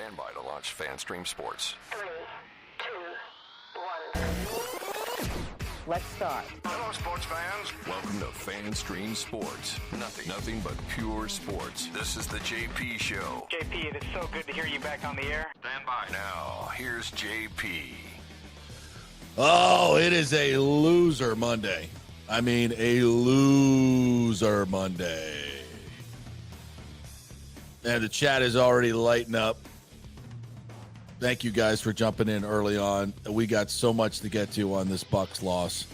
Stand by to launch FanStream Sports. 3, 2, 1. Let's start. Hello, sports fans. Welcome to FanStream Sports. Nothing but pure sports. This is the JP Show. JP, it is so good to hear you back on the air. Stand by. Now, here's JP. Oh, it is a loser Monday. I mean, a loser Monday. And the chat is already lighting up. Thank you guys for jumping in early on. We got so much to get to on this Bucs loss.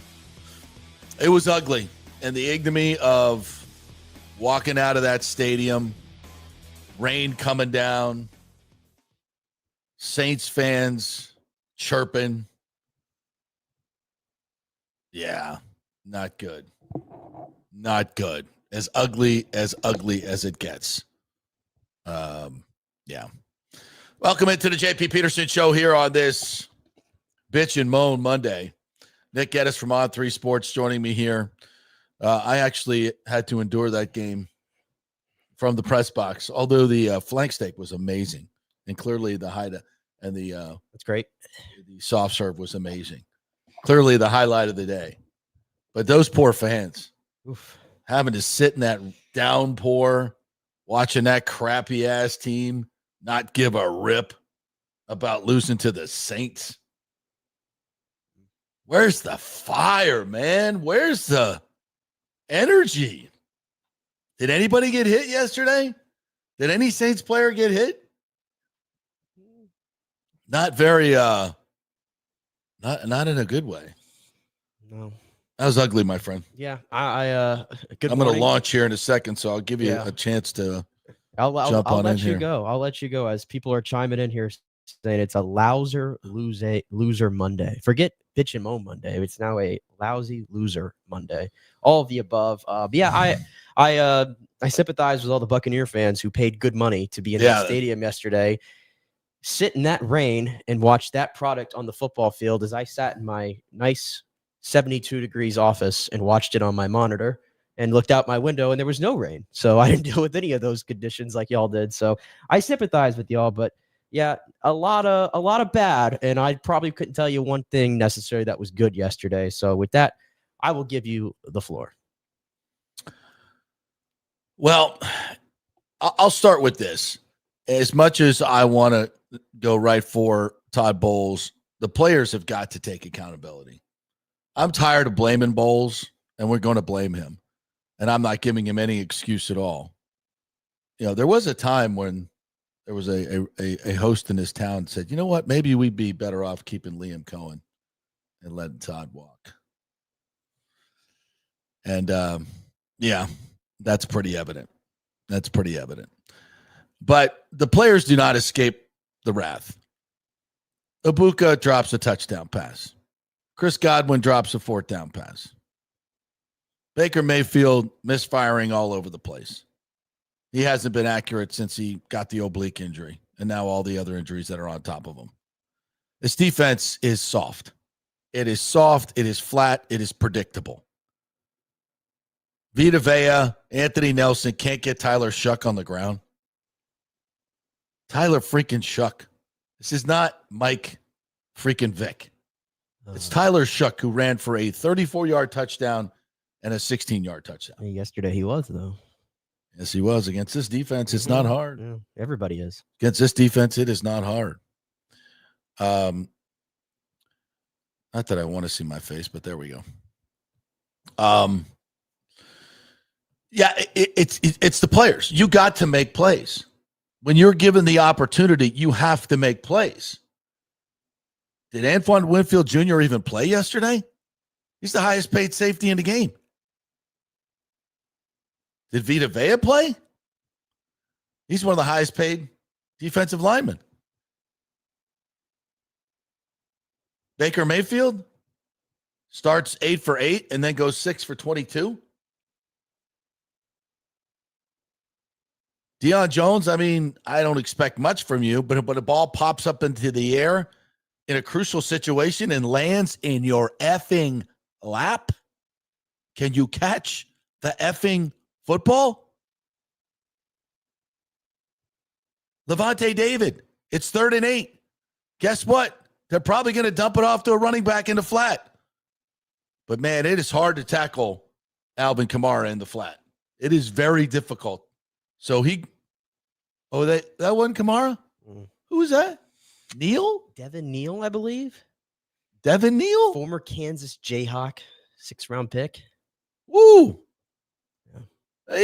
It was ugly. And the ignominy of walking out of that stadium, rain coming down, Saints fans chirping. Yeah, not good. Not good. As ugly as it gets. Yeah. Welcome into the JP Peterson Show here on this Bitch and Moan Monday. Nick Geddes from On3 Sports joining me here. I actually had to endure that game from the press box, although the flank steak was amazing, and clearly the that's great. The soft serve was amazing. Clearly the highlight of the day. But those poor fans having to sit in that downpour, watching that crappy ass team not give a rip about losing to the Saints. Where's the fire, man? Where's the energy? Did anybody get hit yesterday? Did any Saints player get hit? Not very, not in a good way. No. That was ugly, my friend. Yeah. Good. I'm going to launch here in a second, so I'll give you a chance to I'll let you here. go. I'll let you go as people are chiming in here saying it's a loser Monday. Forget bitch and moan Monday. It's now a lousy loser Monday. All of the above. I sympathize with all the Buccaneer fans who paid good money to be in the stadium yesterday, sit in that rain and watch that product on the football field as I sat in my nice 72 degrees office and watched it on my monitor and looked out my window and there was no rain. So I didn't deal with any of those conditions like y'all did. So I sympathize with y'all, but yeah, a lot of bad. And I probably couldn't tell you one thing necessary that was good yesterday. So with that, I will give you the floor. Well, I'll start with this. As much as I want to go right for Todd Bowles, the players have got to take accountability. I'm tired of blaming Bowles, and we're going to blame him. And I'm not giving him any excuse at all. You know, there was a time when there was a host in this town that said, you know what, maybe we'd be better off keeping Liam Cohen and letting Todd walk. And, yeah, that's pretty evident. But the players do not escape the wrath. Ibuka drops a touchdown pass. Chris Godwin drops a fourth down pass. Baker Mayfield misfiring all over the place. He hasn't been accurate since he got the oblique injury and now all the other injuries that are on top of him. This defense is soft. It is soft. It is flat. It is predictable. Vita Vea, Anthony Nelson can't get Tyler Shuck on the ground. Tyler freaking Shuck. This is not Mike freaking Vick. It's Tyler Shuck who ran for a 34-yard touchdown and a 16-yard touchdown. Yesterday he was, though. Yes, he was. Against this defense, it's not hard. Yeah, everybody is. Against this defense, it is not hard. Not that I want to see my face, but there we go. Yeah, it's the players. You got to make plays. When you're given the opportunity, you have to make plays. Did Antoine Winfield Jr. even play yesterday? He's the highest paid safety in the game. Did Vita Vea play? He's one of the highest paid defensive linemen. Baker Mayfield starts 8 for 8 and then goes 6 for 22. Deion Jones, I mean, I don't expect much from you, but a ball pops up into the air in a crucial situation and lands in your effing lap. Can you catch the effing football? Levante David, It's 3rd and 8. Guess what? They're probably going to dump it off to a running back in the flat. But, man, it is hard to tackle Alvin Kamara in the flat. It is very difficult. So that wasn't Kamara? Who was that? Neal? Devin Neal, I believe. Devin Neal? Former Kansas Jayhawk, 6th-round pick. Woo! Yeah.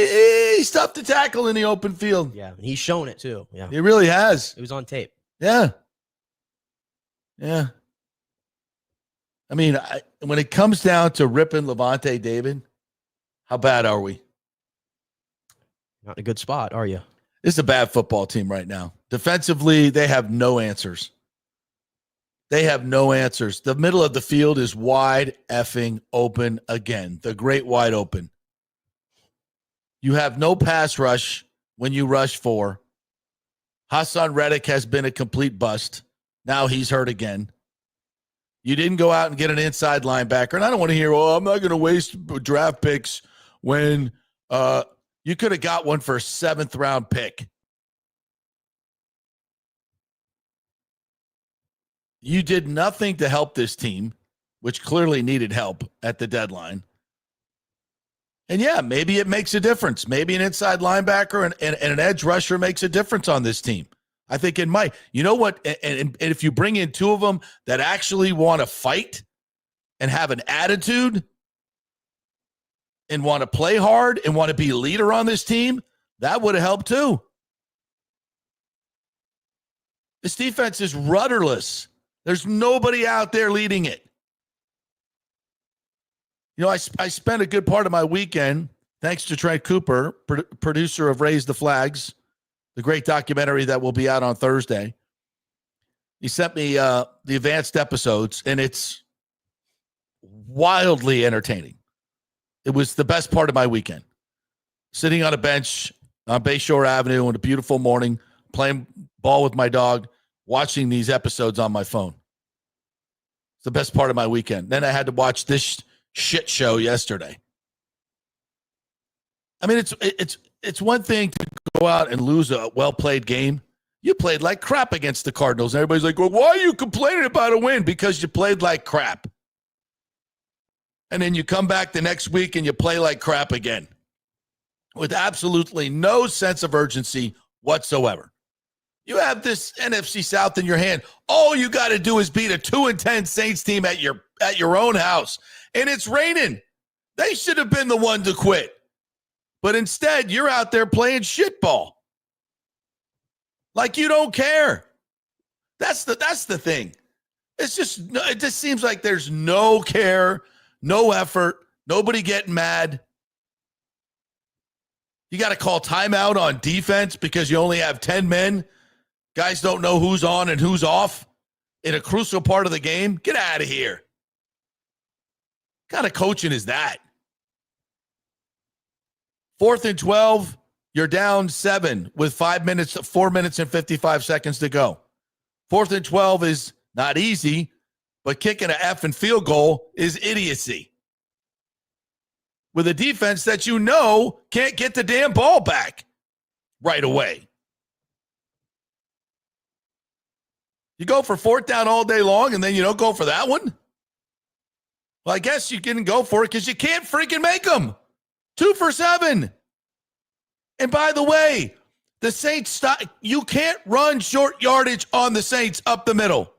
He's tough to tackle in the open field. Yeah, and he's shown it too. Yeah, he really has. It was on tape. Yeah. Yeah. I mean, when it comes down to ripping Levante David, how bad are we? Not in a good spot, are you? It's a bad football team right now. Defensively, they have no answers. They have no answers. The middle of the field is wide effing open again. The great wide open. You have no pass rush when you rush 4. Hassan Reddick has been a complete bust. Now he's hurt again. You didn't go out and get an inside linebacker. And I don't want to hear, I'm not going to waste draft picks when you could have got one for a 7th-round pick. You did nothing to help this team, which clearly needed help at the deadline. And, yeah, maybe it makes a difference. Maybe an inside linebacker and an edge rusher makes a difference on this team. I think it might. You know what? And if you bring in 2 of them that actually want to fight and have an attitude and want to play hard and want to be a leader on this team, that would have helped too. This defense is rudderless. There's nobody out there leading it. You know, I spent a good part of my weekend, thanks to Trent Cooper, producer of Raise the Flags, the great documentary that will be out on Thursday. He sent me the advanced episodes, and it's wildly entertaining. It was the best part of my weekend. Sitting on a bench on Bayshore Avenue on a beautiful morning, playing ball with my dog, watching these episodes on my phone. It's the best part of my weekend. Then I had to watch this shit show yesterday. I mean, it's one thing to go out and lose a well-played game. You played like crap against the Cardinals. And everybody's like, well, why are you complaining about a win? Because you played like crap. And then you come back the next week and you play like crap again with absolutely no sense of urgency whatsoever. You have this NFC South in your hand. All you got to do is beat a 2-10 Saints team at your own house. And it's raining. They should have been the one to quit. But instead, you're out there playing shitball. Like you don't care. That's the thing. It just seems like there's no care, no effort, nobody getting mad. You got to call timeout on defense because you only have 10 men. Guys don't know who's on and who's off in a crucial part of the game. Get out of here. What kind of coaching is that? 4th and 12, you're down 7 with 4 minutes and 55 seconds to go. 4th and 12 is not easy, but kicking an effing field goal is idiocy. With a defense that you know can't get the damn ball back right away. You go for 4th down all day long and then you don't go for that one? Well, I guess you didn't go for it because you can't freaking make them. 2 for 7. And by the way, the Saints, you can't run short yardage on the Saints up the middle.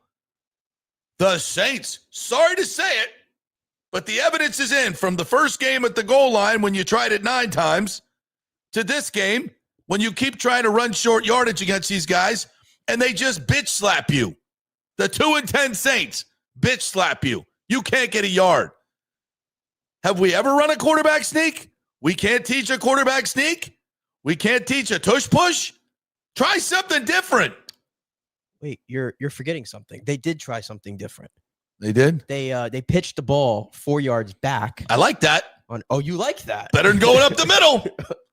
The Saints, sorry to say it, but the evidence is in from the first game at the goal line when you tried it 9 times to this game when you keep trying to run short yardage against these guys and they just bitch slap you. The 2-10 Saints bitch slap you. You can't get a yard. Have we ever run a quarterback sneak? We can't teach a quarterback sneak. We can't teach a tush push. Try something different. Wait, you're forgetting something. They did try something different. They did? They pitched the ball 4 yards back. I like that. You like that? Better than going up the middle.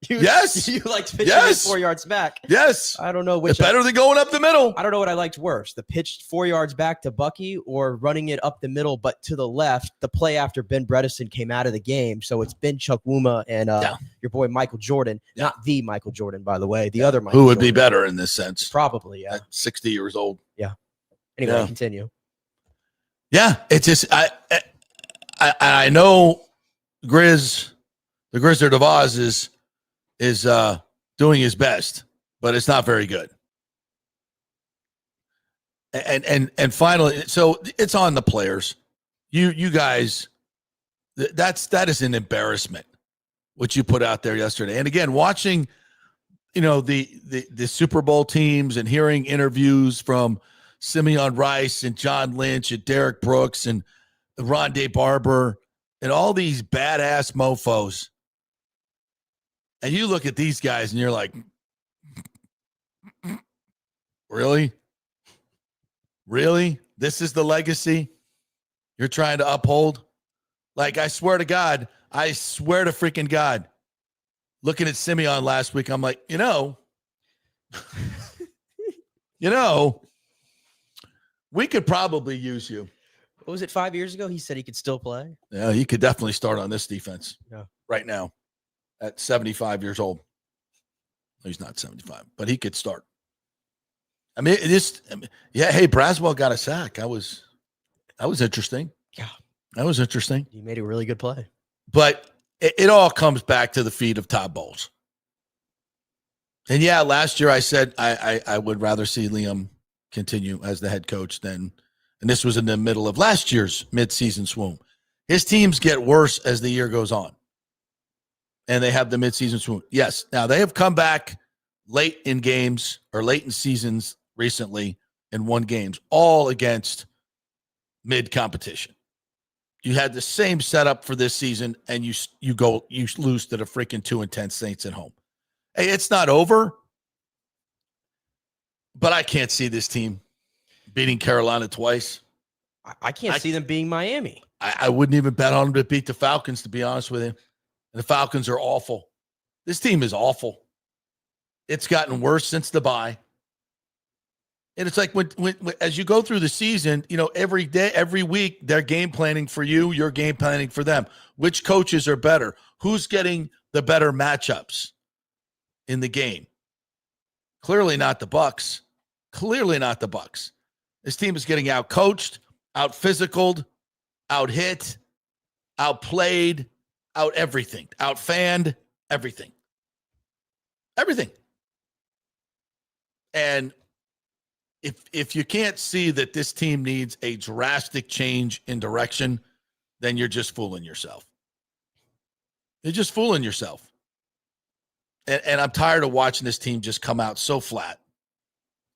Yes. You liked pitching it 4 yards back. Yes. I don't know which. It's better than going up the middle. I don't know what I liked worse: the pitched 4 yards back to Bucky, or running it up the middle but to the left. The play after Ben Bredesen came out of the game, so it's been Chukwuma and your boy Michael Jordan, not the Michael Jordan, by the way, the other Michael. Who would Jordan. be better in this sense? Probably, yeah. At 60 years old. Yeah. Anyway, continue. Yeah, it's just I know the Grizzard of Oz is doing his best, but it's not very good. And finally, so it's on the players. You guys, that is an embarrassment what you put out there yesterday. And again, watching, the Super Bowl teams and hearing interviews from Simeon Rice and John Lynch and Derek Brooks and Rondé Barber and all these badass mofos. And you look at these guys and you're like, really? Really? This is the legacy you're trying to uphold? Like, I swear to freaking God, looking at Simeon last week, I'm like, we could probably use you. What was it, 5 years ago? He said he could still play. Yeah, he could definitely start on this defense right now at 75 years old. He's not 75, but he could start. I mean, hey, Braswell got a sack. That was interesting. Yeah. That was interesting. He made a really good play. But it all comes back to the feet of Todd Bowles. And yeah, last year I said I would rather see Liam continue as the head coach than, and this was in the middle of last year's midseason swoon. His teams get worse as the year goes on. And they have the midseason swoon. Yes. Now they have come back late in games or late in seasons recently and won games, all against mid-competition. You had the same setup for this season, and you lose to the freaking 2-10 Saints at home. Hey, it's not over, but I can't see this team beating Carolina twice. I can't see them being Miami. I wouldn't even bet on them to beat the Falcons, to be honest with you. And the Falcons are awful. This team is awful. It's gotten worse since the bye. And it's like when as you go through the season, every day, every week, they're game planning for you. You're game planning for them. Which coaches are better? Who's getting the better matchups in the game? Clearly not the Bucs. Clearly not the Bucs. This team is getting out-coached, out-physicaled, out-hit, outplayed, out-everything, out-fanned, everything. Everything. And if you can't see that this team needs a drastic change in direction, then you're just fooling yourself. You're just fooling yourself. And I'm tired of watching this team just come out so flat.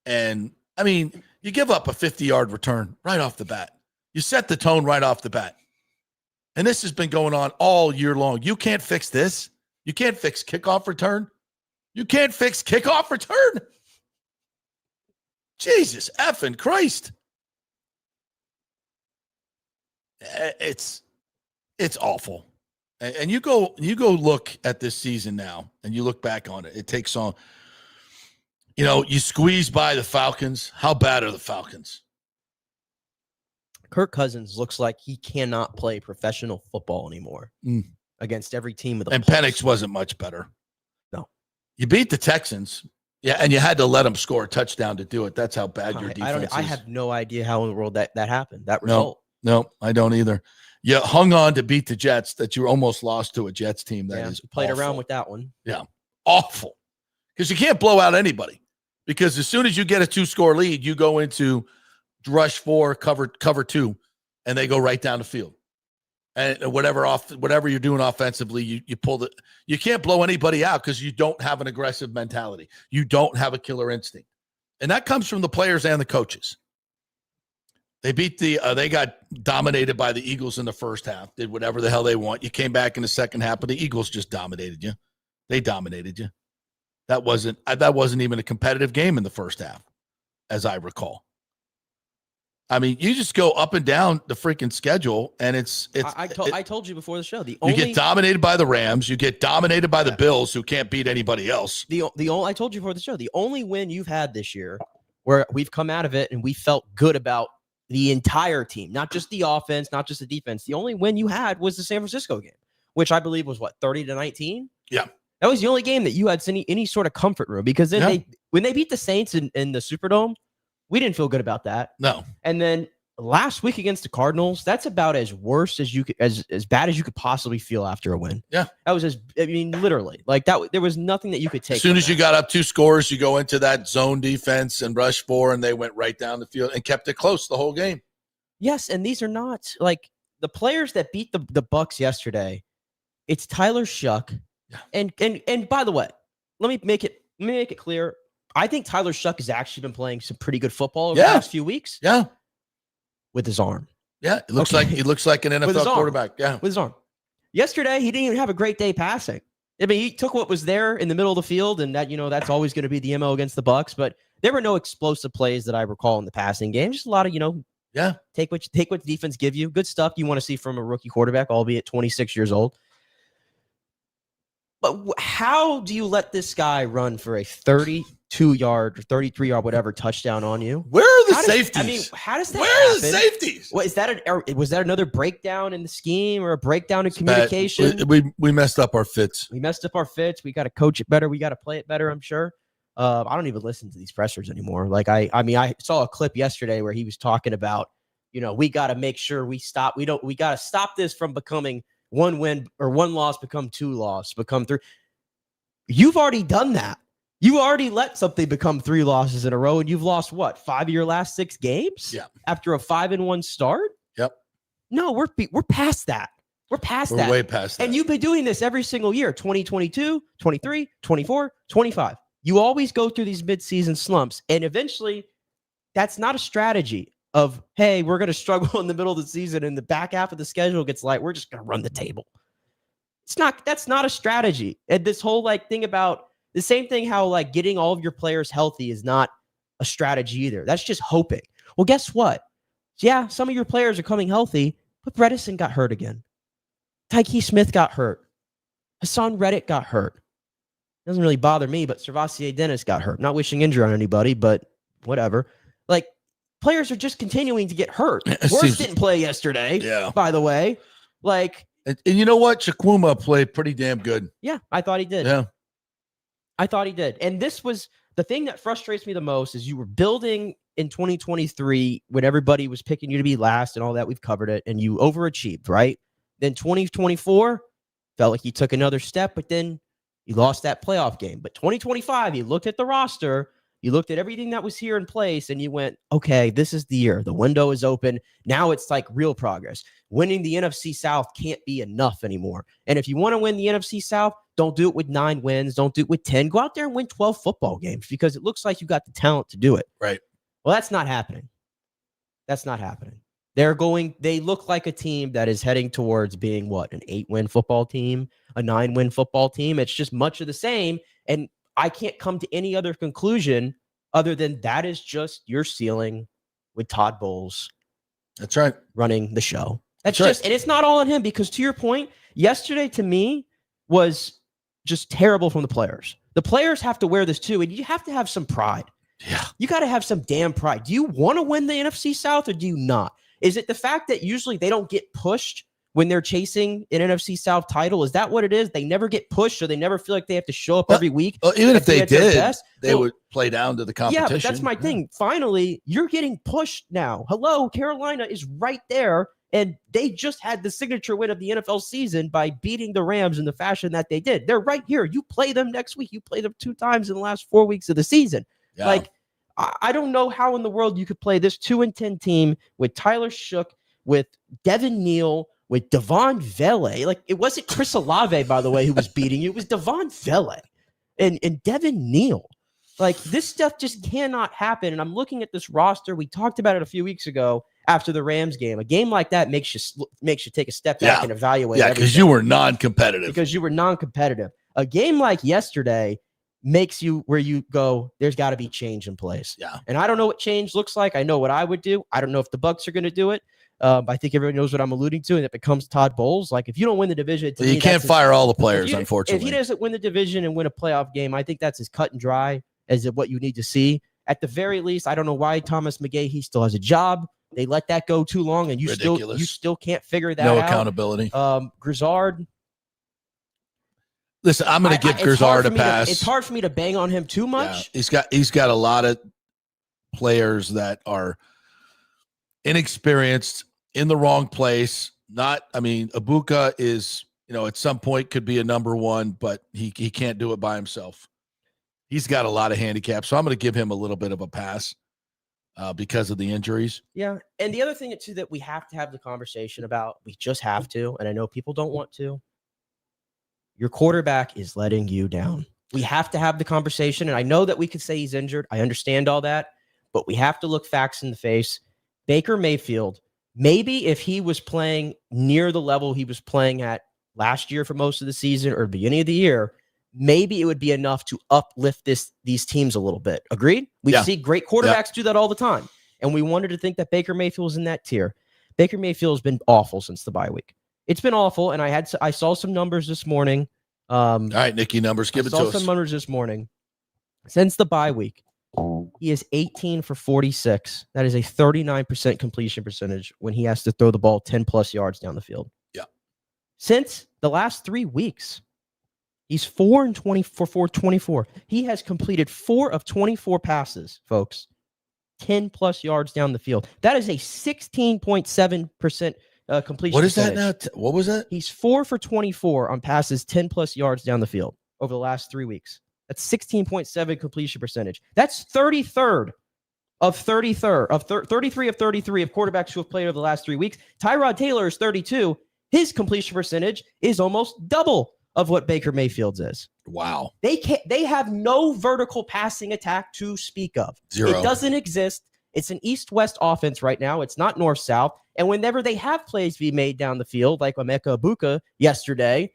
And, I mean, you give up a 50-yard return right off the bat. You set the tone right off the bat. And this has been going on all year long. You can't fix this. You can't fix kickoff return. You can't fix kickoff return. Jesus effing Christ. It's awful. And you go look at this season now, and you look back on it. It takes on, you squeeze by the Falcons. How bad are the Falcons? Kirk Cousins looks like he cannot play professional football anymore against every team with a And pulse. Penix wasn't much better. No. You beat the Texans. Yeah, and you had to let them score a touchdown to do it. That's how bad your defense is. I have no idea how in the world that happened, that result. No, I don't either. You hung on to beat the Jets that you almost lost to a Jets team that is played awful. around with that one. Yeah, awful. Because you can't blow out anybody. Because as soon as you get a 2-score lead, you go into rush 4, cover 2, and they go right down the field. And whatever you're doing offensively, you pull the. You can't blow anybody out because you don't have an aggressive mentality. You don't have a killer instinct, and that comes from the players and the coaches. They got dominated by the Eagles in the first half. Did whatever the hell they want. You came back in the second half, but the Eagles just dominated you. They dominated you. That wasn't even a competitive game in the first half, as I recall. I mean, you just go up and down the freaking schedule, and it's. I told you before the show. You get dominated by the Rams. You get dominated by the Bills, who can't beat anybody else. I told you before the show. The only win you've had this year, where we've come out of it and we felt good about the entire team, not just the offense, not just the defense. The only win you had was the San Francisco game, which I believe was 30-19. Yeah, that was the only game that you had any sort of comfort room, because then when they beat the Saints in the Superdome, we didn't feel good about that. No. And then last week against the Cardinals, that's about as worse as you could, as bad as you could possibly feel after a win. Yeah. That was literally like that. There was nothing that you could take. As soon as you got up 2 scores, you go into that zone defense and rush 4, and they went right down the field and kept it close the whole game. Yes. And these are not like the players that beat the Bucs yesterday. It's Tyler Shuck. Yeah. And by the way, let me make it clear. I think Tyler Shuck has actually been playing some pretty good football over the last few weeks. Yeah. With his arm. Yeah. It looks like an NFL quarterback. Yeah. With his arm. Yesterday, he didn't even have a great day passing. I mean, he took what was there in the middle of the field, and that, that's always going to be the MO against the Bucs, but there were no explosive plays that I recall in the passing game. Just a lot of, take what the defense give you. Good stuff you want to see from a rookie quarterback, albeit 26 years old. But how do you let this guy run for a 32-yard or 33-yard, whatever, touchdown on you? Where are the safeties? I mean, how does that Where happen? are the safeties? What, was that another breakdown in the scheme or a breakdown in communication? We messed up our fits. We messed up our fits. We got to coach it better. We got to play it better, I'm sure. I don't even listen to these pressers anymore. Like I saw a clip yesterday where he was talking about, we got to make sure we got to stop this from becoming one win or one loss become 2 losses, become 3. You've already done that. You already let something become 3 losses in a row, and you've lost 5 of your last 6 games? Yeah. After a 5-1 start? Yep. No, we're past that. We're way past that. And you've been doing this every single year, 2022, 23, 24, 25. You always go through these midseason slumps, and eventually that's not a strategy of, hey, we're going to struggle in the middle of the season and the back half of the schedule gets light. We're just going to run the table. That's not a strategy. And this whole thing about the same thing, how getting all of your players healthy is not a strategy either. That's just hoping. Well, guess what? Yeah, some of your players are coming healthy, but Bredesen got hurt again. Tyke Smith got hurt. Hassan Reddick got hurt. Doesn't really bother me, but Servassier Dennis got hurt. Not wishing injury on anybody, but whatever. Players are just continuing to get hurt. Worst didn't play yesterday, by the way. And you know what? Chukwuma played pretty damn good. Yeah, I thought he did. Yeah. I thought he did. And this was the thing that frustrates me the most is you were building in 2023 when everybody was picking you to be last and all that. We've covered it. And you overachieved, right? Then 2024 felt like you took another step, but then you lost that playoff game. But 2025, you looked at the roster, you looked at everything that was here in place, and you went, okay, this is the year. The window is open. Now it's real progress. Winning the NFC South can't be enough anymore. And if you want to win the NFC South, don't do it with 9 wins. Don't do it with 10. Go out there and win 12 football games because it looks like you got the talent to do it. Right. Well, that's not happening. That's not happening. They look like a team that is heading towards being an 8-win football team, a 9-win football team. It's just much of the same. And I can't come to any other conclusion other than that is just your ceiling with Todd Bowles. That's right. Running the show. That's right. And it's not all on him because to your point, yesterday to me was just terrible from the players. The players have to wear this too, and you have to have some pride. Yeah. You got to have some damn pride. Do you want to win the NFC South or do you not? Is it the fact that usually they don't get pushed when they're chasing an NFC South title? Is that what it is? They never get pushed, so they never feel like they have to show up every week. Well, even if they did, they would play down to the competition. Yeah, but that's my thing. Finally, you're getting pushed now. Hello, Carolina is right there, and they just had the signature win of the NFL season by beating the Rams in the fashion that they did. They're right here. You play them next week. You play them 2 times in the last 4 weeks of the season. Yeah. I don't know how in the world you could play this 2-10 team with Tyler Shook, with Devin Neal, with Devon Vele. It wasn't Chris Olave, by the way, who was beating you. It was Devon Vele and Devin Neal. This stuff just cannot happen. And I'm looking at this roster. We talked about it a few weeks ago after the Rams game. A game like that makes you take a step back and evaluate. Yeah, because you were non-competitive. A game like yesterday, makes you where you go, there's got to be change in place. Yeah. And I don't know what change looks like. I know what I would do. I don't know if the Bucs are going to do it. I think everyone knows what I'm alluding to, and it becomes Todd Bowles. Like, if you don't win the division, you can't fire all the players, unfortunately. If he doesn't win the division and win a playoff game, I think that's as cut and dry as what you need to see. At the very least, I don't know why Thomas McGahee, he still has a job. They let that go too long, and you still can't figure that out. No accountability. Grizzard. Listen, I'm going to give Grizzard a pass. It's hard for me to bang on him too much. Yeah, he's got a lot of players that are inexperienced, in the wrong place. Ibuka is, at some point could be a number one, but he can't do it by himself. He's got a lot of handicaps, so I'm going to give him a little bit of a pass because of the injuries. Yeah, and the other thing too that we have to have the conversation about, we just have to, and I know people don't want to. Your quarterback is letting you down. We have to have the conversation, and I know that we could say he's injured. I understand all that, but we have to look facts in the face. Baker Mayfield, maybe if he was playing near the level he was playing at last year for most of the season or beginning of the year, maybe it would be enough to uplift these teams a little bit. Agreed? We see great quarterbacks do that all the time, and we wanted to think that Baker Mayfield was in that tier. Baker Mayfield has been awful since the bye week. It's been awful, and I saw some numbers this morning. All right, Nikki, numbers. Give it to us. I saw some numbers this morning. Since the bye week, he is 18 for 46. That is a 39% completion percentage when he has to throw the ball 10-plus yards down the field. Yeah. Since the last 3 weeks, he's 4 and 24. He has completed 4 of 24 passes, folks. 10-plus yards down the field. That is a 16.7% completion What is percentage. that now? What was that? He's 4 for 24 on passes 10-plus yards down the field over the last 3 weeks. That's 16.7 completion percentage. That's 33rd of 33 of 33 of quarterbacks who have played over the last 3 weeks. Tyrod Taylor is 32. His completion percentage is almost double of what Baker Mayfield's is. Wow. They have no vertical passing attack to speak of. Zero. It doesn't exist. It's an east-west offense right now. It's not north-south. And whenever they have plays be made down the field, like Emeka Egbuka yesterday,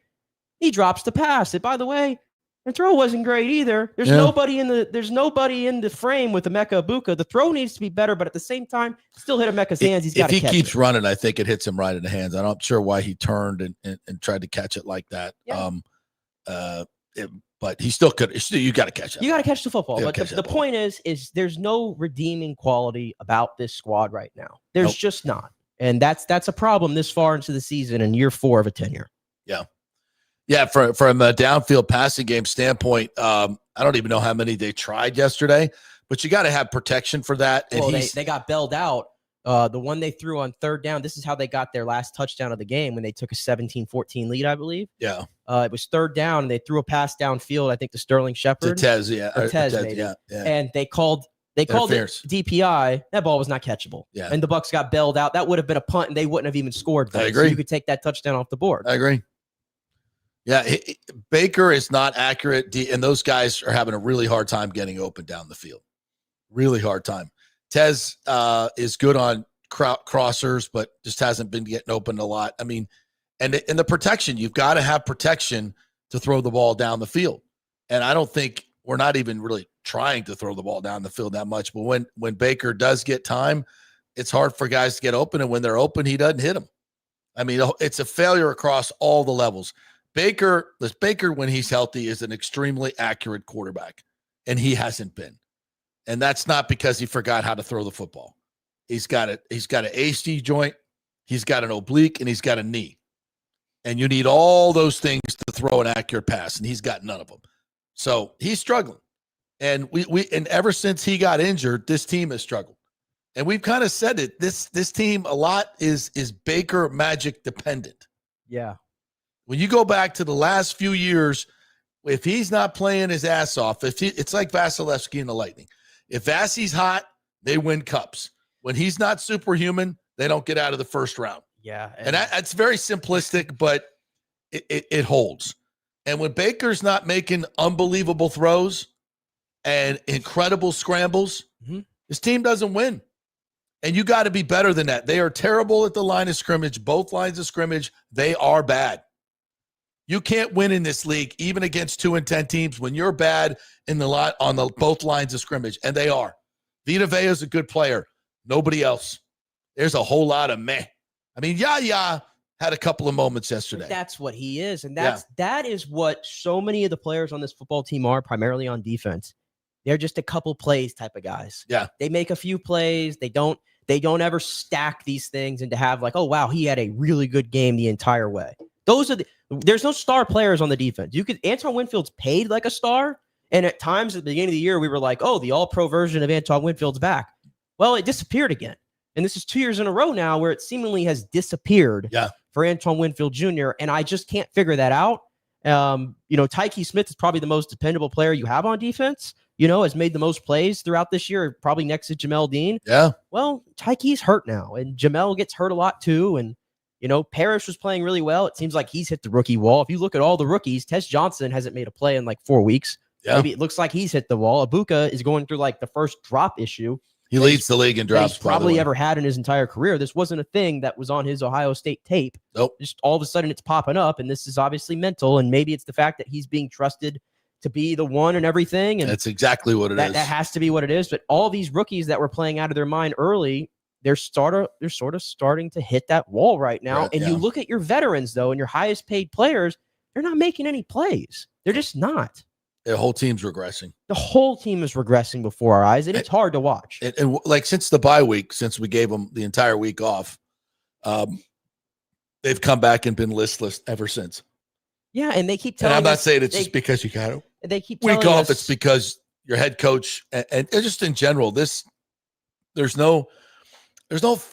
he drops the pass. And by the way, the throw wasn't great either. There's nobody in the frame with Emeka Egbuka. The throw needs to be better, but at the same time, still hit Emeka's hands. He's got to catch it. If he keeps running, I think it hits him right in the hands. I'm not sure why he turned and tried to catch it like that. Yeah. But he still could. You got to catch it. You got to catch the football. But the point is there's no redeeming quality about this squad right now. There's just not. And that's a problem this far into the season in year 4 of a tenure. Yeah. Yeah, from a downfield passing game standpoint, I don't even know how many they tried yesterday, but you got to have protection for that. And they got bailed out. The one they threw on 3rd down, this is how they got their last touchdown of the game when they took a 17-14 lead, I believe. Yeah. It was 3rd down, and they threw a pass downfield, I think, to Sterling Shepard. To Tez, yeah. Maybe. Yeah. And they called it DPI. That ball was not catchable. Yeah. And the Bucs got bailed out. That would have been a punt, and they wouldn't have even scored. I agree. So you could take that touchdown off the board. I agree. Yeah, Baker is not accurate, and those guys are having a really hard time getting open down the field. Really hard time. Tez is good on crossers, but just hasn't been getting open a lot. I mean, and the protection, you've got to have protection to throw the ball down the field. And I don't think we're not even really trying to throw the ball down the field that much. But when Baker does get time, it's hard for guys to get open. And when they're open, he doesn't hit them. I mean, it's a failure across all the levels. Baker, when he's healthy, is an extremely accurate quarterback, and he hasn't been. And that's not because he forgot how to throw the football. He's got an AC joint, he's got an oblique, and he's got a knee. And you need all those things to throw an accurate pass, and he's got none of them. So he's struggling. And and ever since he got injured, this team has struggled. And we've kind of said it. This team a lot is Baker magic dependent. Yeah. When you go back to the last few years, if he's not playing his ass off, it's like Vasilevsky and the Lightning. If Vasi's hot, they win cups. When he's not superhuman, they don't get out of the first round. Yeah. And that's very simplistic, but it holds. And when Baker's not making unbelievable throws and incredible scrambles, his team doesn't win. And you got to be better than that. They are terrible at the line of scrimmage. Both lines of scrimmage, they are bad. You can't win in this league, even against 2-10 teams, when you're bad in the lot on the both lines of scrimmage, and they are. Vita Vea is a good player. Nobody else. There's a whole lot of meh. I mean, Yaya had a couple of moments yesterday. That's what he is, and that is what so many of the players on this football team are, primarily on defense. They're just a couple plays type of guys. Yeah, they make a few plays. They don't ever stack these things and to have like, oh wow, he had a really good game the entire way. There's no star players on the defense. Antoine Winfield's paid like a star, and at times at the beginning of the year we were like, oh, the all-pro version of Antoine Winfield's back. Well, it disappeared again, and this is 2 years in a row now where it seemingly has disappeared. Yeah. For Antoine Winfield Jr., and I just can't figure that out. Tyke Smith is probably the most dependable player you have on defense. Has made the most plays throughout this year, probably next to Jamel Dean. Yeah. Well, Tyke's hurt now, and Jamel gets hurt a lot too. And, Parrish was playing really well. It seems like he's hit the rookie wall. If you look at all the rookies, Tess Johnson hasn't made a play in like 4 weeks. Yeah. Maybe it looks like he's hit the wall. Abuka is going through like the first drop issue. He leads the league in drops. He's probably ever had in his entire career. This wasn't a thing that was on his Ohio State tape. Nope. Just all of a sudden it's popping up, and this is obviously mental, and maybe it's the fact that he's being trusted to be the one and everything. And that's exactly what it is. That has to be what it is. But all these rookies that were playing out of their mind early, they're sort of starting to hit that wall right now. Right, and you look at your veterans, though, and your highest paid players, they're not making any plays. They're just not. The whole team's regressing. The whole team is regressing before our eyes, and it's hard to watch. And like since the bye week, since we gave them the entire week off, they've come back and been listless ever since. Yeah, and they keep telling us. And I'm not saying it's just because you got a they keep week off. It's because your head coach and just in general, there's no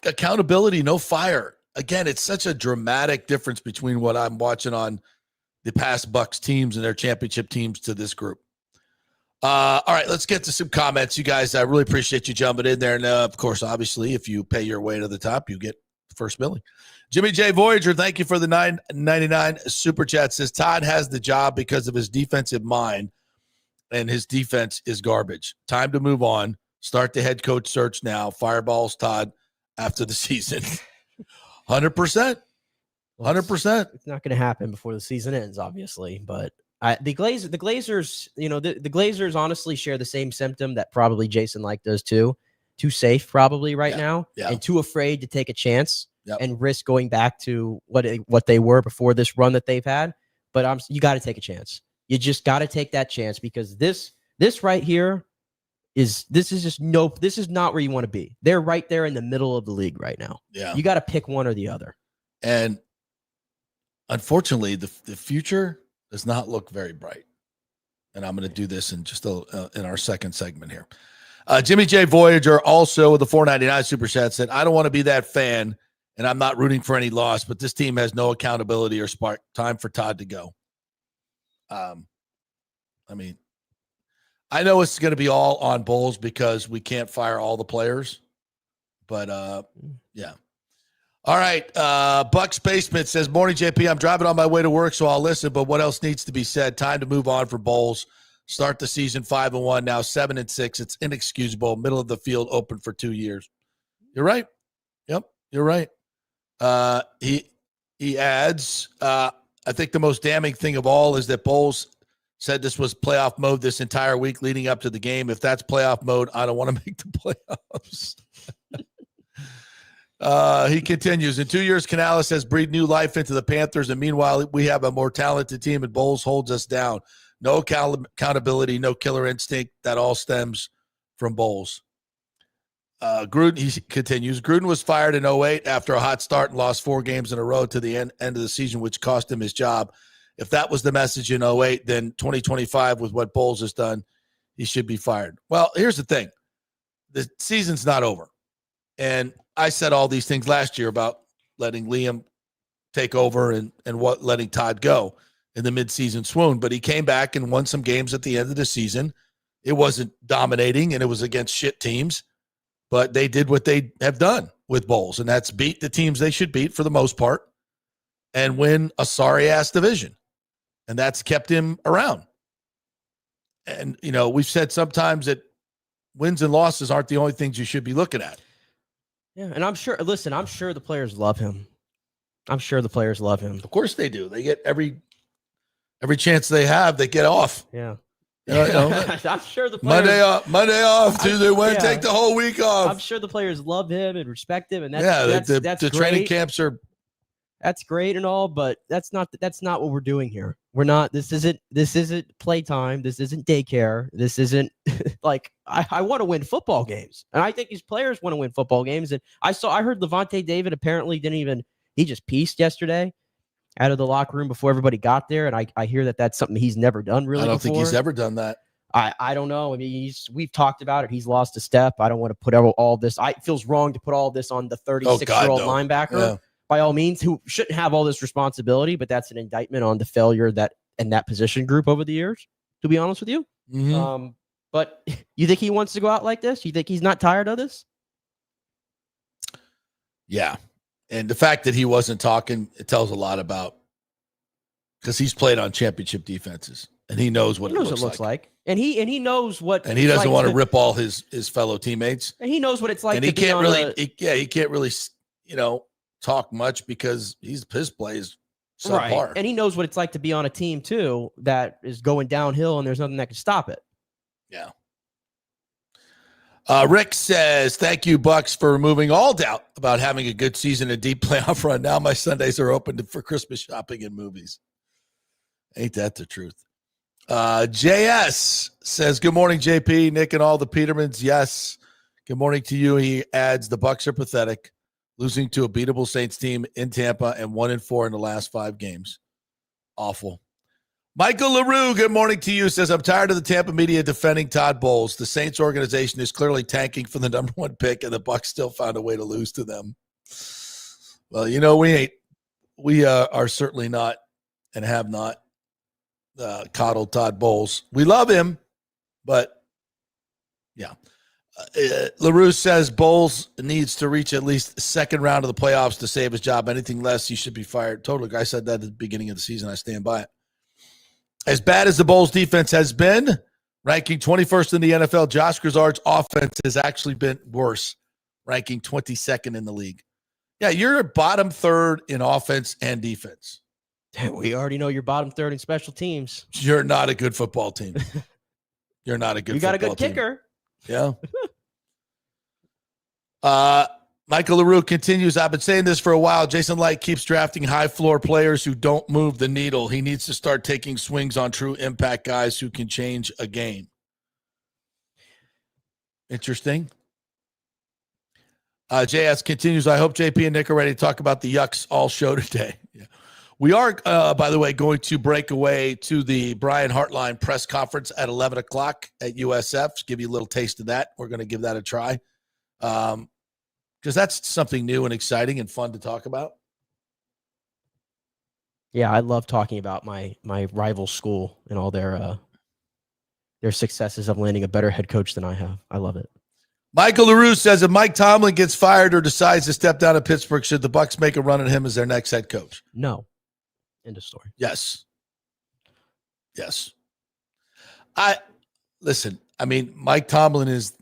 accountability, no fire. Again, it's such a dramatic difference between what I'm watching on the past Bucs teams and their championship teams to this group. All right, let's get to some comments. You guys, I really appreciate you jumping in there. And, of course, obviously, if you pay your way to the top, you get the first billing. Jimmy J. Voyager, thank you for the $9.99 super chat. Says Todd has the job because of his defensive mind, and his defense is garbage. Time to move on. Start the head coach search now. Fireballs Todd after the season. 100%. 100%. It's not going to happen before the season ends, obviously. But the Glazers, the Glazers honestly share the same symptom that probably Jason Licht does too. Too safe probably right now, and too afraid to take a chance and risk going back to what they were before this run that they've had. But you got to take a chance. You just got to take that chance, because this right here this is not where you want to be. They're right there in the middle of the league right now. Yeah, you got to pick one or the other. And unfortunately, the future does not look very bright. And I'm going to do this in just in our second segment here. Jimmy J. Voyager, also with the $4.99 super chat, said, I don't want to be that fan, and I'm not rooting for any loss, but this team has no accountability or spark. Time for Todd to go. I know it's going to be all on Bulls because we can't fire all the players. But, yeah. All right. Bucs Basement says, morning, JP. I'm driving on my way to work, so I'll listen, but what else needs to be said? Time to move on for Bulls. Start the season 5-1, now 7-6. It's inexcusable. Middle of the field, open for 2 years. You're right. Yep, you're right. He adds, I think the most damning thing of all is that Bulls said this was playoff mode this entire week leading up to the game. If that's playoff mode, I don't want to make the playoffs. He continues. In 2 years, Canales has breathed new life into the Panthers, and meanwhile, we have a more talented team, and Bulls holds us down. No accountability, no killer instinct. That all stems from Bulls. Gruden, he continues. Gruden was fired in 2008 after a hot start and lost 4 games in a row to the end of the season, which cost him his job. If that was the message in 2008, then 2025 with what Bulls has done, he should be fired. Well, here's the thing. The season's not over. And I said all these things last year about letting Liam take over and letting Todd go in the midseason swoon. But he came back and won some games at the end of the season. It wasn't dominating, and it was against shit teams. But they did what they have done with Bulls, and that's beat the teams they should beat for the most part and win a sorry-ass division. And that's kept him around. And, we've said sometimes that wins and losses aren't the only things you should be looking at. Yeah, and I'm sure the players love him. I'm sure the players love him. Of course they do. They get every Every chance they have, they get off. Yeah. I'm sure the players, Monday off, Tuesday, Wednesday, take the whole week off. I'm sure the players love him and respect him, and that's the training camps are. That's great and all, but that's not what we're doing here. We're not. This isn't playtime. This isn't daycare. This isn't like I want to win football games, and I think these players want to win football games. And I heard Levante David apparently he just pieced yesterday out of the locker room before everybody got there, and I hear that's something he's never done really. I don't before. think he's ever done that. I don't know. I mean, we've talked about it. He's lost a step. I don't want to put all this. It feels wrong to put all this on the 36-year-old linebacker. Yeah. By all means, who shouldn't have all this responsibility, but that's an indictment on the failure in that position group over the years, to be honest with you. Mm-hmm. But you think he wants to go out like this? You think he's not tired of this? Yeah. And the fact that he wasn't talking, it tells a lot about, because he's played on championship defenses and he knows what it looks like. And he knows what, and he doesn't want to rip all his fellow teammates. And he knows what it's like. And he can't really, talk much because his play is subpar. Right. And he knows what it's like to be on a team too that is going downhill and there's nothing that can stop it. Yeah. Rick says, thank you, Bucs, for removing all doubt about having a good season and deep playoff run. Now my Sundays are open for Christmas shopping and movies. Ain't that the truth? JS says, good morning, JP, Nick, and all the Petermans. Yes. Good morning to you. He adds, the Bucs are pathetic, losing to a beatable Saints team in Tampa and 1-4 in the last 5 games. Awful. Michael LaRue, good morning to you, says, I'm tired of the Tampa media defending Todd Bowles. The Saints organization is clearly tanking for the number 1 pick, and the Bucs still found a way to lose to them. Well, we are certainly not and have not coddled Todd Bowles. We love him, but yeah. LaRue says Bowles needs to reach at least the second round of the playoffs to save his job. Anything less, he should be fired. Totally. I said that at the beginning of the season. I stand by it. As bad as the Bowles defense has been, ranking 21st in the NFL, Josh Grizzard's offense has actually been worse, ranking 22nd in the league. Yeah, you're bottom third in offense and defense. We already know you're bottom third in special teams. You're not a good football team. You're not a good football team. You got a good kicker. Yeah. Michael LaRue continues, I've been saying this for a while. Jason Light keeps drafting high-floor players who don't move the needle. He needs to start taking swings on true impact guys who can change a game. Interesting. JS continues, I hope JP and Nick are ready to talk about the Yucks all show today. Yeah. We are, by the way, going to break away to the Brian Hartline press conference at 11 o'clock at USF. Just give you a little taste of that. We're going to give that a try. Because that's something new and exciting and fun to talk about. Yeah, I love talking about my rival school and all their successes of landing a better head coach than I have. I love it. Michael LaRue says, if Mike Tomlin gets fired or decides to step down at Pittsburgh, should the Bucs make a run at him as their next head coach? No. End of story. Yes. Listen, I mean, Mike Tomlin is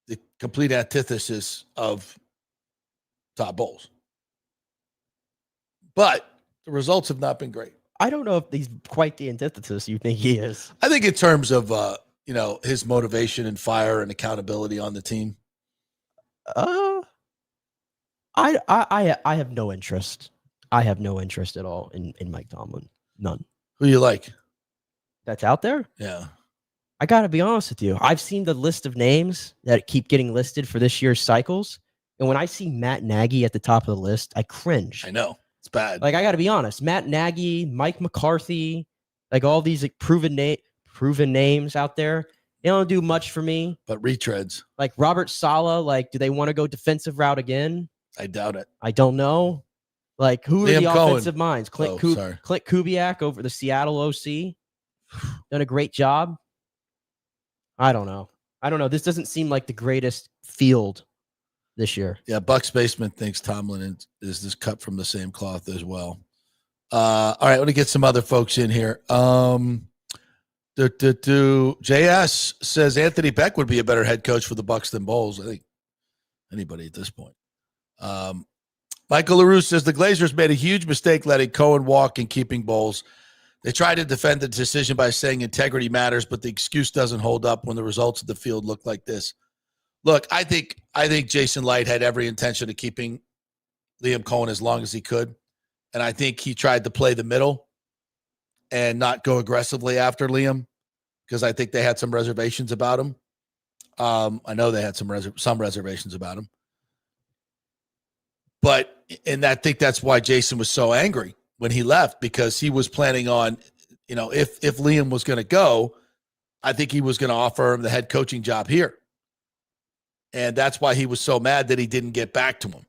the complete antithesis of Todd Bowles. But the results have not been great. I don't know if he's quite the antithesis you think he is. I think in terms of, his motivation and fire and accountability on the team. I have no interest. I have no interest at all in Mike Tomlin. None. Who you like? That's out there? Yeah. I got to be honest with you. I've seen the list of names that keep getting listed for this year's cycles. And when I see Matt Nagy at the top of the list, I cringe. I know. It's bad. Like, I got to be honest. Matt Nagy, Mike McCarthy, like all these proven names out there, they don't do much for me. But retreads. Like Robert Saleh, like, do they want to go defensive route again? I doubt it. I don't know. Like, who are the offensive minds? Clint Kubiak over the Seattle OC. Done a great job. I don't know. This doesn't seem like the greatest field this year. Yeah, Bucs Basement thinks Tomlin is this cut from the same cloth as well. All right, let me get some other folks in here. JS says Anthony Beck would be a better head coach for the Bucs than Bowles. I think anybody at this point. Michael LaRue says the Glazers made a huge mistake letting Cohen walk and keeping Bowles. They try to defend the decision by saying integrity matters, but the excuse doesn't hold up when the results of the field look like this. Look, I think Jason Light had every intention of keeping Liam Cohen as long as he could, and I think he tried to play the middle and not go aggressively after Liam because I think they had some reservations about him. I know they had some reservations about him. But, and I think that's why Jason was so angry when he left, because he was planning on, if Liam was going to go, I think he was going to offer him the head coaching job here. And that's why he was so mad that he didn't get back to him.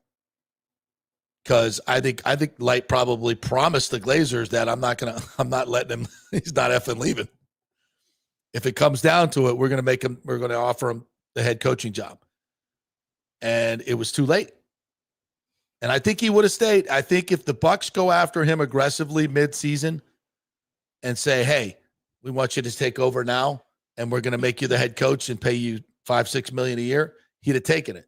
Because I think Light probably promised the Glazers that I'm not letting him, he's not effing leaving. If it comes down to it, we're going to offer him the head coaching job. And it was too late. And I think he would have stayed. I think if the Bucs go after him aggressively mid-season and say, hey, we want you to take over now, and we're going to make you the head coach and pay you $5-6 million a year, he'd have taken it.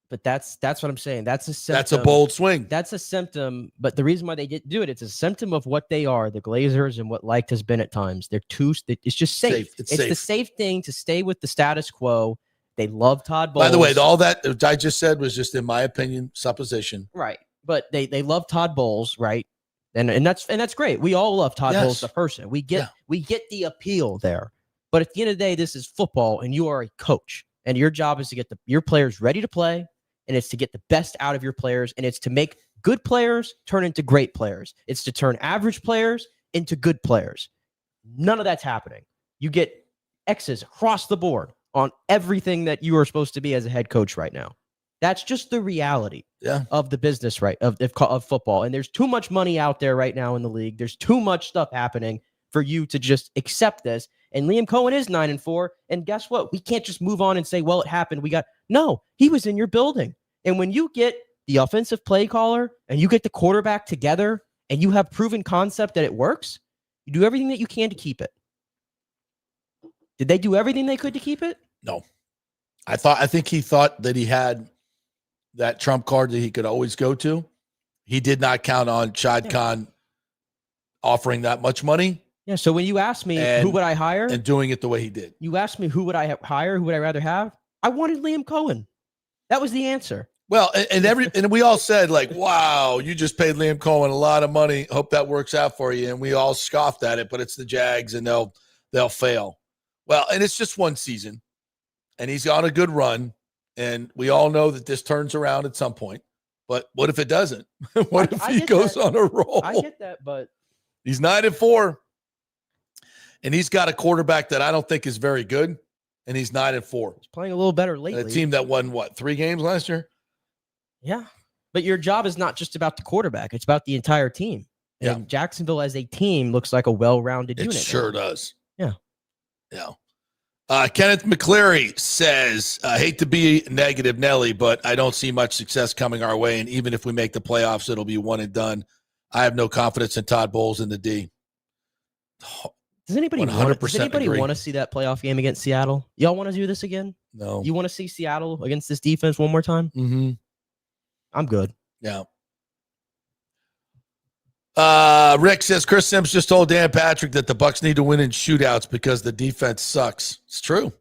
But that's what I'm saying. That's a symptom. That's a bold swing. That's a symptom. But the reason why they didn't do it, it's a symptom of what they are, the Glazers, and what Licht has been at times. It's just safe. It's safe. The safe thing to stay with the status quo. They love Todd Bowles. By the way, all that I just said was just, in my opinion, supposition. Right. But they love Todd Bowles, right? And that's great. We all love Todd Bowles, the person. We get the appeal there. But at the end of the day, this is football, and you are a coach, and your job is to get your players ready to play, and it's to get the best out of your players, and it's to make good players turn into great players. It's to turn average players into good players. None of that's happening. You get X's across the board on everything that you are supposed to be as a head coach right now. That's just the reality of the business, right? Of football. And there's too much money out there right now in the league. There's too much stuff happening for you to just accept this. And Liam Cohen is 9-4. And guess what? We can't just move on and say, well, it happened. No, he was in your building. And when you get the offensive play caller and you get the quarterback together and you have proven concept that it works, you do everything that you can to keep it. Did they do everything they could to keep it? No. I think he thought that he had that trump card that he could always go to. He did not count on Shad Khan offering that much money. Yeah. So when you asked me who would I hire and doing it the way he did, you asked me who would I hire, who would I rather have? I wanted Liam Cohen. That was the answer. Well, and we all said, like, wow, you just paid Liam Cohen a lot of money. Hope that works out for you. And we all scoffed at it, but it's the Jags and they'll fail. Well, and it's just one season, and he's on a good run. And we all know that this turns around at some point. But what if it doesn't? What if he goes on a roll? I get that, but he's 9-4. And he's got a quarterback that I don't think is very good. And he's 9-4. He's playing a little better lately. A team that won, 3 games last year? Yeah. But your job is not just about the quarterback. It's about the entire team. And Jacksonville as a team looks like a well-rounded unit. It sure does. Yeah. Yeah. Kenneth McCleary says, I hate to be negative, Nelly, but I don't see much success coming our way. And even if we make the playoffs, it'll be one and done. I have no confidence in Todd Bowles in the D. Does anybody want to see that playoff game against Seattle? Y'all want to do this again? No. You want to see Seattle against this defense one more time? Mm-hmm. I'm good. Yeah. Rick says Chris Sims just told Dan Patrick that the Bucs need to win in shootouts because the defense sucks. It's true.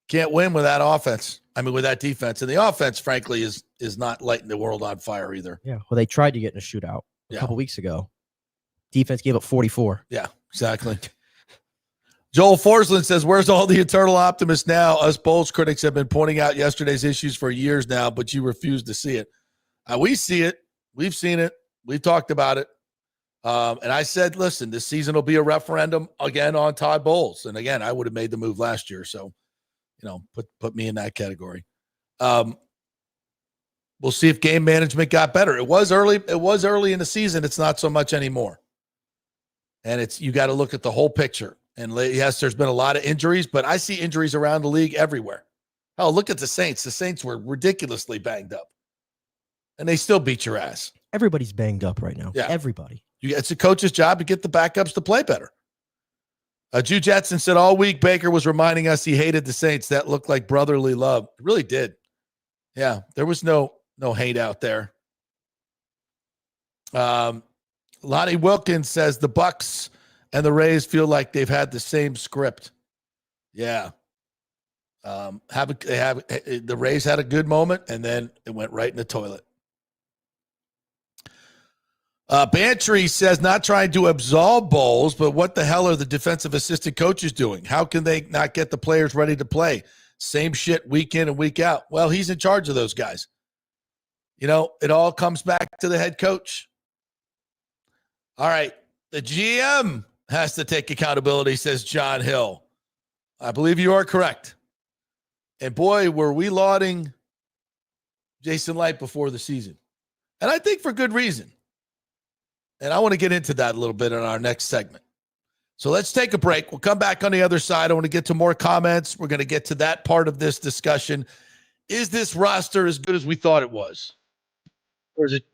Can't win with that offense. With that defense. And the offense, frankly, is not lighting the world on fire either. Yeah. Well, they tried to get in a shootout a couple weeks ago. Defense gave up 44. Yeah, exactly. Joel Forsland says, where's all the eternal optimists now? Us Bulls critics have been pointing out yesterday's issues for years now, but you refuse to see it. We see it. We've seen it. We've talked about it. And I said, listen, this season will be a referendum again on Todd Bowles. And again, I would have made the move last year. So, put me in that category. We'll see if game management got better. It was early in the season. It's not so much anymore. And you got to look at the whole picture. And yes, there's been a lot of injuries, but I see injuries around the league everywhere. Hell, look at the Saints. The Saints were ridiculously banged up. And they still beat your ass. Everybody's banged up right now. Yeah. Everybody. It's a coach's job to get the backups to play better. Drew Jetson said all week Baker was reminding us he hated the Saints. That looked like brotherly love. It really did. Yeah, there was no hate out there. Lonnie Wilkins says the Bucs and the Rays feel like they've had the same script. Yeah. The Rays had a good moment, and then it went right in the toilet. Bantry says, not trying to absolve Bowles, but what the hell are the defensive assistant coaches doing? How can they not get the players ready to play? Same shit week in and week out. Well, he's in charge of those guys. You know, it all comes back to the head coach. All right. The GM has to take accountability, says John Hill. I believe you are correct. And boy, were we lauding Jason Light before the season. And I think for good reason. And I want to get into that a little bit in our next segment. So let's take a break. We'll come back on the other side. I want to get to more comments. We're going to get to that part of this discussion. Is this roster as good as we thought it was? Or is it?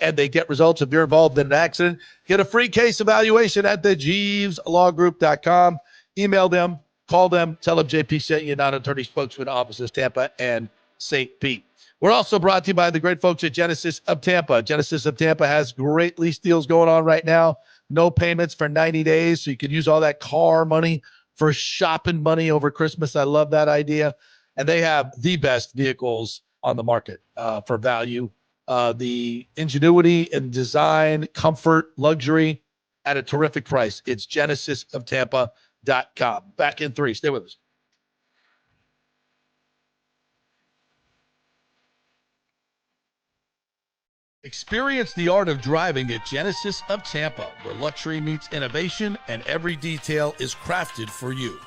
And they get results if you're involved in an accident. Get a free case evaluation at the JeevesLawGroup.com. Email them. Call them, tell them JP sent you, non-attorney spokesman, offices Tampa and St. Pete. We're also brought to you by the great folks at Genesis of Tampa. Genesis of Tampa has great lease deals going on right now. No payments for 90 days, so you can use all that car money for shopping money over Christmas. I love that idea. And they have the best vehicles on the market for value. The ingenuity and design, comfort, luxury at a terrific price. It's GenesisofTampa.com. Back in 3. Stay with us. Experience the art of driving at Genesis of Tampa, where luxury meets innovation and every detail is crafted for you.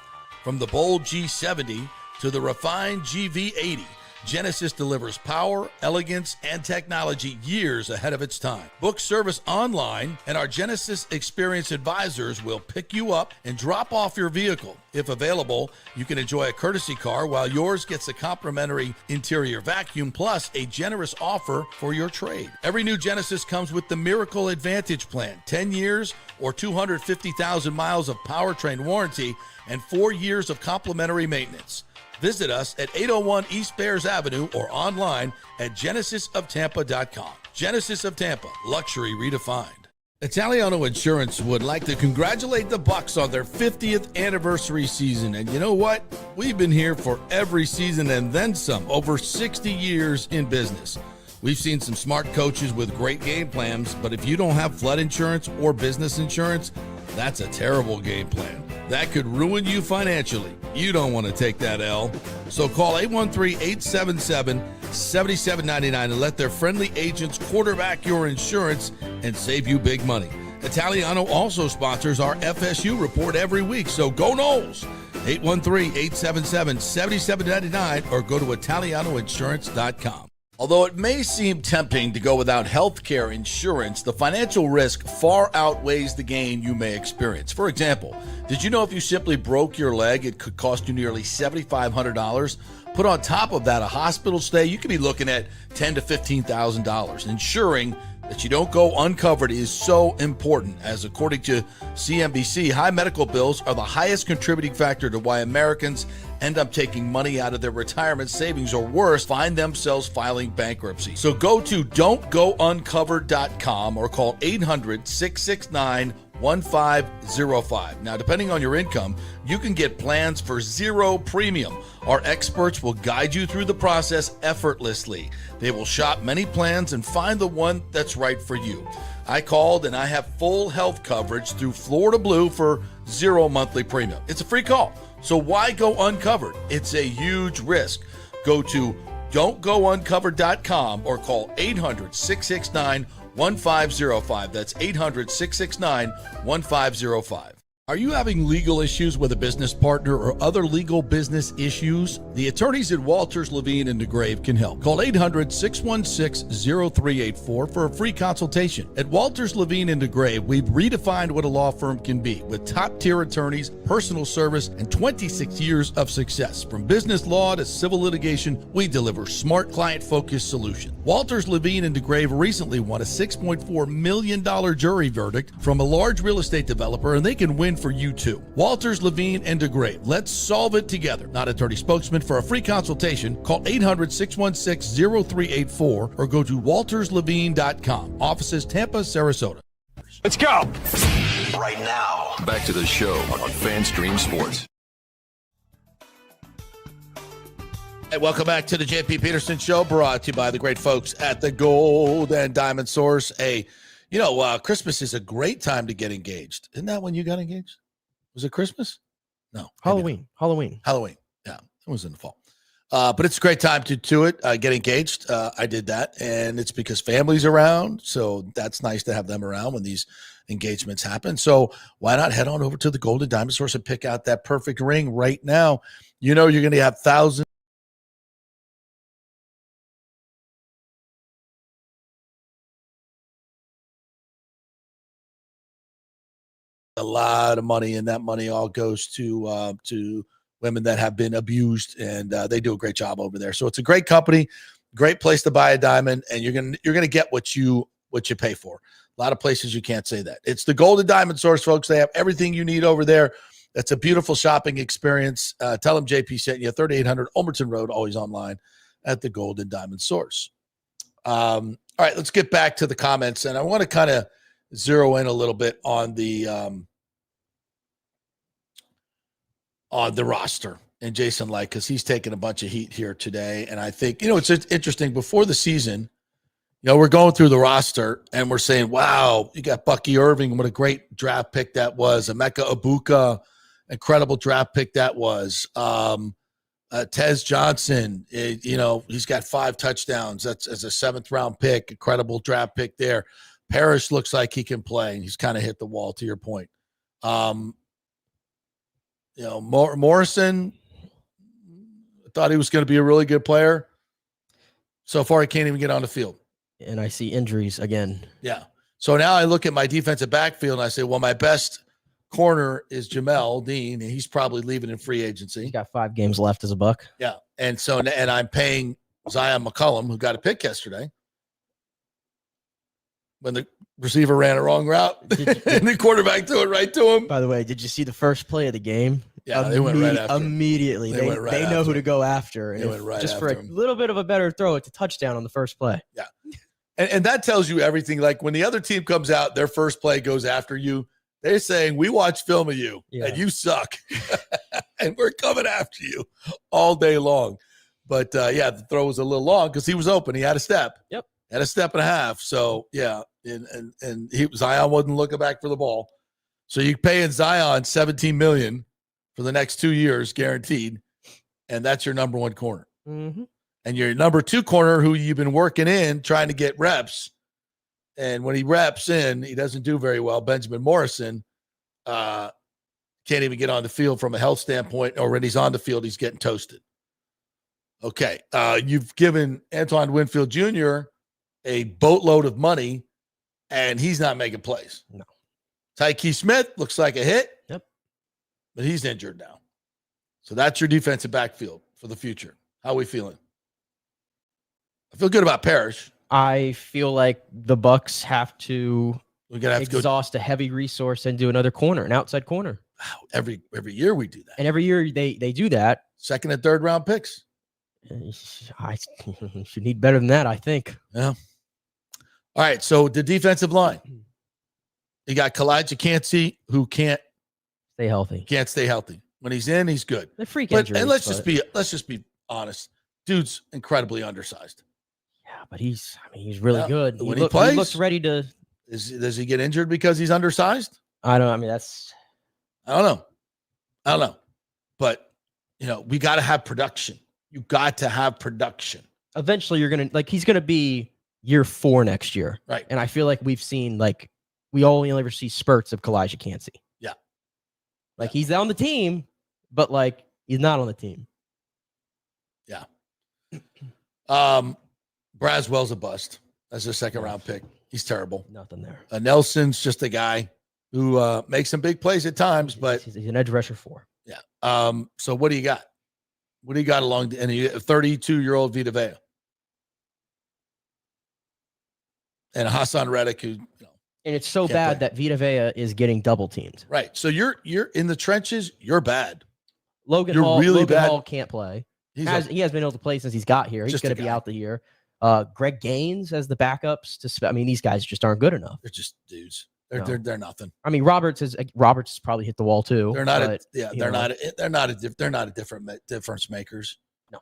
From the bold G70 to the refined GV80, Genesis delivers power, elegance, and technology years ahead of its time. Book service online, and our Genesis Experience advisors will pick you up and drop off your vehicle. If available, you can enjoy a courtesy car while yours gets a complimentary interior vacuum plus a generous offer for your trade. Every new Genesis comes with the Miracle Advantage Plan, 10 years or 250,000 miles of powertrain warranty and 4 years of complimentary maintenance. Visit us at 801 East Bears Avenue or online at genesisoftampa.com. Genesis of Tampa, luxury redefined. Italiano Insurance would like to congratulate the Bucs on their 50th anniversary season. And you know what? We've been here for every season and then some, over 60 years in business. We've seen some smart coaches with great game plans, but if you don't have flood insurance or business insurance, that's a terrible game plan. That could ruin you financially. You don't want to take that L. So call 813-877-7799 and let their friendly agents quarterback your insurance and save you big money. Italiano also sponsors our FSU report every week, so go Noles. 813-877-7799 or go to italianoinsurance.com. Although it may seem tempting to go without health care insurance, the financial risk far outweighs the gain you may experience. For example, did you know if you simply broke your leg, it could cost you nearly $7,500? Put on top of that a hospital stay, you could be looking at $10,000 to $15,000. Ensuring that you don't go uncovered is so important, as according to CNBC, high medical bills are the highest contributing factor to why Americans end up taking money out of their retirement savings or worse, find themselves filing bankruptcy. So go to don'tgouncovered.com or call 800-669-1505. Now, depending on your income, you can get plans for zero premium. Our experts will guide you through the process effortlessly. They will shop many plans and find the one that's right for you. I called and I have full health coverage through Florida Blue for zero monthly premium. It's a free call. So why go uncovered? It's a huge risk. Go to don'tgouncovered.com or call 800-669-1505. That's 800-669-1505. Are you having legal issues with a business partner or other legal business issues? The attorneys at Walters, Levine, and DeGrave can help. Call 800-616-0384 for a free consultation. At Walters, Levine, and DeGrave, we've redefined what a law firm can be with top-tier attorneys, personal service, and 26 years of success. From business law to civil litigation, we deliver smart, client-focused solutions. Walters, Levine, and DeGrave recently won a $6.4 million jury verdict from a large real estate developer, and they can win for you too. Walters, Levine, and DeGrave. Let's solve it together. Not Attorney Spokesman. For a free consultation, call 800-616-0384 or go to walterslevine.com. Offices Tampa, Sarasota. Let's go. Right now, back to the show on FanStream Sports. Hey, welcome back to the JP Peterson Show, brought to you by the great folks at the Gold and Diamond Source. Hey, Christmas is a great time to get engaged. Isn't that when you got engaged? Was it Christmas? No. Halloween. Yeah, it was in the fall. But it's a great time to get engaged. I did that, and it's because family's around, so that's nice to have them around when these engagements happen. So why not head on over to the Gold and Diamond Source and pick out that perfect ring right now? You're going to have thousands. A lot of money, and that money all goes to women that have been abused, and they do a great job over there. So it's a great company, great place to buy a diamond, and you're gonna get what you pay for. A lot of places you can't say that. It's the Gold and Diamond Source, folks. They have everything you need over there. It's a beautiful shopping experience. Tell them JP sent you. 3800 Ulmerton Road, always online at the Gold and Diamond Source. All right, let's get back to the comments, and I want to kind of zero in a little bit on the roster and Jason Light, because he's taking a bunch of heat here today. And I think, it's interesting. Before the season, we're going through the roster and we're saying, wow, you got Bucky Irving. What a great draft pick that was. Emeka Ibuka, incredible draft pick that was. Tez Johnson, he's got 5 touchdowns. That's as a 7th round pick, incredible draft pick there. Parrish looks like he can play, and he's kind of hit the wall, to your point. Morrison, I thought he was going to be a really good player. So far, he can't even get on the field. And I see injuries again. Yeah. So now I look at my defensive backfield, and I say, well, my best corner is Jamel Dean, and he's probably leaving in free agency. He's got 5 games left as a Buck. Yeah. And I'm paying Zion McCollum, who got a pick yesterday, when the receiver ran a wrong route and the quarterback threw it right to him. By the way, did you see the first play of the game? Yeah, they went right after him. Immediately. They know who to go after. They went right just after for a little bit of a better throw, it's a touchdown on the first play. Yeah. And that tells you everything. Like when the other team comes out, their first play goes after you. They're saying, we watched film of you and you suck. And we're coming after you all day long. But, the throw was a little long because he was open. He had a step. Yep. Had a step and a half. So, yeah. And Zion wasn't looking back for the ball. So you're paying Zion $17 million for the next 2 years, guaranteed. And that's your number 1 corner. Mm-hmm. And your number 2 corner, who you've been working in, trying to get reps. And when he reps in, he doesn't do very well. Benjamin Morrison can't even get on the field from a health standpoint, or when he's on the field, he's getting toasted. Okay. You've given Antoine Winfield Jr. a boatload of money, and he's not making plays. No. Tyke Smith looks like a hit. Yep. But he's injured now. So that's your defensive backfield for the future. How are we feeling? I feel good about Parrish. I feel like the Bucs have to exhaust a a heavy resource and do another corner, an outside corner. Wow, every year we do that. And every year they do that. 2nd and 3rd round picks. I should need better than that, I think. Yeah. All right, so the defensive line. You got Kalijah Cansey, who can't stay healthy. Can't stay healthy. When he's in, he's good. The freak injuries. And let's just be honest. Dude's incredibly undersized. Yeah, but he's really good. When he plays, he looks ready to. Does he get injured because he's undersized? I don't know. But we got to have production. You got to have production. Eventually, he's gonna be year 4 next year, right? And I feel like we've seen we only ever see spurts of Kalijah Cansey. Yeah, he's on the team, but he's not on the team. Yeah. Braswell's a bust as a 2nd round pick. He's terrible. Nothing there. Nelson's just a guy who makes some big plays at times, but he's an edge rusher 4. Yeah. So what do you got? What do you got along and a 32-year-old Vita Vea? and Hassan Reddick, who And it's so can't bad play. that Vita Vea is getting double teamed. Right. So you're in the trenches. You're bad. Logan You're Hall, really Logan bad. Hall can't play. He He has been able to play since he's got here. He's Just going a to be guy. out the year. Greg Gaines as the backups. I mean, these guys just aren't good enough. They're just dudes. No. They're nothing. I mean, Roberts has probably hit the wall too. They're not. but, They're not a difference makers. No,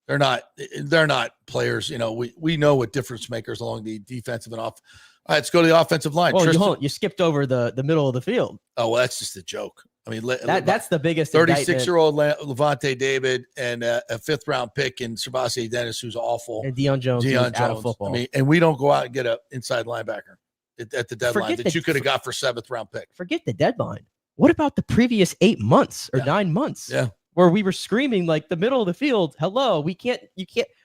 they're not. They're not players. We know what difference makers along the defensive and off. All right, let's go to the offensive line. Well, you skipped over the middle of the field. Oh, well, that's just a joke. I mean, That's the biggest 36-year-old Levante David and a 5th-round pick in Servassier Dennis, who's awful. And Deion Jones out of football. I mean, and we don't go out and get an inside linebacker at the deadline you could have got for 7th-round pick. Forget the deadline. What about the previous 8 months or 9 months? Yeah, where we were screaming like the middle of the field. Hello, you can't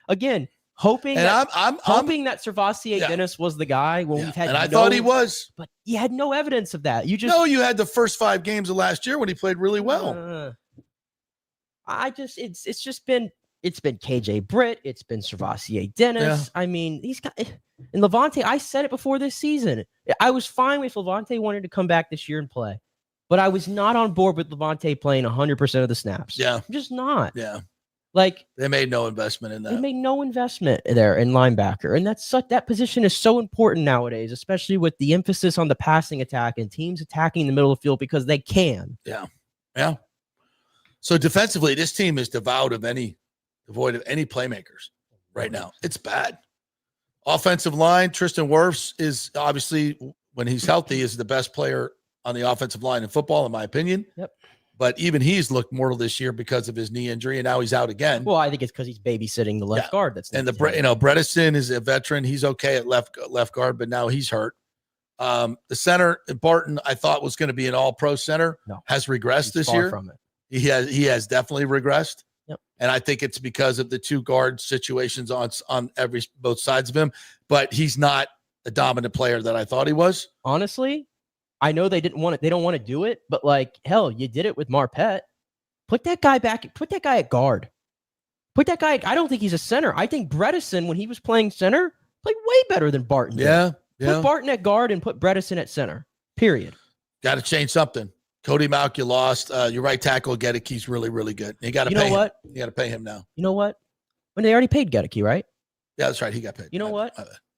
again. Hoping that Servassier Dennis was the guy when we've had, and I thought he was, but you had no evidence of that. You had the first 5 games of last year when he played really well. It's been KJ Britt, it's been Servassier Dennis. I mean, these guys and Levante. I said it before this season. I was fine if Levante wanted to come back this year and play, but I was not on board with Levante playing 100% of the snaps. Yeah, I'm just not. Yeah. Like they made no investment in that. They made no investment there in linebacker, and that position is so important nowadays, especially with the emphasis on the passing attack and teams attacking the middle of the field because they can. Yeah. So defensively, this team is devoid of any playmakers right now. It's bad. Offensive line, Tristan Wirfs is obviously, when he's healthy, is the best player on the offensive line in football, in my opinion. Yep. But even he's looked mortal this year because of his knee injury, and now he's out again. Well, I think it's because he's babysitting the left guard. Bredesen is a veteran. He's okay at left guard, but now he's hurt. The center, Barton, I thought was going to be an all-pro center, has regressed this year. From it. He has definitely regressed. Yep. And I think it's because of the 2 guard situations on both sides of him. But he's not the dominant player that I thought he was. Honestly, I know they don't want to do it, but like, hell, you did it with Marpet. Put that guy back. Put that guy at guard. I don't think he's a center. I think Bredesen, when he was playing center, played way better than Barton did. Yeah. Put Barton at guard and put Bredesen at center. Period. Got to change something. Cody Mauch, you lost. Your right tackle, Geddes, really, really good. You got to pay him. You got to pay him now. You know what? When they already paid Geddes, right? Yeah, that's right. He got paid. You know what?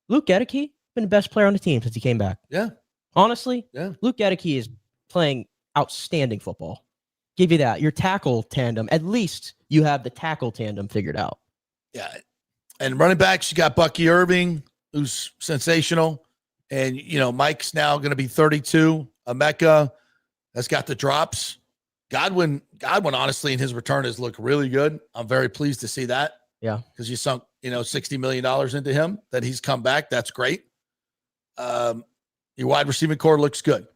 Luke Geddes been the best player on the team since he came back. Yeah. Honestly, Luke Geddes is playing outstanding football. Give you that. Your tackle tandem, at least you have the tackle tandem figured out. Yeah. And running backs, you got Bucky Irving, who's sensational. And, Mike's now going to be 32. Emeka has got the drops. Godwin, honestly, in his return has looked really good. I'm very pleased to see that. Yeah. Because you sunk, $60 million into him, that he's come back. That's great. Your wide receiving core looks good.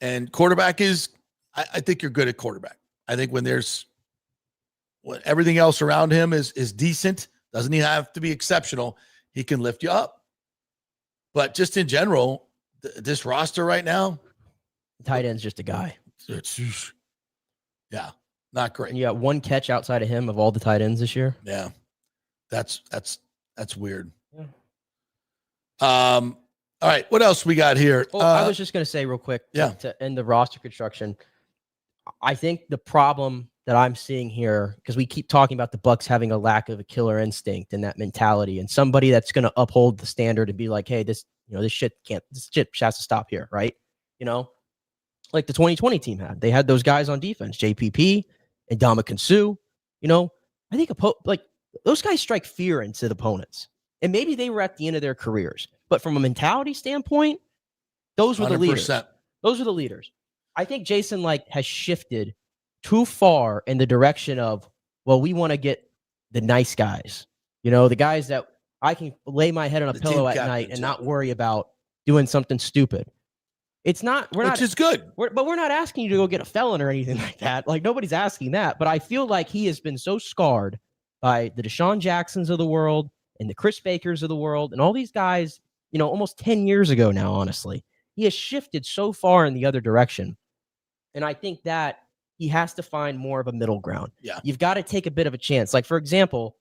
And quarterback I think you're good at quarterback. I think when everything else around him is decent, doesn't even have to be exceptional, he can lift you up. But just in general, this roster right now, tight end's just a guy. Yeah, not great. And you got 1 catch outside of him of all the tight ends this year. Yeah, that's weird. Yeah. All right, what else we got here? Well, I was just going to say real quick to end the roster construction. I think the problem that I'm seeing here, because we keep talking about the Bucs having a lack of a killer instinct and that mentality, and somebody that's going to uphold the standard and be like, hey, this shit has to stop here, right? Like the 2020 team had. They had those guys on defense, JPP and Ndamukong Suh. I think those guys strike fear into the opponents. And maybe they were at the end of their careers. But from a mentality standpoint, those were the leaders. 100%. Those are the leaders. I think Jason has shifted too far in the direction of, well, we want to get the nice guys. The guys that I can lay my head on a pillow at night and not worry about doing something stupid. It's not, which is good. But we're not asking you to go get a felon or anything like that. Like, nobody's asking that. But I feel like he has been so scarred by the Deshaun Jacksons of the world and the Chris Bakers of the world and all these guys, almost 10 years ago now, honestly. He has shifted so far in the other direction. And I think that he has to find more of a middle ground. Yeah. You've got to take a bit of a chance. Like, for example,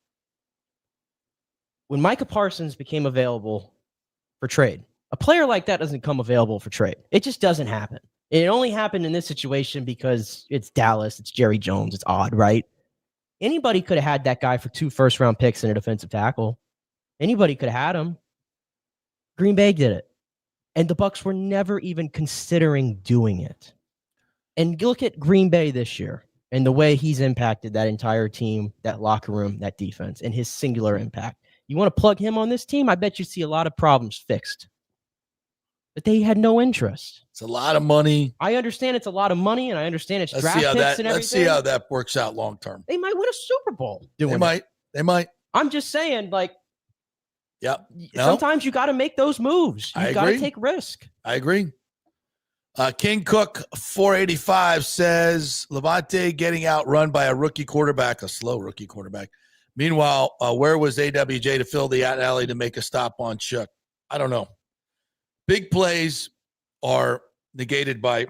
when Micah Parsons became available for trade, A player like that doesn't come available for trade. It just doesn't happen. It only happened in this situation because it's Dallas, it's Jerry Jones, it's odd, right? Anybody could have had that guy for 2 first-round picks and a defensive tackle. Anybody could have had him. Green Bay did it. And the Bucs were never even considering doing it. And look at Green Bay this year and the way he's impacted that entire team, that locker room, that defense, and his singular impact. You want to plug him on this team? I bet you see a lot of problems fixed. But they had no interest. It's a lot of money. I understand it's a lot of money, and I understand it's draft picks and everything. Let's see how that works out long term. They might win a Super Bowl doing it. They might. I'm just saying, like, yep. Sometimes you got to make those moves. You got to take risk. I agree. King Cook 485 says Levante getting outrun by a rookie quarterback, a slow rookie quarterback. Meanwhile, where was AWJ to fill the alley to make a stop on Shook? I don't know. Big plays are negated by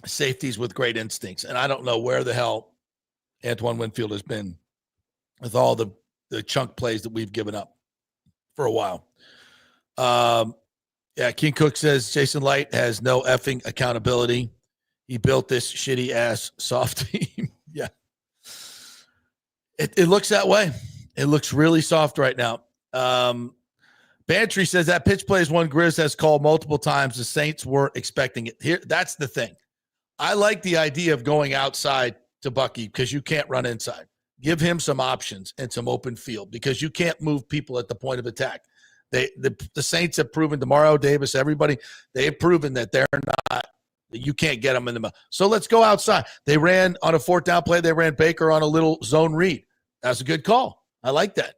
safeties with great instincts, and I don't know where the hell Antoine Winfield has been with all the chunk plays that we've given up for a while. King Cook says Jason Light has no effing accountability. He built this shitty-ass soft team. Yeah. It looks that way. It looks really soft right now. Bantry says that pitch play is one Grizz has called multiple times. The Saints weren't expecting it. Here, that's the thing. I like the idea of going outside to Bucky because you can't run inside. Give him some options and some open field because you can't move people at the point of attack. The Saints have proven, Demario Davis, everybody, they have proven that they're not, you can't get them in the middle. So let's go outside. They ran on a 4th down play. They ran Baker on a little zone read. That's a good call. I like that.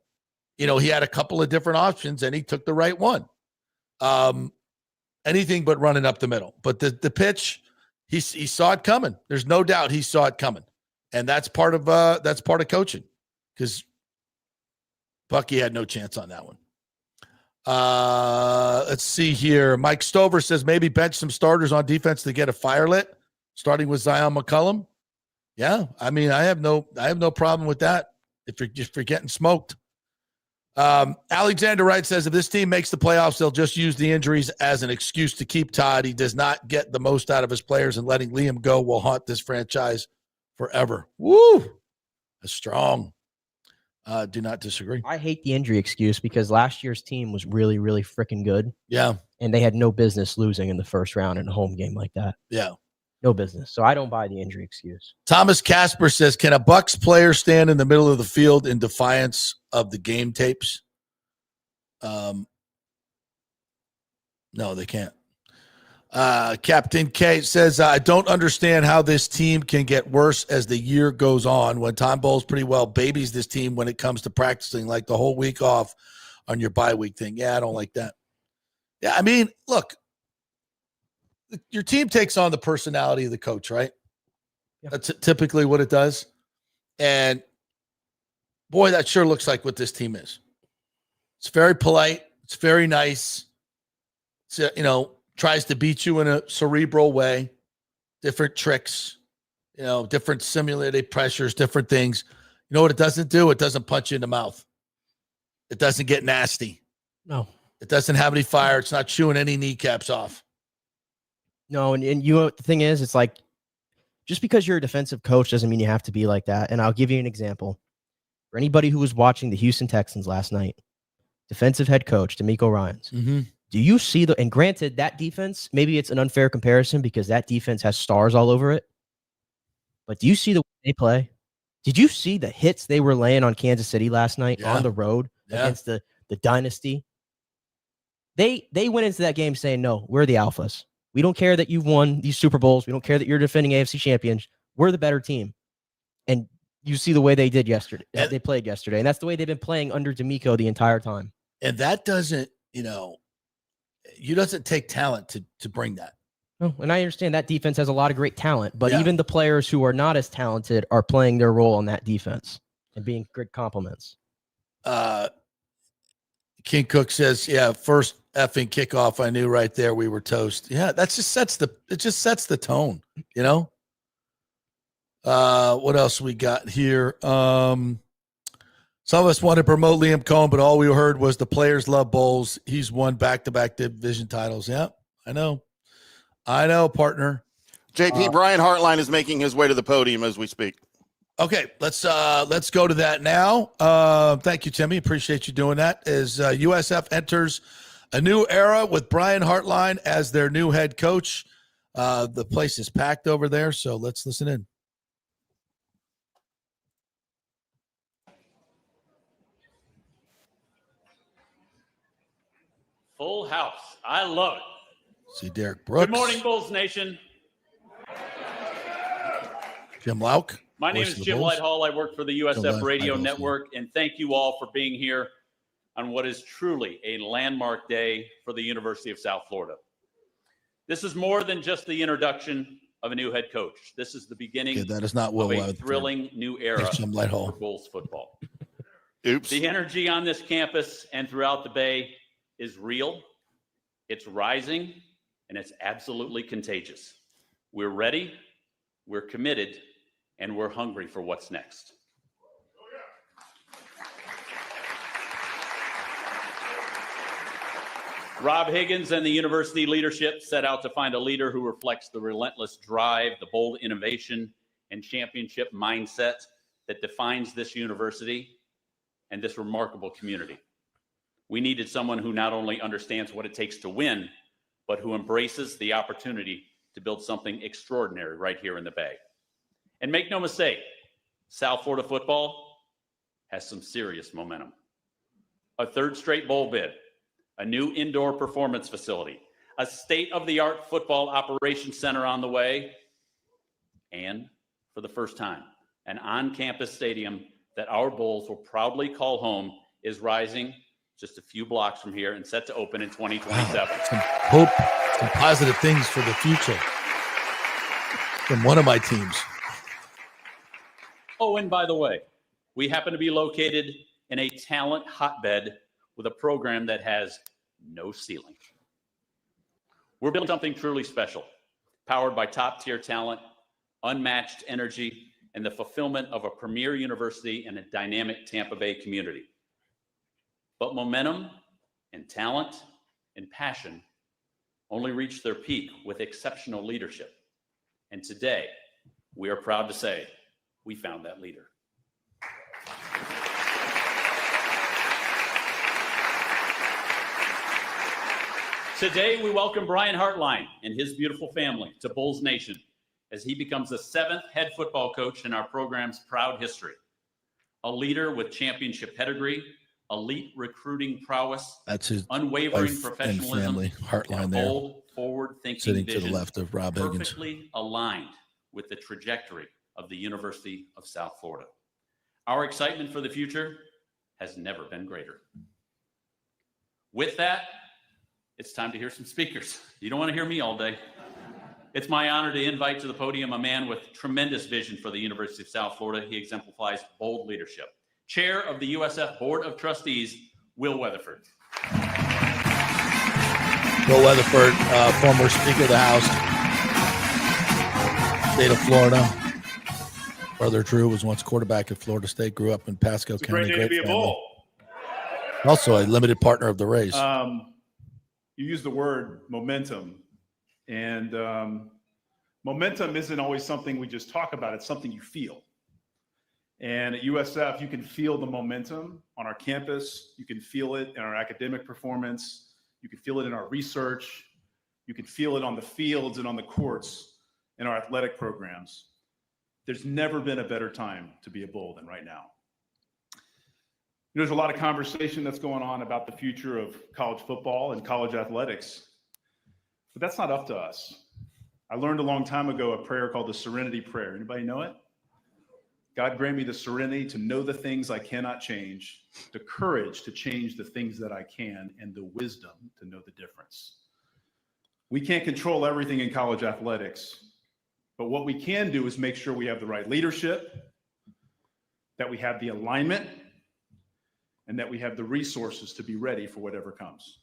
He had a couple of different options, and he took the right one. Anything but running up the middle. But the pitch, he saw it coming. There's no doubt he saw it coming, and that's part of coaching, because Bucky had no chance on that one. Let's see here. Mike Stover says maybe bench some starters on defense to get a fire lit, starting with Zion McCollum. Yeah, I mean, I have no problem with that if you're getting smoked. Alexander Wright says if this team makes the playoffs, they'll just use the injuries as an excuse to keep Todd. He does not get the most out of his players, and letting Liam go will haunt this franchise forever. Woo! That's strong. Do not disagree. I hate the injury excuse because last year's team was really, really freaking good. Yeah. And they had no business losing in the first round in a home game like that. Yeah. No business. So I don't buy the injury excuse. Thomas Casper says, can a Bucs player stand in the middle of the field in defiance of the game tapes? No, they can't. Captain K says, I don't understand how this team can get worse as the year goes on when Tom Bowles pretty well babies this team when it comes to practicing, like the whole week off on your bye week thing. Yeah, I don't like that. Yeah, I mean, look, your team takes on the personality of the coach, right? Yeah. That's typically what it does. And boy, that sure looks like what this team is. It's very polite. It's very nice. It's, tries to beat you in a cerebral way, different tricks, different simulated pressures, different things. You know what it doesn't do? It doesn't punch you in the mouth. It doesn't get nasty. No. It doesn't have any fire. It's not chewing any kneecaps off. No, and you know what the thing is? It's like, just because you're a defensive coach doesn't mean you have to be like that. And I'll give you an example. For anybody who was watching the Houston Texans last night, defensive head coach, DeMeco Ryans, do you see and granted, that defense, maybe it's an unfair comparison because that defense has stars all over it, but do you see the way they play? Did you see the hits they were laying on Kansas City last night on the road against the dynasty? They went into that game saying, no, we're the alphas. We don't care that you've won these Super Bowls. We don't care that you're defending AFC champions. We're the better team. And you see the way they did yesterday. They played yesterday. And that's the way they've been playing under DeMeco the entire time. And that doesn't, you doesn't take talent to bring that. No, and I understand that defense has a lot of great talent, but even the players who are not as talented are playing their role on that defense and being good compliments. King Cook says, first effing kickoff, I knew right there we were toast. Yeah, it just sets the tone, What else we got here? Some of us wanted to promote Liam Cohen, but all we heard was the players love bowls. He's won back-to-back division titles. Yeah, I know, partner. JP, Brian Hartline is making his way to the podium as we speak. Okay, let's go to that now. Thank you, Timmy. Appreciate you doing that. As USF enters a new era with Brian Hartline as their new head coach. The place is packed over there, so let's listen in. Full house. I love it. See Derek Brooks. Good morning, Bulls Nation. Jim Lauk. My name is Jim Lighthall. I work for the USF Radio Network, and thank you all for being here on what is truly a landmark day for the University of South Florida. This is more than just the introduction of a new head coach. This is the beginning that is not of a thrilling new era for Bulls football. Oops. The energy on this campus and throughout the Bay is real, it's rising, and it's absolutely contagious. We're ready, we're committed, and we're hungry for what's next. Rob Higgins and the university leadership set out to find a leader who reflects the relentless drive, the bold innovation, and championship mindset that defines this university and this remarkable community. We needed someone who not only understands what it takes to win, but who embraces the opportunity to build something extraordinary right here in the Bay. And make no mistake, South Florida football has some serious momentum. A third straight bowl bid, a new indoor performance facility, a state-of-the-art football operations center on the way, and for the first time, an on-campus stadium that our Bulls will proudly call home is rising just a few blocks from here and set to open in 2027. Wow, some hope, some positive things for the future from one of my teams. Oh, and by the way, we happen to be located in a talent hotbed with a program that has no ceiling. We're building something truly special, powered by top-tier talent, unmatched energy, and the fulfillment of a premier university in a dynamic Tampa Bay community. But momentum and talent and passion only reach their peak with exceptional leadership. And today, we are proud to say we found that leader. Today, we welcome Brian Hartline and his beautiful family to Bulls Nation as he becomes the 7th head football coach in our program's proud history. A leader with championship pedigree, elite recruiting prowess, that's his unwavering professionalism, and Hartline and a bold, forward-thinking sitting vision, to the left of Rob Higgins, perfectly aligned with the trajectory of the University of South Florida. Our excitement for the future has never been greater. With that, it's time to hear some speakers. You don't want to hear me all day. It's my honor to invite to the podium a man with tremendous vision for the University of South Florida. He exemplifies bold leadership. Chair of the USF Board of Trustees, Will Weatherford. Will Weatherford, former Speaker of the House, state of Florida. Brother Drew was once quarterback at Florida State, grew up in Pasco County. Great day to be a Bull. Also a limited partner of the race. You use the word momentum, and momentum isn't always something we just talk about. It's something you feel. And at USF, you can feel the momentum on our campus. You can feel it in our academic performance. You can feel it in our research. You can feel it on the fields and on the courts in our athletic programs. There's never been a better time to be a Bull than right now. There's a lot of conversation that's going on about the future of college football and college athletics, but that's not up to us. I learned a long time ago a prayer called the Serenity Prayer. Anybody know it? God grant me the serenity to know the things I cannot change, the courage to change the things that I can, and the wisdom to know the difference. We can't control everything in college athletics, but what we can do is make sure we have the right leadership, that we have the alignment, and that we have the resources to be ready for whatever comes.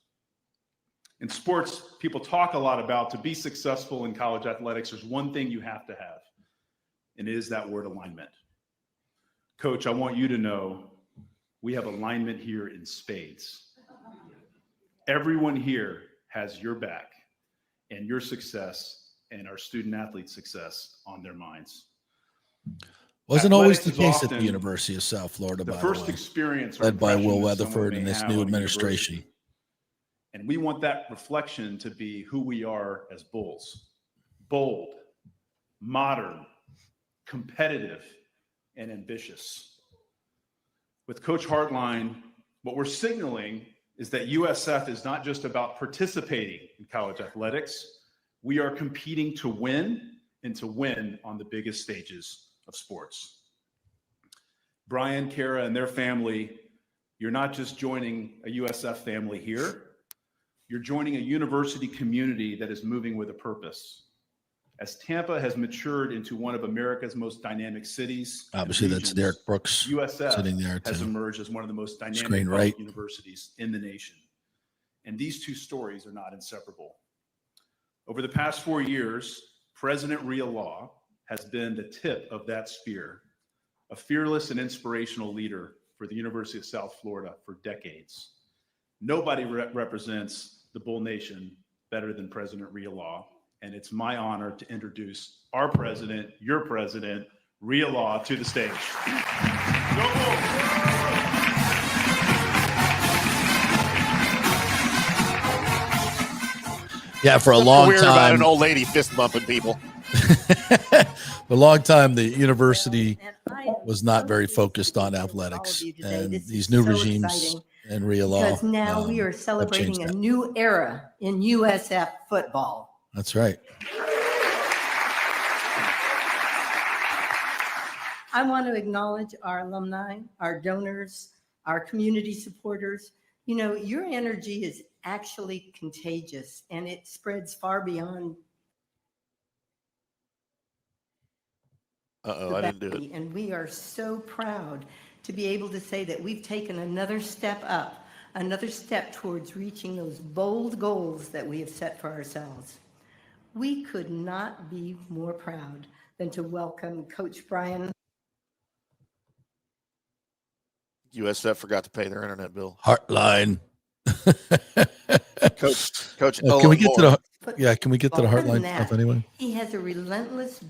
In sports, people talk a lot about to be successful in college athletics, there's one thing you have to have, and it is that word alignment. Coach, I want you to know we have alignment here in spades. Everyone here has your back and your success and our student athletes' success on their minds. Wasn't always the Athletics is case at the often University of South Florida, the by first the way. experience or Led by impression Will that someone Weatherford may and this have new on administration. university. And we want that reflection to be who we are as Bulls. Bold, modern, competitive, and ambitious. With Coach Hartline, what we're signaling is that USF is not just about participating in college athletics. We are competing to win and to win on the biggest stages of sports. Brian, Kara, and their family, you're not just joining a USF family here. You're joining a university community that is moving with a purpose. As Tampa has matured into one of America's most dynamic cities, Obviously, that's Derek Brooks USF sitting there has too. emerged as one of the most dynamic Screen public right. universities in the nation. And these two stories are not inseparable. Over the past 4 years, President Rhea Law has been the tip of that spear, a fearless and inspirational leader for the University of South Florida for decades. Nobody represents the Bull Nation better than President Rhea Law. And it's my honor to introduce our president, your president, Rhea Law, to the stage. Go Bulls! Yeah, for a What's long weird about an time. old lady fist bumping people. For a long time, the university was not very focused on athletics. And these new regimes and Rhea Law. Because now we are have celebrating changed a that. new era in USF football. That's right. I want to acknowledge our alumni, our donors, our community supporters. You know, your energy is actually contagious and it spreads far beyond Uh-oh, the I didn't do it. Valley. And we are so proud to be able to say that we've taken another step up, another step towards reaching those bold goals that we have set for ourselves. We could not be more proud than to welcome Coach Brian USF forgot to pay their internet bill. Hartline. Coach, Can we get to the But Yeah, can we get to the more than Hartline that, stuff anyway? He has a relentless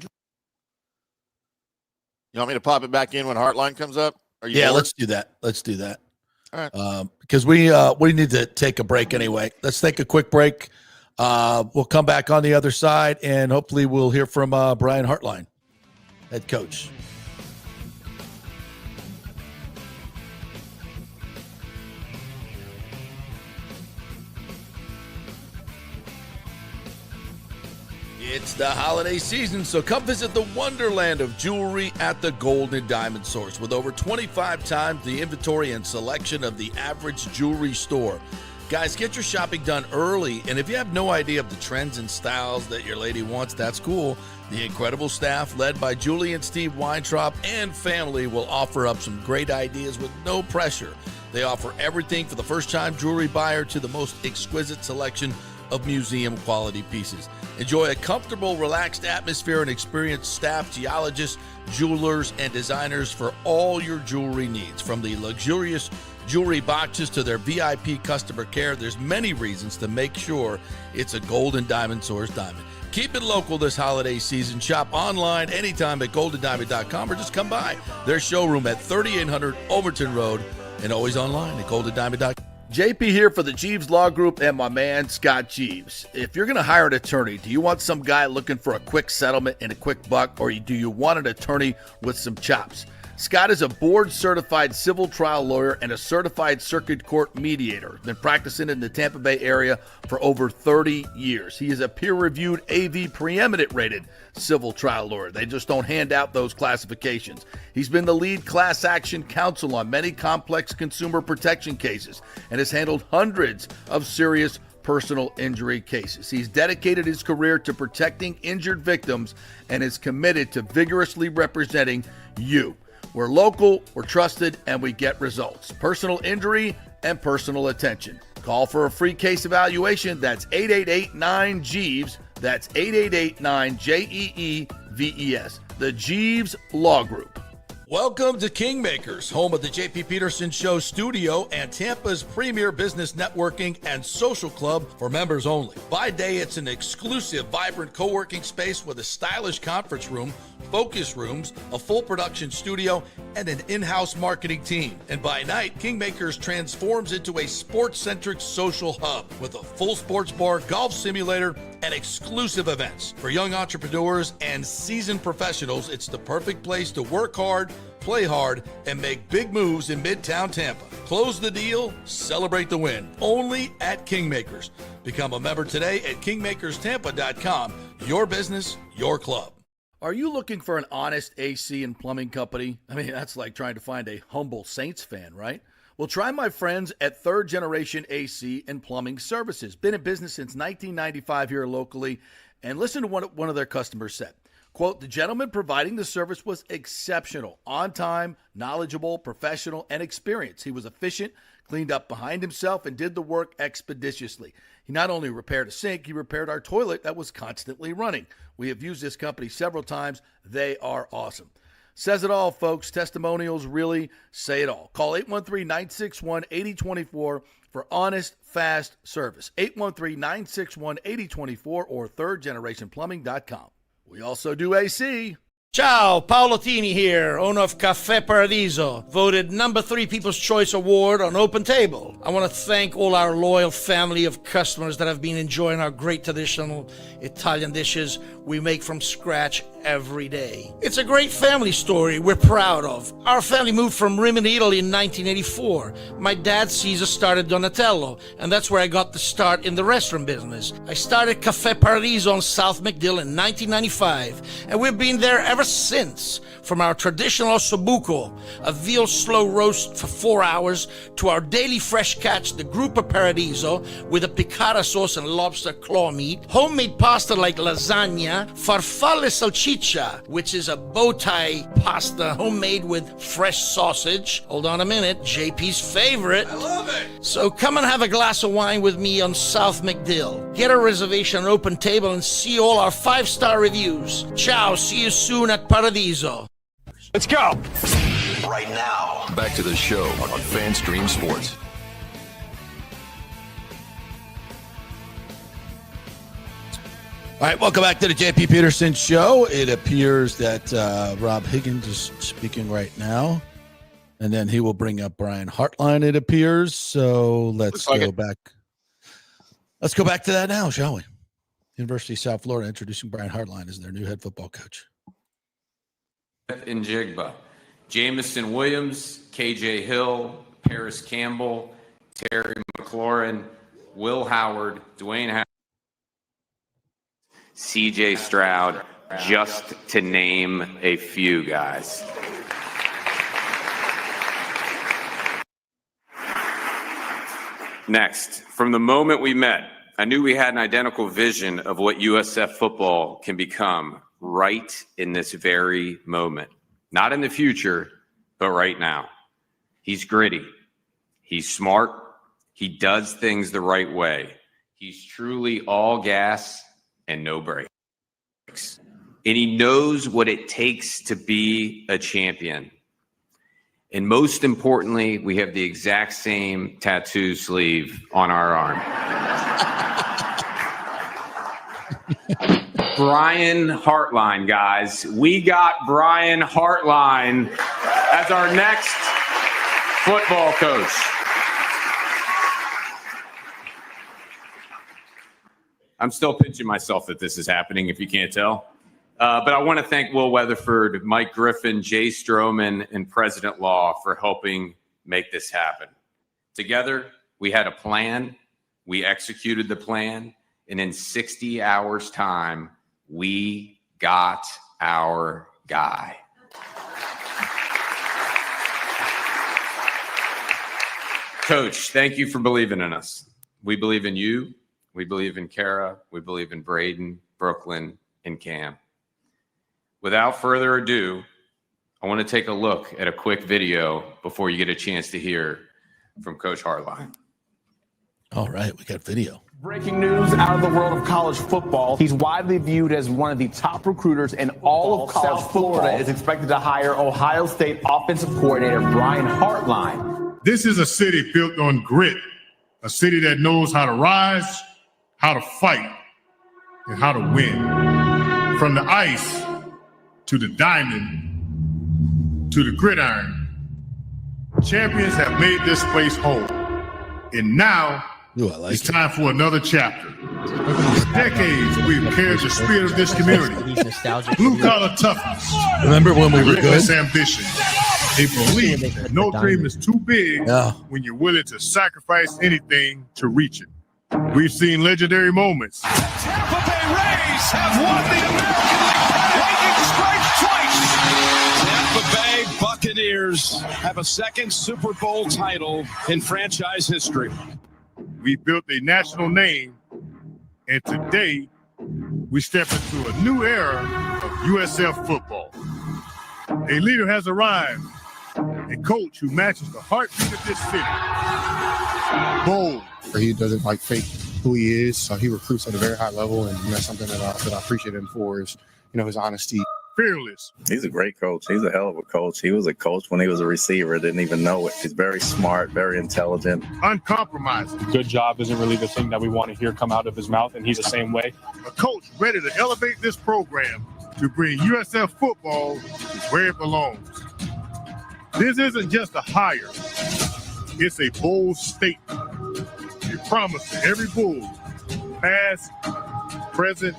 You want me to pop it back in when Hartline comes up? Are you Yeah, bored? let's do that. Let's do that. All right. Because we need to take a break anyway. Let's take a quick break. We'll come back on the other side, and hopefully we'll hear from Brian Hartline, head coach. It's the holiday season, so come visit the wonderland of jewelry at the Gold and Diamond Source with over 25 times the inventory and selection of the average jewelry store. Guys, get your shopping done early, and if you have no idea of the trends and styles that your lady wants, that's cool. The incredible staff led by Julie and Steve Weintraub and family will offer up some great ideas with no pressure. They offer everything for the first-time jewelry buyer to the most exquisite selection of museum quality pieces. Enjoy a comfortable, relaxed atmosphere and experienced staff, geologists, jewelers, and designers for all your jewelry needs. From the luxurious jewelry boxes to their VIP customer care, there's many reasons to make sure it's a Gold and Diamond Source diamond. Keep it local this holiday season. Shop online anytime at goldendiamond.com or just come by their showroom at 3800 Overton Road and always online at goldendiamond.com. JP here for the Jeeves Law Group and my man, Scott Jeeves. If you're going to hire an attorney, do you want some guy looking for a quick settlement and a quick buck, or do you want an attorney with some chops? Scott is a board-certified civil trial lawyer and a certified circuit court mediator. Been practicing in the Tampa Bay area for over 30 years. He is a peer-reviewed AV preeminent-rated civil trial lawyer. They just don't hand out those classifications. He's been the lead class action counsel on many complex consumer protection cases and has handled hundreds of serious personal injury cases. He's dedicated his career to protecting injured victims and is committed to vigorously representing you. We're local, we're trusted, and we get results. Personal injury and personal attention. Call for a free case evaluation. That's 888-9-JEEVES. That's 888-9-JEEVES. The Jeeves Law Group. Welcome to Kingmakers, home of the JP Peterson Show studio and Tampa's premier business networking and social club for members only. By day, it's an exclusive, vibrant co-working space with a stylish conference room, focus rooms, a full production studio, and an in-house marketing team. And by night, Kingmakers transforms into a sports-centric social hub with a full sports bar, golf simulator, and exclusive events. For young entrepreneurs and seasoned professionals, it's the perfect place to work hard, play hard, and make big moves in Midtown Tampa. Close the deal, celebrate the win. Only at Kingmakers. Become a member today at kingmakerstampa.com. Your business, your club. Are you looking for an honest AC and plumbing company? I mean, that's like trying to find a humble Saints fan, right? Well, try my friends at Third Generation AC and Plumbing Services. Been in business since 1995 here locally. And listen to what one of their customers said. Quote, the gentleman providing the service was exceptional, on time, knowledgeable, professional, and experienced. He was efficient, cleaned up behind himself, and did the work expeditiously. He not only repaired a sink, he repaired our toilet that was constantly running. We have used this company several times. They are awesome. Says it all, folks. Testimonials really say it all. Call 813-961-8024 for honest, fast service. 813-961-8024 or thirdgenerationplumbing.com. We also do AC. Ciao, Paolo Tini here, owner of Caffè Paradiso, voted number 3 People's Choice Award on Open Table. I want to thank all our loyal family of customers that have been enjoying our great traditional Italian dishes we make from scratch every day. It's a great family story we're proud of. Our family moved from Rimini, Italy in 1984. My dad, Caesar, started Donatello, and that's where I got the start in the restaurant business. I started Caffè Paradiso on South McDill in 1995, and we've been there ever since. From our traditional ossobuco, a veal slow roast for 4 hours, to our daily fresh catch, the Gruppo Paradiso, with a piccata sauce and lobster claw meat, homemade pasta like lasagna, farfalle salchicha, which is a bow tie pasta homemade with fresh sausage. Hold on a minute, JP's favorite. I love it. So come and have a glass of wine with me on South McDill. Get a reservation on Open Table and see all our 5-star reviews. Ciao, see you soon at Paradiso. Let's go. Right now, back to the show on FanStream Sports. All right, welcome back to the JP Peterson Show. It appears that Rob Higgins is speaking right now, and then he will bring up Brian Hartline, it appears. So let's go back. Let's go back to that now, shall we? University of South Florida introducing Brian Hartline as their new head football coach. In Jigba, Jamison Williams, KJ Hill, Paris Campbell, Terry McLaurin, Will Howard, Dwayne Howard, CJ Stroud, just to name a few guys. Next, from the moment we met, I knew we had an identical vision of what USF football can become right in this very moment. Not in the future, but right now. He's gritty. He's smart. He does things the right way. He's truly all gas and no brakes. And he knows what it takes to be a champion. And most importantly, we have the exact same tattoo sleeve on our arm. Brian Hartline, guys. We got Brian Hartline as our next football coach. I'm still pinching myself that this is happening, if you can't tell. But I want to thank Will Weatherford, Mike Griffin, Jay Stroman, and President Law for helping make this happen. Together, we had a plan. We executed the plan. And in 60 hours' time, we got our guy. Coach, thank you for believing in us. We believe in you. We believe in Kara. We believe in Braden, Brooklyn, and Cam. Without further ado, I want to take a look at a quick video before you get a chance to hear from Coach Hartline. All right, we got video. Breaking news out of the world of college football. He's widely viewed as one of the top recruiters in all of college South Florida is expected to hire Ohio State offensive coordinator Brian Hartline. This is a city built on grit, a city that knows how to rise, how to fight, and how to win. From the ice to the diamond to the gridiron, champions have made this place home. And now it's time for another chapter. For decades, we've carried the spirit of this community. Blue-collar toughness. Remember when we were good? Relentless ambition. A belief that no dream is too big when you're willing to sacrifice anything to reach it. We've seen legendary moments. Tampa Bay Rays have won the American League lightning strike twice. Tampa Bay Buccaneers have a second Super Bowl title in franchise history. We built a national name, and today we step into a new era of USF football. A leader has arrived, a coach who matches the heartbeat of this city. Bold. He doesn't fake who he is, so he recruits at a very high level, and that's something that I appreciate him for is, his honesty. Fearless. He's a great coach. He's a hell of a coach. He was a coach when he was a receiver. Didn't even know it. He's very smart, very intelligent. Uncompromising. Good job isn't really the thing that we want to hear come out of his mouth, and he's the same way. A coach ready to elevate this program to bring USF football where it belongs. This isn't just a hire. It's a bold statement. A promise to every Bull, past, present,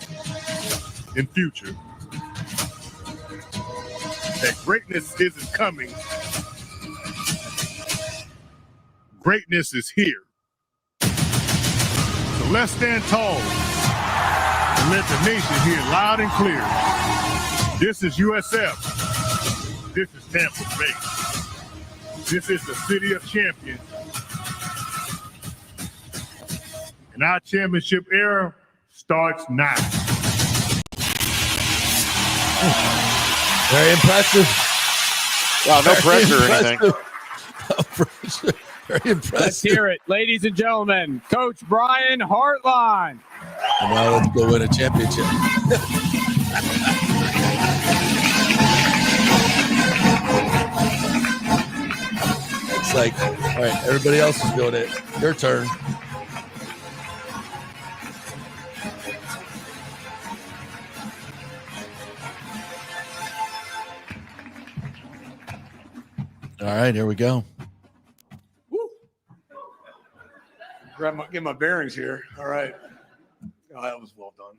and future, that greatness isn't coming. Greatness is here. So let's stand tall and let the nation hear loud and clear. This is USF. This is Tampa Bay. This is the city of champions. And our championship era starts now. Very impressive. Wow, no pressure or anything. No pressure. Very impressive. Let's hear it, ladies and gentlemen. Coach Brian Hartline. And now let's go win a championship. It's like, all right, everybody else is doing it. Your turn. All right, here we go. Get my bearings here. All right. Oh, that was well done.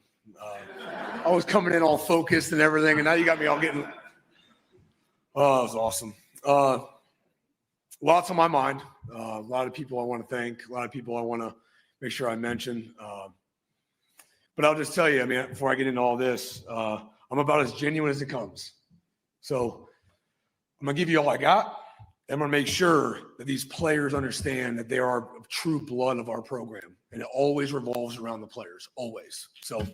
I was coming in all focused and everything, and now you got me all getting. Oh, that was awesome. Lots on my mind. A lot of people I want to thank. A lot of people I want to make sure I mention. But I'll just tell you, before I get into all this, I'm about as genuine as it comes. So I'm going to give you all I got. I'm going to make sure that these players understand that they are true blood of our program. And it always revolves around the players, always. So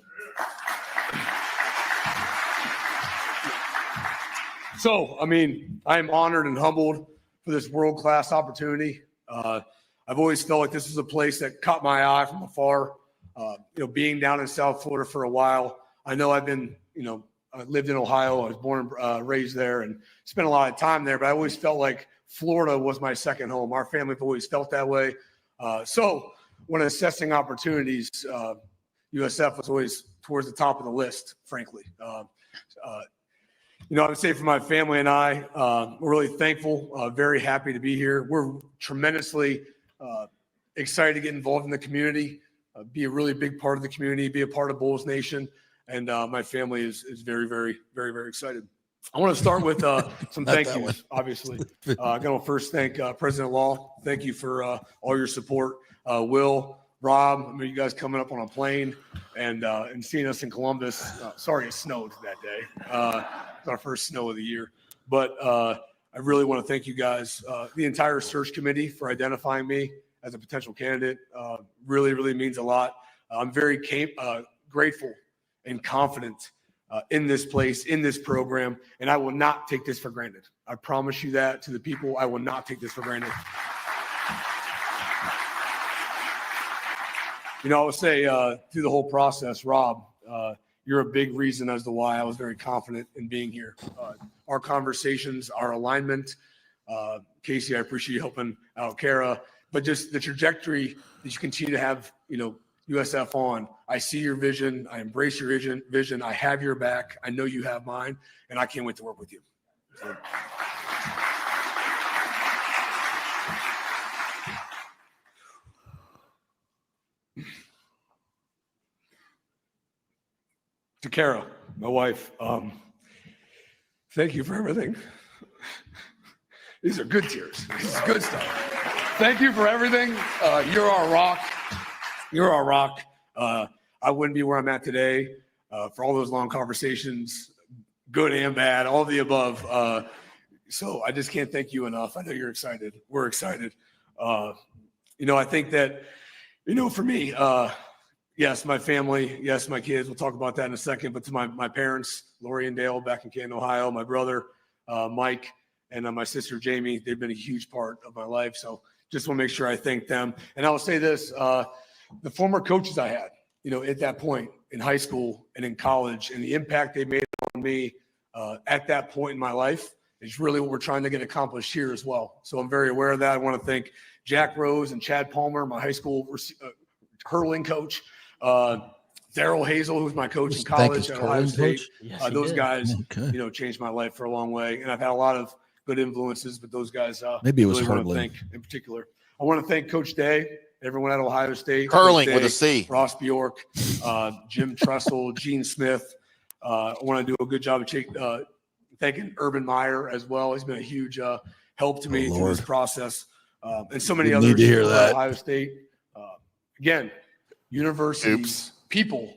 I am honored and humbled for this world-class opportunity. I've always felt like this was a place that caught my eye from afar. Being down in South Florida for a while, I know I've been, I lived in Ohio. I was born and raised there and spent a lot of time there, but I always felt like Florida was my second home. Our family have always felt that way. So when assessing opportunities, USF was always towards the top of the list, frankly. I would say for my family and I, we're really thankful, very happy to be here. We're tremendously excited to get involved in the community, be a really big part of the community, be a part of Bulls Nation. And my family is very, very, very, very excited. I want to start with some thank yous, obviously. I'm going to first thank President Law. Thank you for all your support. Will, Rob, you guys coming up on a plane and seeing us in Columbus. Sorry it snowed that day. It's our first snow of the year. But I really want to thank you guys, the entire search committee, for identifying me as a potential candidate. Really, really means a lot. I'm very grateful and confident in this place, in this program, and I will not take this for granted. I promise you that to the people. I will not take this for granted. I would say through the whole process, Rob, you're a big reason as to why I was very confident in being here. Our conversations, our alignment. Casey, I appreciate you helping out Kara, but just the trajectory that you continue to have, USF on. I see your vision. I embrace your vision. I have your back. I know you have mine, and I can't wait to work with you. So. To Kara, my wife, thank you for everything. These are good tears. This is good stuff. Thank you for everything. You're our rock. You're our rock. I wouldn't be where I'm at today for all those long conversations, good and bad, all the above. So I just can't thank you enough. I know you're excited. We're excited. I think that, for me, yes, my family, yes, my kids, we'll talk about that in a second, but to my parents, Lori and Dale back in Canton, Ohio, my brother, Mike, and my sister, Jamie, they've been a huge part of my life. So just want to make sure I thank them. And I'll say this, the former coaches I had, at that point in high school and in college, and the impact they made on me at that point in my life is really what we're trying to get accomplished here as well. So I'm very aware of that. I want to thank Jack Rose and Chad Palmer, my high school hurling coach, Daryl Hazel, who's my coach in college at Ohio State. Yes, those guys, Okay. changed my life for a long way. And I've had a lot of good influences, but those guys, Maybe it was really want to hurling. thank in particular. I want to thank Coach Day, everyone at Ohio State. Hurling Coach with Day, a C. Ross Bjork, Jim Tressel, Gene Smith. I want to do a good job of thanking Urban Meyer as well. He's been a huge help to me through this process. And so many We others need to hear at that. Ohio State. Again, universities, people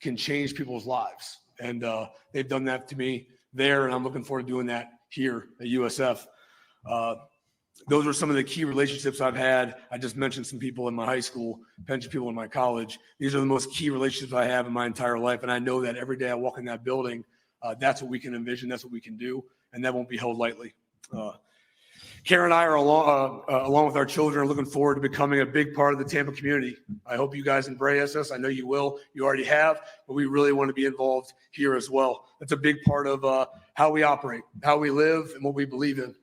can change people's lives. And they've done that to me there, and I'm looking forward to doing that here at USF. Those are some of the key relationships I've had. I just mentioned some people in my high school, pension people in my college. These are the most key relationships I have in my entire life, and I know that every day I walk in that building, that's what we can envision, that's what we can do, and that won't be held lightly. Karen and I are along with our children, are looking forward to becoming a big part of the Tampa community. I hope you guys embrace us. I know you will. You already have, but we really want to be involved here as well. That's a big part of how we operate, how we live, and what we believe in.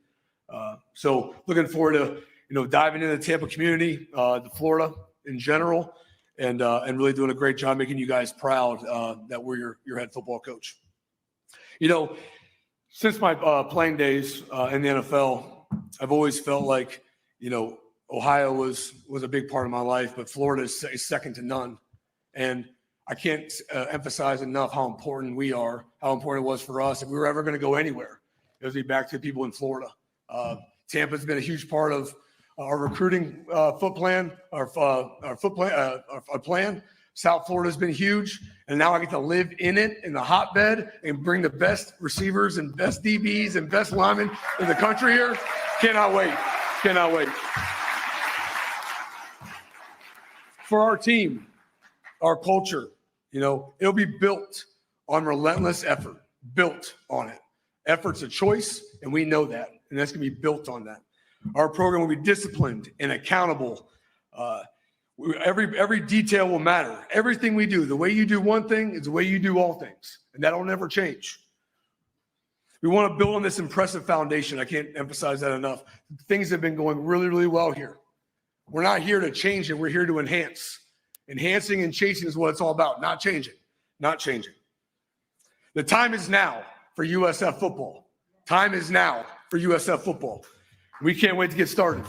So looking forward to diving into the Tampa community, the Florida in general, and really doing a great job making you guys proud that we're your head football coach. Since my playing days in the NFL, I've always felt like, Ohio was a big part of my life, but Florida is second to none. And I can't emphasize enough how important we are, how important it was for us. If we were ever going to go anywhere, it would be back to the people in Florida. Tampa's been a huge part of our recruiting plan. South Florida's been huge, and now I get to live in it, in the hotbed, and bring the best receivers and best DBs and best linemen in the country here. Cannot wait. Cannot wait. For our team, our culture, it'll be built on relentless effort, built on it. Effort's a choice, and we know that, and that's going to be built on that. Our program will be disciplined and accountable. Every detail will matter. Everything we do, the way you do one thing is the way you do all things, and that'll never change. We want to build on this impressive foundation. I can't emphasize that enough. Things have been going really, really well here. We're not here to change it. We're here to enhance. Enhancing and chasing is what it's all about, not changing, not changing. The time is now for USF football. Time is now for USF football. We can't wait to get started.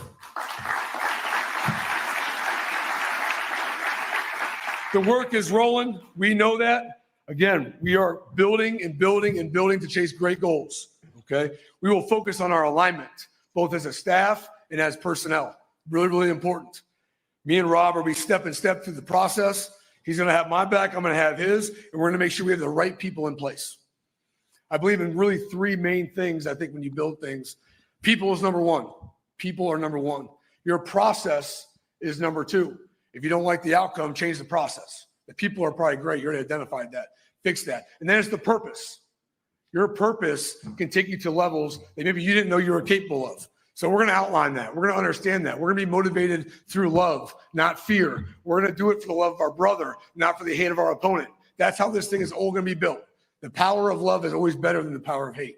The work is rolling. We know that. Again, we are building and building and building to chase great goals, okay? We will focus on our alignment, both as a staff and as personnel. Really, really important. Me and Rob will be step through the process. He's going to have my back. I'm going to have his, and we're going to make sure we have the right people in place. I believe in really three main things, I think, when you build things. People is number one. People are number one. Your process is number two. If you don't like the outcome, change the process. The people are probably great. You already identified that. Fix that. And then it's the purpose. Your purpose can take you to levels that maybe you didn't know you were capable of. So we're going to outline that. We're going to understand that. We're going to be motivated through love, not fear. We're going to do it for the love of our brother, not for the hate of our opponent. That's how this thing is all going to be built. The power of love is always better than the power of hate.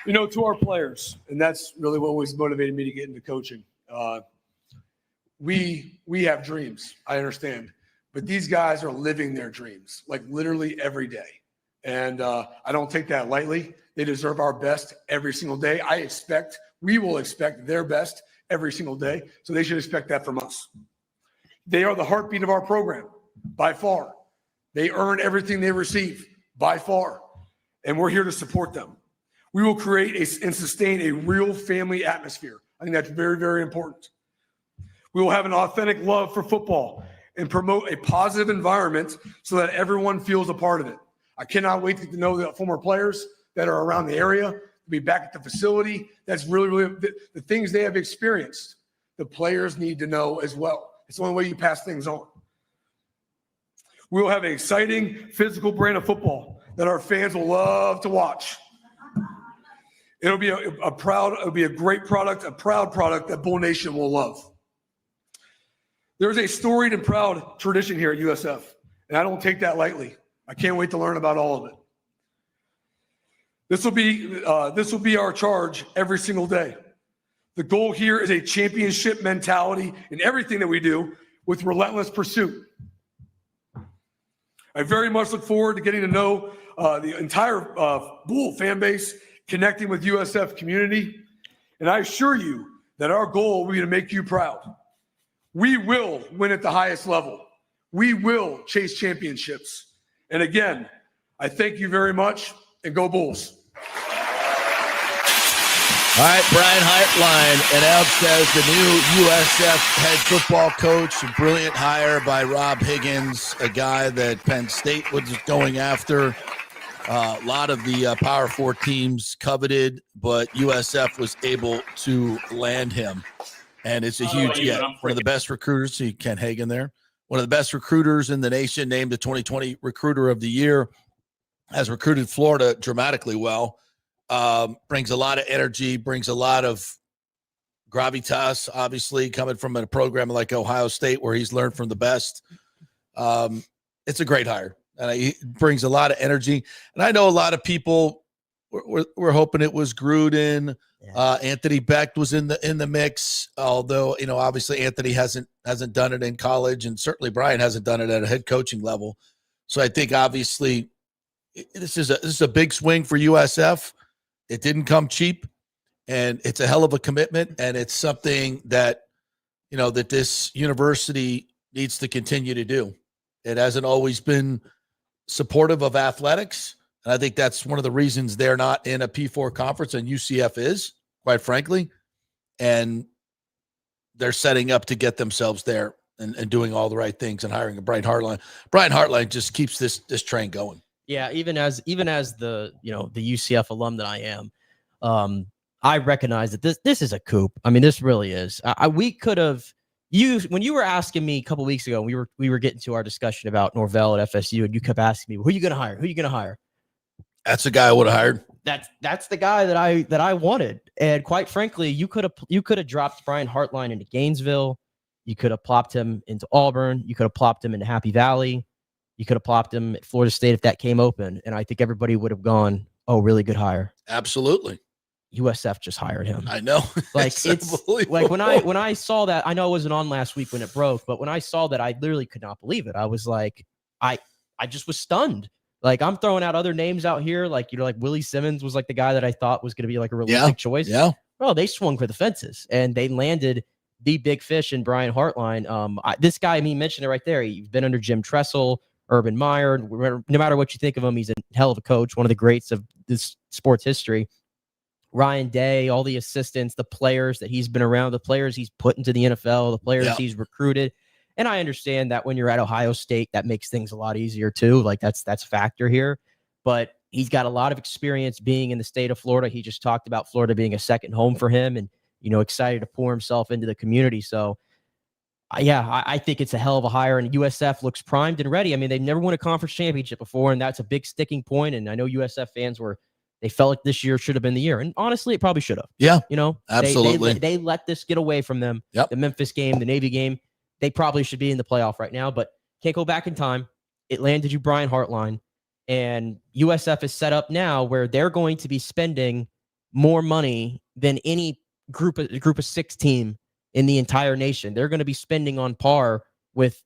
To our players, and that's really what always motivated me to get into coaching. We have dreams, I understand, but these guys are living their dreams, like literally every day. And I don't take that lightly. They deserve our best every single day. We will expect their best every single day, so they should expect that from us. They are the heartbeat of our program, by far. They earn everything they receive, by far, and we're here to support them. We will create and sustain a real family atmosphere. I think that's very, very important. We will have an authentic love for football and promote a positive environment so that everyone feels a part of it. I cannot wait to know the former players that are around the area, to be back at the facility. That's really, really the things they have experienced. The players need to know as well. It's the only way you pass things on. We will have an exciting physical brand of football that our fans will love to watch. It'll be it'll be a great product, a proud product that Bull Nation will love. There's a storied and proud tradition here at USF, and I don't take that lightly. I can't wait to learn about all of it. This will be our charge every single day. The goal here is a championship mentality in everything that we do with relentless pursuit. I very much look forward to getting to know the entire Bull fan base, connecting with USF community, and I assure you that our goal will be to make you proud. We will win at the highest level. We will chase championships. And again, I thank you very much, and go Bulls. All right, Brian Hartline announced as the new USF head football coach. A brilliant hire by Rob Higgins, a guy that Penn State was going after. A lot of the Power 4 teams coveted, but USF was able to land him. And it's a huge get. One of the best recruiters. See Ken Hagan there. One of the best recruiters in the nation, named the 2020 Recruiter of the Year. Has recruited Florida dramatically well. Brings a lot of energy, brings a lot of gravitas, obviously, coming from a program like Ohio State where he's learned from the best. It's a great hire. And he brings a lot of energy. And I know a lot of people were hoping it was Gruden. Anthony Becht was in the mix, although, obviously Anthony hasn't done it in college, and certainly Brian hasn't done it at a head coaching level. So I think obviously this is a big swing for USF. It didn't come cheap, and it's a hell of a commitment, and it's something that, that this university needs to continue to do. It hasn't always been supportive of athletics, and I think that's one of the reasons they're not in a P4 conference, and UCF is, quite frankly, and they're setting up to get themselves there and doing all the right things and hiring a Brian Hartline. Brian Hartline just keeps this train going. Yeah, even as the the UCF alum that I am, I recognize that this is a coup. I mean, this really is. We could have when you were asking me a couple weeks ago, we were getting to our discussion about Norvell at FSU, and you kept asking me, who are you going to hire? Who are you going to hire? That's the guy I would have hired. That's the guy that I wanted. And quite frankly, you could have dropped Brian Hartline into Gainesville. You could have plopped him into Auburn. You could have plopped him into Happy Valley. You could have plopped him at Florida State if that came open. And I think everybody would have gone, oh, really good hire. Absolutely. USF just hired him. I know. Like it's like when I saw that, I know it wasn't on last week when it broke, but when I saw that, I literally could not believe it. I was like, I just was stunned. Like, I'm throwing out other names out here. Like, like Willie Simmons was like the guy that I thought was going to be like a realistic choice. Yeah. Well, they swung for the fences and they landed the big fish in Brian Hartline. This guy, he mentioned it right there. He's been under Jim Tressel, Urban Meyer. No matter what you think of him, he's a hell of a coach, one of the greats of this sports history. Ryan Day, all the assistants, the players that he's been around, the players he's put into the NFL, the players he's recruited. And I understand that when you're at Ohio State, that makes things a lot easier too. Like that's a factor here. But he's got a lot of experience being in the state of Florida. He just talked about Florida being a second home for him and, excited to pour himself into the community. So I think it's a hell of a hire, and USF looks primed and ready. I mean, they've never won a conference championship before, and that's a big sticking point. And I know USF fans they felt like this year should have been the year. And honestly, it probably should have. Yeah. Absolutely. They let this get away from them. Yep. The Memphis game, the Navy game, they probably should be in the playoff right now, but can't go back in time. It landed you Brian Hartline, and USF is set up now where they're going to be spending more money than any group of 6 team in the entire nation. They're going to be spending on par with,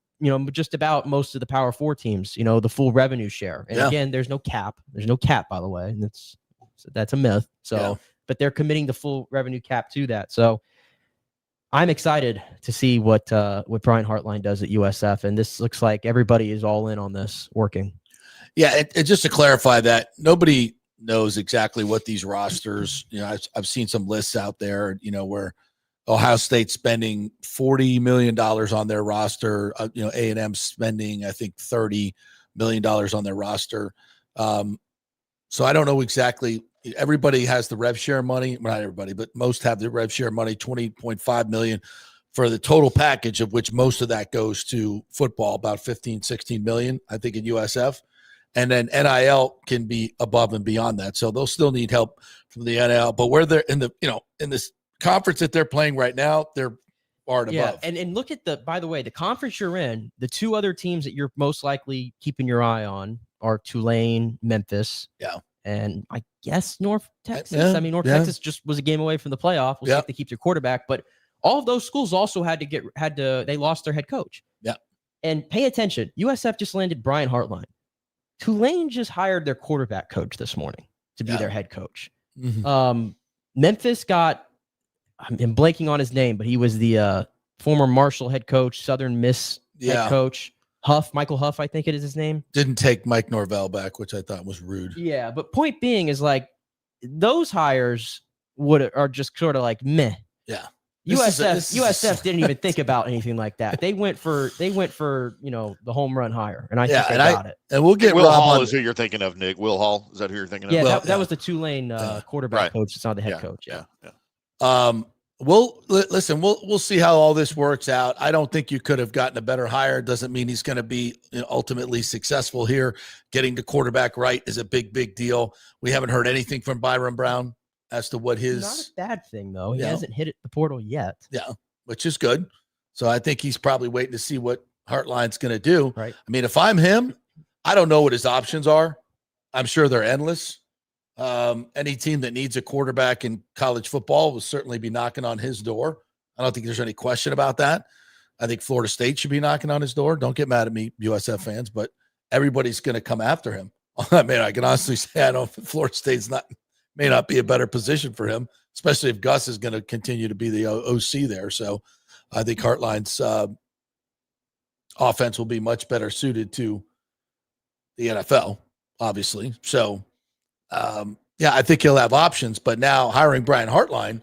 just about most of the Power 4 teams, the full revenue share. And again, there's no cap. There's no cap, by the way. And that's a myth. So, but they're committing the full revenue cap to that. So I'm excited to see what Brian Hartline does at USF. And this looks like everybody is all in on this working. Yeah. And just to clarify that, nobody knows exactly what these rosters, I've seen some lists out there, where Ohio State's spending $40 million on their roster. A&M spending, I think, $30 million on their roster. So I don't know exactly. Everybody has the rev share money. Well, not everybody, but most have the rev share money, $20.5 million for the total package, of which most of that goes to football, about 15, 16 million, I think, in USF. And then NIL can be above and beyond that. So they'll still need help from the NIL. But where they're in this conference that they're playing right now, they're far and above. And look at by the way, the conference you're in, the 2 other teams that you're most likely keeping your eye on are Tulane, Memphis. Yeah. And I guess North Texas. I mean, North Texas just was a game away from the playoff. We'll see if they keep their quarterback. But all of those schools also they lost their head coach. Yeah. And pay attention. USF just landed Brian Hartline. Tulane just hired their quarterback coach this morning to be their head coach. Mm-hmm. Memphis got, I'm blanking on his name, but he was the former Marshall head coach, Southern Miss head coach. Michael Huff, I think it is his name. Didn't take Mike Norvell back, which I thought was rude. Yeah, but point being is those hires are just sort of like meh. Yeah. USF didn't even think about anything like that. They went for the home run hire, and I think they got it. And we'll get Will Rob Hall on. is who you're thinking of, Nick. Will Hall, is that who you're thinking of? Yeah, that was the Tulane quarterback coach. It's not the head coach. Yeah. We'll see how all this works out. I don't think you could have gotten a better hire. Doesn't mean he's going to be ultimately successful here. Getting the quarterback right is a big deal. We haven't heard anything from Byron Brown as to what his. Not a bad thing though. He hasn't hit the portal yet. Yeah, which is good. So I think he's probably waiting to see what Hartline's going to do. Right. I mean, if I'm him, I don't know what his options are. I'm sure they're endless. Any team that needs a quarterback in college football will certainly be knocking on his door. I don't think there's any question about that. I think Florida State should be knocking on his door. Don't get mad at me, USF fans, but everybody's going to come after him. I mean, I can honestly say I don't. Florida State's may not be a better position for him, especially if Gus is going to continue to be the OC there. So I think Hartline's offense will be much better suited to the NFL, obviously. So. I think he'll have options, but now hiring Brian Hartline,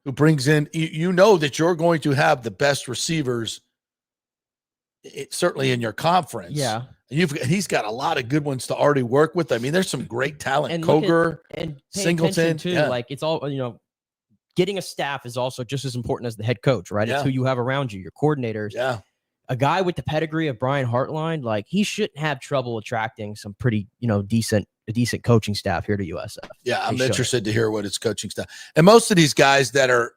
who brings in, that you're going to have the best receivers, certainly in your conference. Yeah. And he's got a lot of good ones to already work with. I mean, there's some great talent. And Koger, and Singleton too. It's all, getting a staff is also just as important as the head coach, right? Yeah. It's who you have around you, your coordinators. Yeah. A guy with the pedigree of Brian Hartline, he shouldn't have trouble attracting some pretty, decent coaching staff here to USF. Yeah, I'm interested to hear what his coaching staff. And most of these guys that are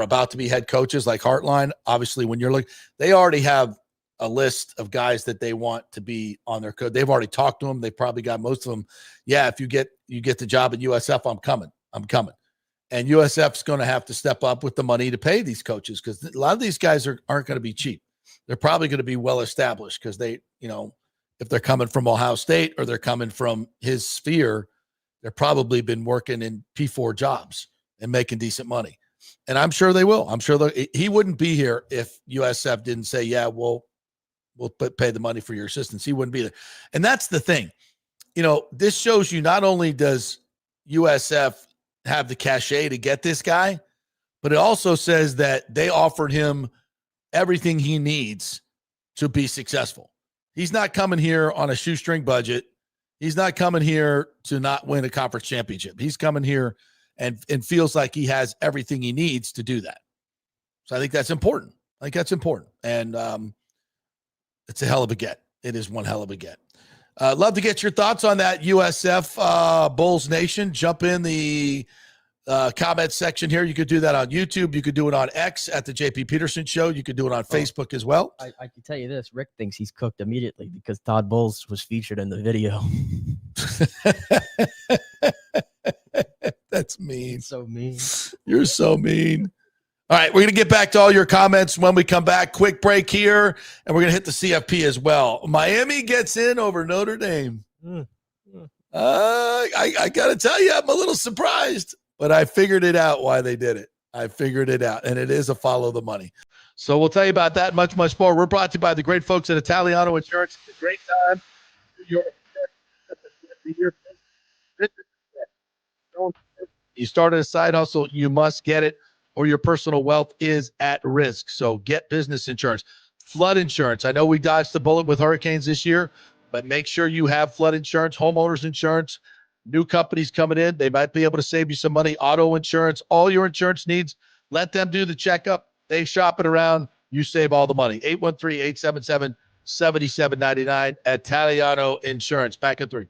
about to be head coaches, like Hartline, obviously, when you're looking, they already have a list of guys that they want to be on their code. They've already talked to them. They probably got most of them. Yeah, if you get the job at USF, I'm coming. And USF's going to have to step up with the money to pay these coaches, because a lot of these guys aren't going to be cheap. They're probably going to be well established, because they, if they're coming from Ohio State or they're coming from his sphere, they've probably been working in P4 jobs and making decent money. And I'm sure they will. I'm sure he wouldn't be here if USF didn't say, yeah, we'll pay the money for your assistants. He wouldn't be there. And that's the thing. This shows you not only does USF have the cachet to get this guy, but it also says that they offered him everything he needs to be successful. He's not coming here on a shoestring budget. He's not coming here to not win a conference championship. He's coming here and feels like he has everything he needs to do that. So I think that's important. Like, that's important. And it's a hell of a get. It is one hell of a get. Love to get your thoughts on that, USF Bulls Nation. Jump in the comment section here. You could do that on YouTube. You could do it on X at the JP Peterson Show. You could do it on Facebook as well. I can tell you this. Rick thinks he's cooked immediately because Todd Bowles was featured in the video. That's mean. So mean. You're so mean. All right, we're going to get back to all your comments when we come back. Quick break here, and we're going to hit the CFP as well. Miami gets in over Notre Dame. I got to tell you, I'm a little surprised, but I figured it out why they did it. I figured it out, and it is a follow the money. So we'll tell you about that much, much more. We're brought to you by the great folks at Italiano Insurance. It's a great time. You started a side hustle, you must get it, or your personal wealth is at risk. So get business insurance. Flood insurance. I know we dodged the bullet with hurricanes this year, but make sure you have flood insurance, homeowners insurance. New companies coming in, they might be able to save you some money. Auto insurance, all your insurance needs, let them do the checkup. They shop it around. You save all the money. 813-877-7799, Italiano Insurance. Back in 3.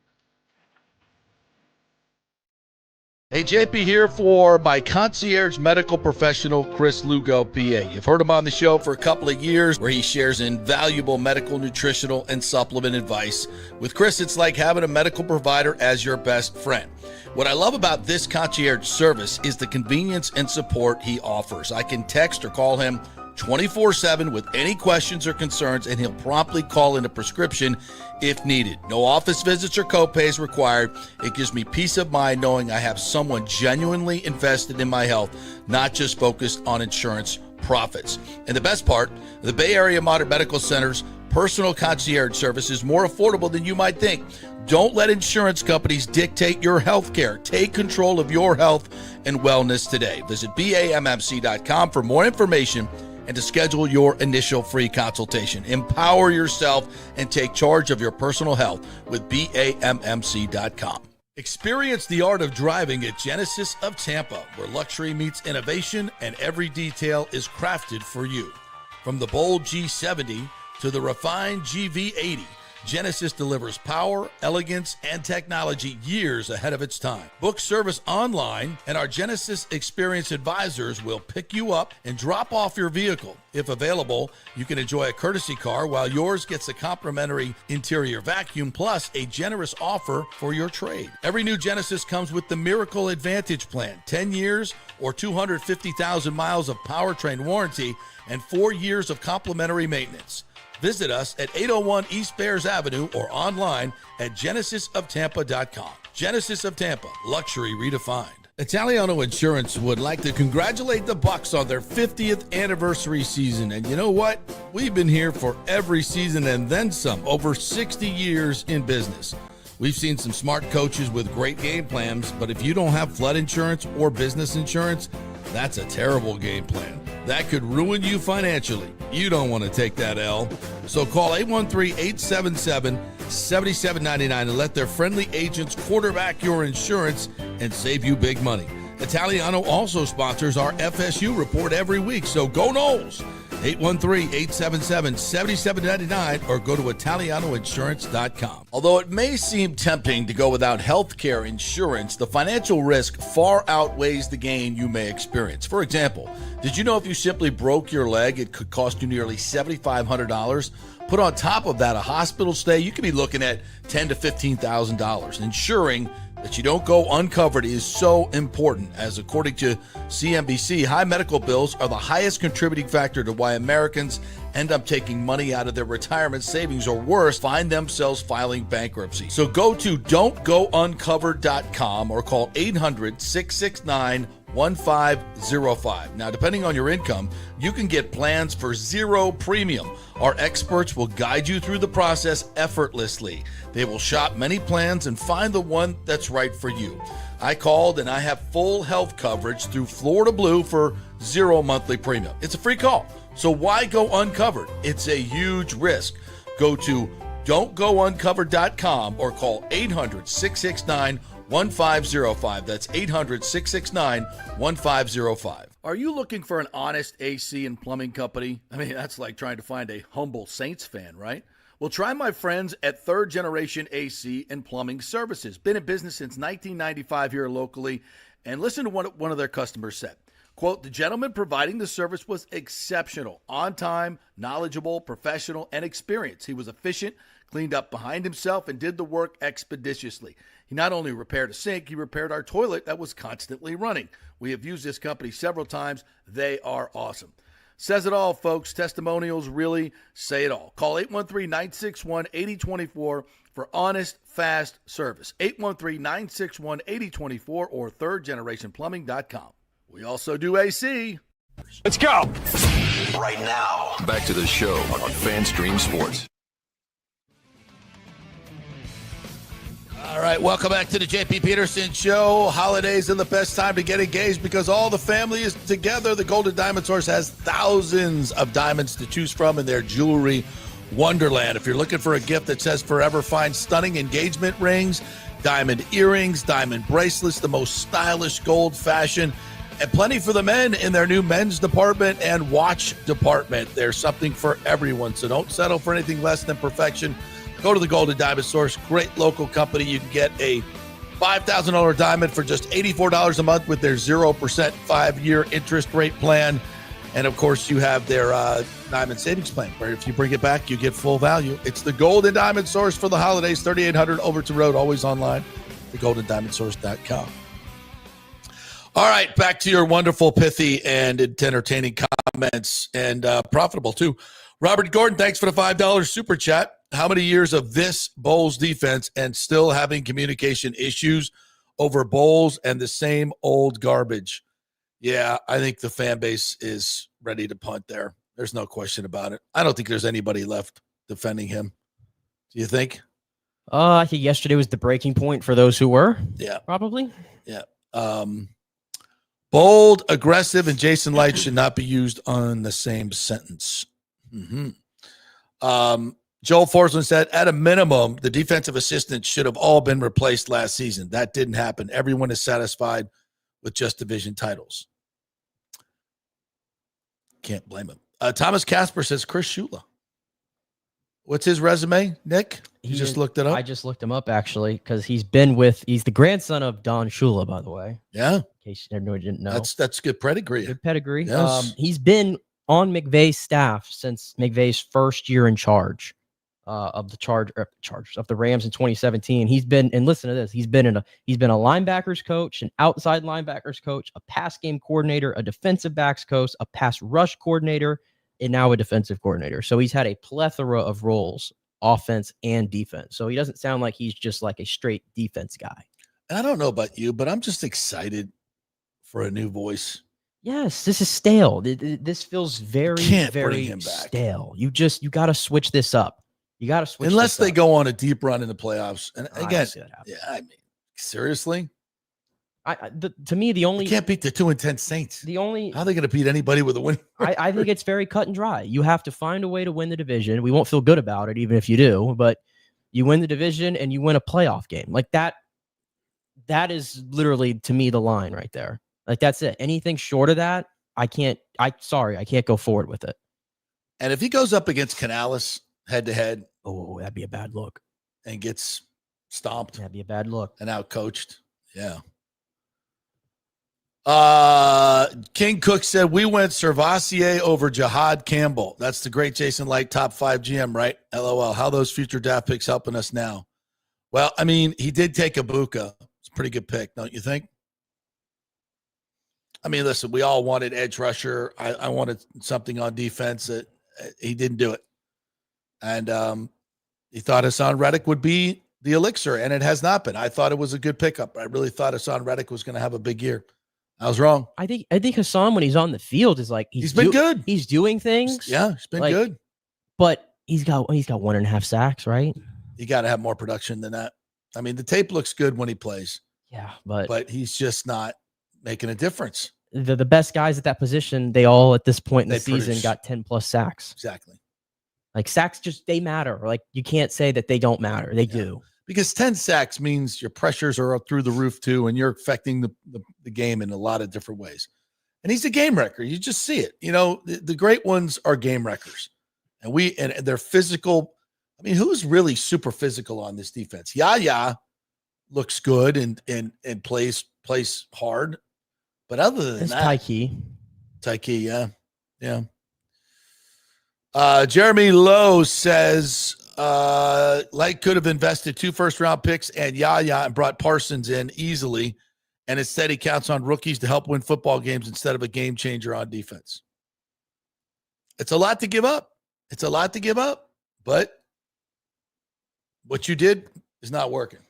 Hey, JP here for my concierge medical professional, Chris Lugo, PA. You've heard him on the show for a couple of years where he shares invaluable medical, nutritional, and supplement advice. With Chris, it's like having a medical provider as your best friend. What I love about this concierge service is the convenience and support he offers. I can text or call him 24/7 with any questions or concerns, and he'll promptly call in a prescription if needed. No office visits or copays required. It gives me peace of mind knowing I have someone genuinely invested in my health, not just focused on insurance profits. And the best part, the Bay Area Modern Medical Center's personal concierge service is more affordable than you might think. Don't let insurance companies dictate your health care. Take control of your health and wellness today. Visit BAMMC.com for more information and to schedule your initial free consultation. Empower yourself and take charge of your personal health with BAMMC.com. Experience the art of driving at Genesis of Tampa, where luxury meets innovation and every detail is crafted for you. From the bold G70 to the refined GV80, Genesis delivers power, elegance, and technology years ahead of its time. Book service online, and our Genesis Experience advisors will pick you up and drop off your vehicle. If available, you can enjoy a courtesy car while yours gets a complimentary interior vacuum plus a generous offer for your trade. Every new Genesis comes with the Miracle Advantage Plan, 10 years or 250,000 miles of powertrain warranty and 4 years of complimentary maintenance. Visit us at 801 East Bears Avenue or online at genesisoftampa.com. Genesis of Tampa, luxury redefined. Italiano Insurance would like to congratulate the Bucs on their 50th anniversary season. And you know what? We've been here for every season and then some, over 60 years in business. We've seen some smart coaches with great game plans, but if you don't have flood insurance or business insurance, that's a terrible game plan. That could ruin you financially. You don't want to take that L. So call 813-877-7799 and let their friendly agents quarterback your insurance and save you big money. Italiano also sponsors our FSU report every week, so go Noles. 813-877-7799 or go to ItalianoInsurance.com. Although it may seem tempting to go without health care insurance, the financial risk far outweighs the gain you may experience. For example, did you know if you simply broke your leg, it could cost you nearly $7,500? Put on top of that a hospital stay, you could be looking at $10,000 to $15,000. Ensuring that you don't go uncovered is so important, as according to CNBC, high medical bills are the highest contributing factor to why Americans end up taking money out of their retirement savings, or worse, find themselves filing bankruptcy. So go to don'tgouncovered.com or call 800-669-1505. Now, depending on your income, you can get plans for zero premium. Our experts will guide you through the process effortlessly. They will shop many plans and find the one that's right for you. I called and I have full health coverage through Florida Blue for zero monthly premium. It's a free call. So why go uncovered? It's a huge risk. Go to don'tgouncovered.com or call 800-669-1505. That's 800-669-1505. Are you looking for an honest AC and plumbing company? I mean, that's like trying to find a humble Saints fan, right? Well, try my friends at Third Generation AC and Plumbing Services. Been in business since 1995 here locally. And listen to what one of their customers said. Quote, the gentleman providing the service was exceptional, on time, knowledgeable, professional, and experienced. He was efficient, cleaned up behind himself, and did the work expeditiously. He not only repaired a sink, he repaired our toilet that was constantly running. We have used this company several times. They are awesome. Says it all, folks. Testimonials really say it all. Call 813-961-8024 for honest, fast service. 813-961-8024 or thirdgenerationplumbing.com. We also do AC. Let's go. Right now, back to the show on FanStream Sports. All right, welcome back to the JP Peterson Show. Holidays are the best time to get engaged because all the family is together. The Golden Diamond Source has thousands of diamonds to choose from in their jewelry wonderland. If you're looking for a gift that says forever, find stunning engagement rings, diamond earrings, diamond bracelets, the most stylish gold fashion, and plenty for the men in their new men's department and watch department. There's something for everyone, so don't settle for anything less than perfection. Go to the Golden Diamond Source, great local company. You can get a $5,000 diamond for just $84 a month with their 0% 5-year interest rate plan. And, of course, you have their diamond savings plan, where if you bring it back, you get full value. It's the Golden Diamond Source for the holidays, 3800 Overton Road, always online, thegoldendiamondsource.com. All right, back to your wonderful, pithy, and entertaining comments, and profitable, too. Robert Gordon, thanks for the $5 super chat. How many years of this Bowls defense and still having communication issues over Bowls and the same old garbage? Yeah, I think the fan base is ready to punt there. There's no question about it. I don't think there's anybody left defending him. Do you think? I think yesterday was the breaking point for those who were. Yeah. Probably. Yeah. Bold, aggressive, and Jason Light should not be used on the same sentence. Joel Forsland said, at a minimum, the defensive assistants should have all been replaced last season. That didn't happen. Everyone is satisfied with just division titles. Can't blame him. Thomas Casper says Chris Shula. What's his resume, Nick? You just looked it up? I just looked him up, actually, because he's the grandson of Don Shula, by the way. Yeah. In case everyone didn't know. That's good pedigree. Good pedigree. Yes. He's been on McVay's staff since McVay's first year in charge of the Rams in 2017. He's been, and listen to this, he's been a linebackers coach, an outside linebackers coach, a pass game coordinator, a defensive backs coach, a pass rush coordinator, and now a defensive coordinator. So he's had a plethora of roles, offense and defense. So he doesn't sound like he's just like a straight defense guy. And I don't know about you, but I'm just excited for a new voice. Yes, this is stale. This feels very, very bring him back. stale. You got to switch this up. You got to switch unless this they up. go on a deep run in the playoffs. And I don't again, see that happening. yeah, I mean, seriously, to me, the only you can't beat the 2-10 Saints. The only how are they going to beat anybody with a win? I think it's very cut and dry. You have to find a way to win the division. We won't feel good about it, even if you do. But you win the division and you win a playoff game like that. That is literally, to me, the line right there. Like that's it. Anything short of that, I can't go forward with it. And if he goes up against Canales head to head, oh, that'd be a bad look. And gets stomped. That'd be a bad look. And outcoached. Yeah. King Cook said we went Servassier over Jahad Campbell. That's the great Jason Light, top 5 GM, right? LOL. How those future draft picks helping us now? Well, I mean, he did take Ibuka. It's a pretty good pick, don't you think? I mean, listen, we all wanted edge rusher. I wanted something on defense. He didn't do it. And he thought Hassan Reddick would be the elixir, and it has not been. I thought it was a good pickup. I really thought Hassan Reddick was going to have a big year. I was wrong. I think Hassan, when he's on the field, is like he's been good. He's doing things. Yeah, he's been good. But he's got 1.5 sacks, right? You got to have more production than that. I mean, the tape looks good when he plays. Yeah, but he's just not making a difference. The best guys at that position, they all at this point in the season produce. got 10+ sacks. Exactly. Like sacks they matter. Like you can't say that they don't matter. They do. Because 10 sacks means your pressures are up through the roof too, and you're affecting the game in a lot of different ways. And he's a game wrecker. You just see it. The great ones are game wreckers. And they're physical. I mean, who's really super physical on this defense? Yaya looks good and plays hard. But other than that, Tyke, yeah. Jeremy Lowe says Light could have invested 2 first-round picks and Yaya and brought Parsons in easily, and instead he counts on rookies to help win football games instead of a game changer on defense. It's a lot to give up. But what you did is not working.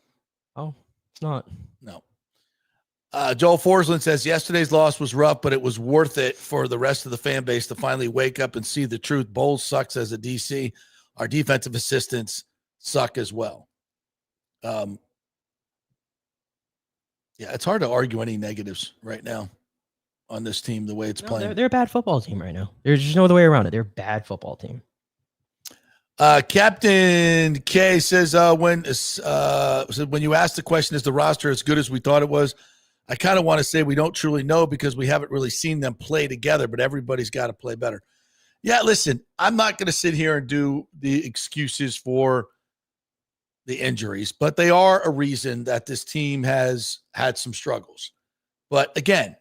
Oh, it's not. No. Joel Forsland says yesterday's loss was rough, but it was worth it for the rest of the fan base to finally wake up and see the truth. Bowles sucks as a DC. Our defensive assistants suck as well. Yeah, it's hard to argue any negatives right now on this team, the way it's playing. They're a bad football team right now. There's just no other way around it. They're a bad football team. Captain K says, when you asked the question, is the roster as good as we thought it was? I kind of want to say we don't truly know because we haven't really seen them play together, but everybody's got to play better. Yeah, listen, I'm not going to sit here and do the excuses for the injuries, but they are a reason that this team has had some struggles. But again,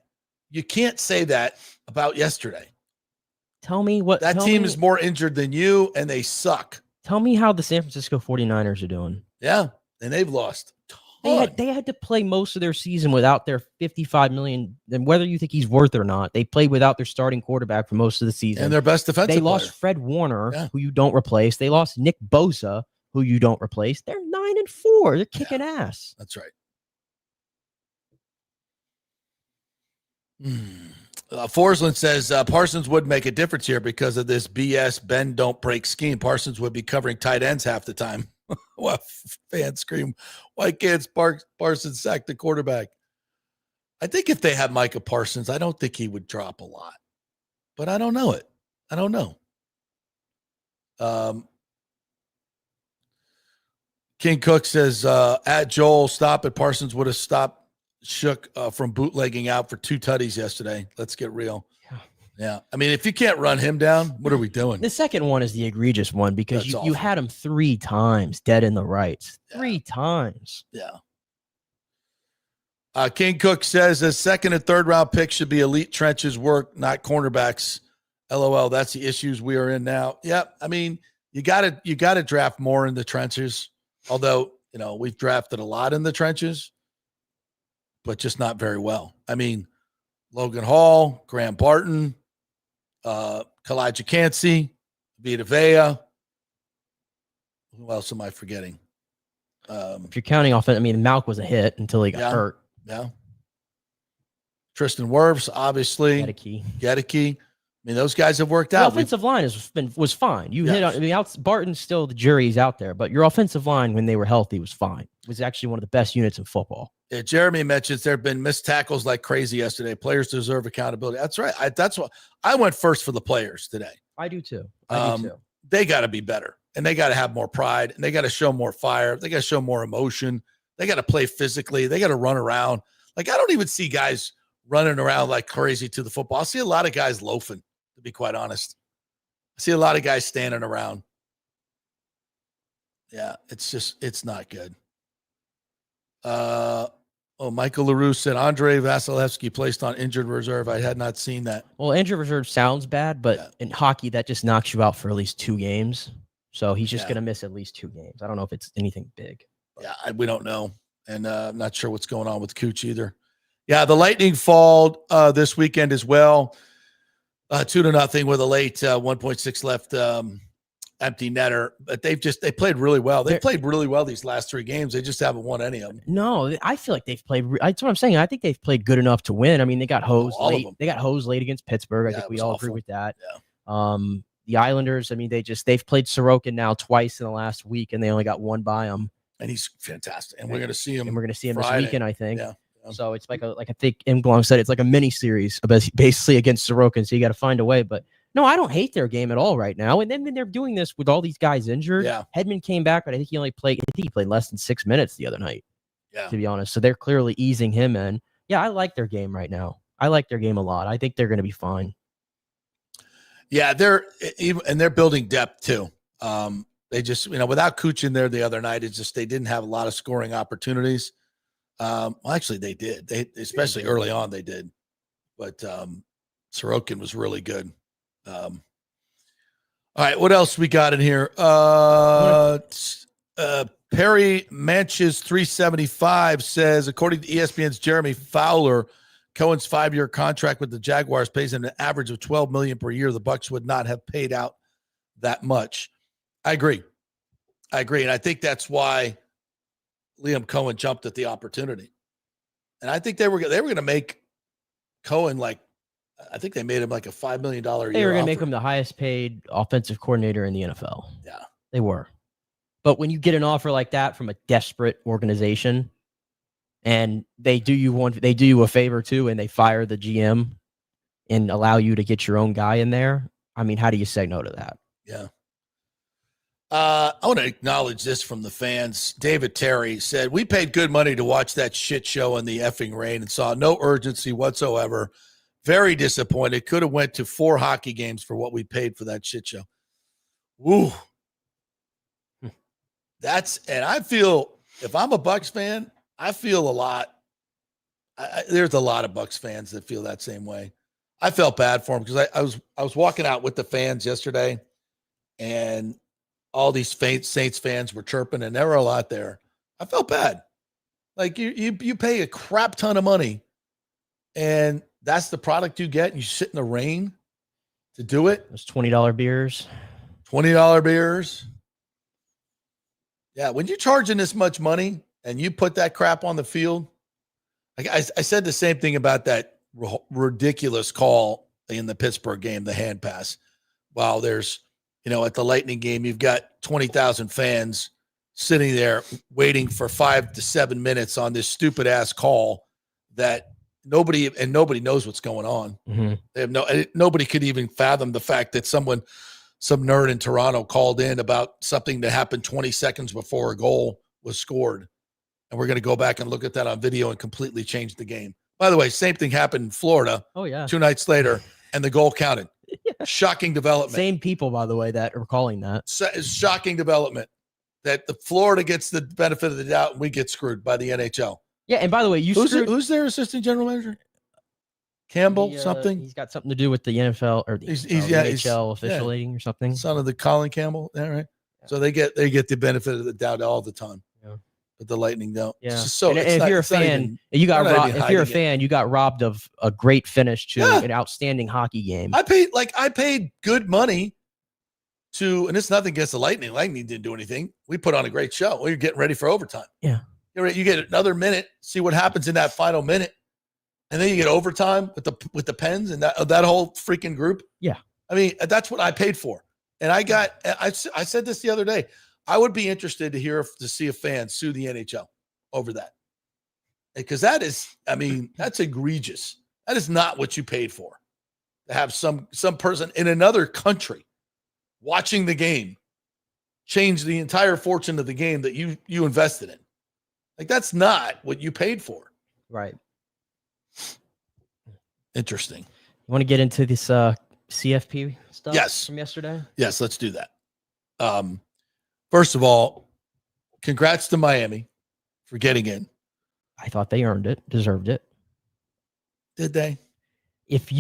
you can't say that about yesterday. Tell me what that team is more injured than you, and they suck. Tell me how the San Francisco 49ers are doing. Yeah, and they've lost. They had to play most of their season without their $55 million. And whether you think he's worth it or not, they played without their starting quarterback for most of the season. And their best defensive They lost player. Fred Warner, who you don't replace. They lost Nick Bosa, who you don't replace. They're 9-4. They're kicking ass. That's right. Forsland says Parsons would make a difference here because of this BS bend don't break scheme. Parsons would be covering tight ends half the time. Well, fans scream, why can't Parsons sack the quarterback? I think if they had Micah Parsons, I don't think he would drop a lot. But I don't know it. I don't know. King Cook says, at Joel, stop it. Parsons would have stopped Shook from bootlegging out for 2 tutties yesterday. Let's get real. Yeah. I mean, if you can't run him down, what are we doing? The second one is the egregious one because you had him 3 times dead in the rights. 3 times. Yeah. King Cook says a second and third round pick should be elite trenches work, not cornerbacks. LOL. That's the issues we are in now. Yeah. I mean, you gotta draft more in the trenches. Although, we've drafted a lot in the trenches, but just not very well. I mean, Logan Hall, Graham Barton, Kalijah Cansey, Vita Vea. Who else am I forgetting? If you're counting off it, I mean, Malk was a hit until he got hurt. Yeah. Tristan Wirfs, obviously. Gedeke. I mean, those guys have worked out. The offensive line was fine. You hit on. I mean, Barton's still the jury's out there, but your offensive line when they were healthy was fine. It was actually one of the best units in football. Yeah, Jeremy mentions there have been missed tackles like crazy yesterday. Players deserve accountability. That's right. That's what I went first for the players today. I do too. They got to be better, and they got to have more pride, and they got to show more fire. They got to show more emotion. They got to play physically. They got to run around. Like I don't even see guys running around like crazy to the football. I see a lot of guys loafing. To be quite honest, I see a lot of guys standing around. Yeah, it's not good. Michael LaRue said Andre Vasilevsky placed on injured reserve. I had not seen that. Well, injured reserve sounds bad, but in hockey, that just knocks you out for at least 2 games. So he's just going to miss at least 2 games. I don't know if it's anything big. Yeah, we don't know. And I'm not sure what's going on with Cooch either. Yeah, the Lightning fall this weekend as well. 2-0 with a late 1.6 left empty netter. But they played really well. They played really well these last 3 games. They just haven't won any of them. No, I feel like they've played. That's what I'm saying. I think they've played good enough to win. I mean, they got hosed late. They got hosed late against Pittsburgh. I think we all agree with that. Yeah. The Islanders, I mean, they've played Sorokin now twice in the last week, and they only got 1 by them. And he's fantastic. And we're going to see him. And we're going to see him Friday. this weekend, I think. Yeah. So it's like I think M. Glong said, it's like a mini series basically against Sorokin. So you got to find a way. But no, I don't hate their game at all right now. And then when they're doing this with all these guys injured, Hedman came back, but I think he played less than 6 minutes the other night. Yeah. To be honest, so they're clearly easing him in. Yeah, I like their game right now. I like their game a lot. I think they're going to be fine. Yeah, they're building depth too. They just, without Cooch in there the other night, it's just they didn't have a lot of scoring opportunities. Well, actually, they did. Especially early on, they did. But Sorokin was really good. All right, what else we got in here? Perry Manches 375 says, according to ESPN's Jeremy Fowler, Cohen's 5-year contract with the Jaguars pays him an average of $12 million per year. The Bucs would not have paid out that much. I agree. And I think that's why Liam Cohen jumped at the opportunity. And I think they were going to make Cohen I think they made him like a $5 million a year. They were going to make him the highest paid offensive coordinator in the NFL. Yeah. They were. But when you get an offer like that from a desperate organization and they do you a favor too, and they fire the GM and allow you to get your own guy in there, I mean, how do you say no to that? Yeah. I want to acknowledge this from the fans. David Terry said, we paid good money to watch that shit show in the effing rain and saw no urgency whatsoever. Very disappointed. Could have went to 4 hockey games for what we paid for that shit show. Woo. And I feel, if I'm a Bucs fan, I feel a lot. There's a lot of Bucs fans that feel that same way. I felt bad for them because I was walking out with the fans yesterday, and all these Saints fans were chirping, and there were a lot there. I felt bad. Like you pay a crap ton of money, and that's the product you get, and you sit in the rain to do it. Those $20 beers. $20 beers. Yeah, when you're charging this much money and you put that crap on the field, I said the same thing about that ridiculous call in the Pittsburgh game, the hand pass. While there's, at the Lightning game, you've got 20,000 fans sitting there waiting for 5 to 7 minutes on this stupid ass call that nobody knows what's going on. Mm-hmm. They have nobody could even fathom the fact that some nerd in Toronto called in about something that happened 20 seconds before a goal was scored. And we're going to go back and look at that on video and completely change the game. By the way, same thing happened in Florida. Oh, yeah. 2 nights later, and the goal counted. Yeah. Shocking development. Same people, by the way, that are calling that. Shocking development that the Florida gets the benefit of the doubt and we get screwed by the NHL. Yeah, and by the way, who's their assistant general manager? Campbell, something? He's got something to do with the NFL or the NHL officiating or something. Son of the Colin Campbell, right? Yeah. So they get the benefit of the doubt all the time. Yeah. But the Lightning don't. Yeah. So if you're a fan, you got robbed of a great finish to an outstanding hockey game. I paid good money to, and it's nothing against the Lightning. Lightning didn't do anything. We put on a great show. Well, you're getting ready for overtime. Yeah. You get another minute, see what happens in that final minute. And then you get overtime with the Pens and that whole freaking group. Yeah. I mean, that's what I paid for. And I said this the other day. I would be interested to see a fan sue the NHL over that. Because that's egregious. That is not what you paid for. To have some person in another country watching the game change the entire fortune of the game that you invested in. Like, that's not what you paid for. Right. Interesting. You want to get into this CFP stuff from yesterday? Yes, let's do that. First of all, congrats to Miami for getting in. I thought they earned it, deserved it. Did they? If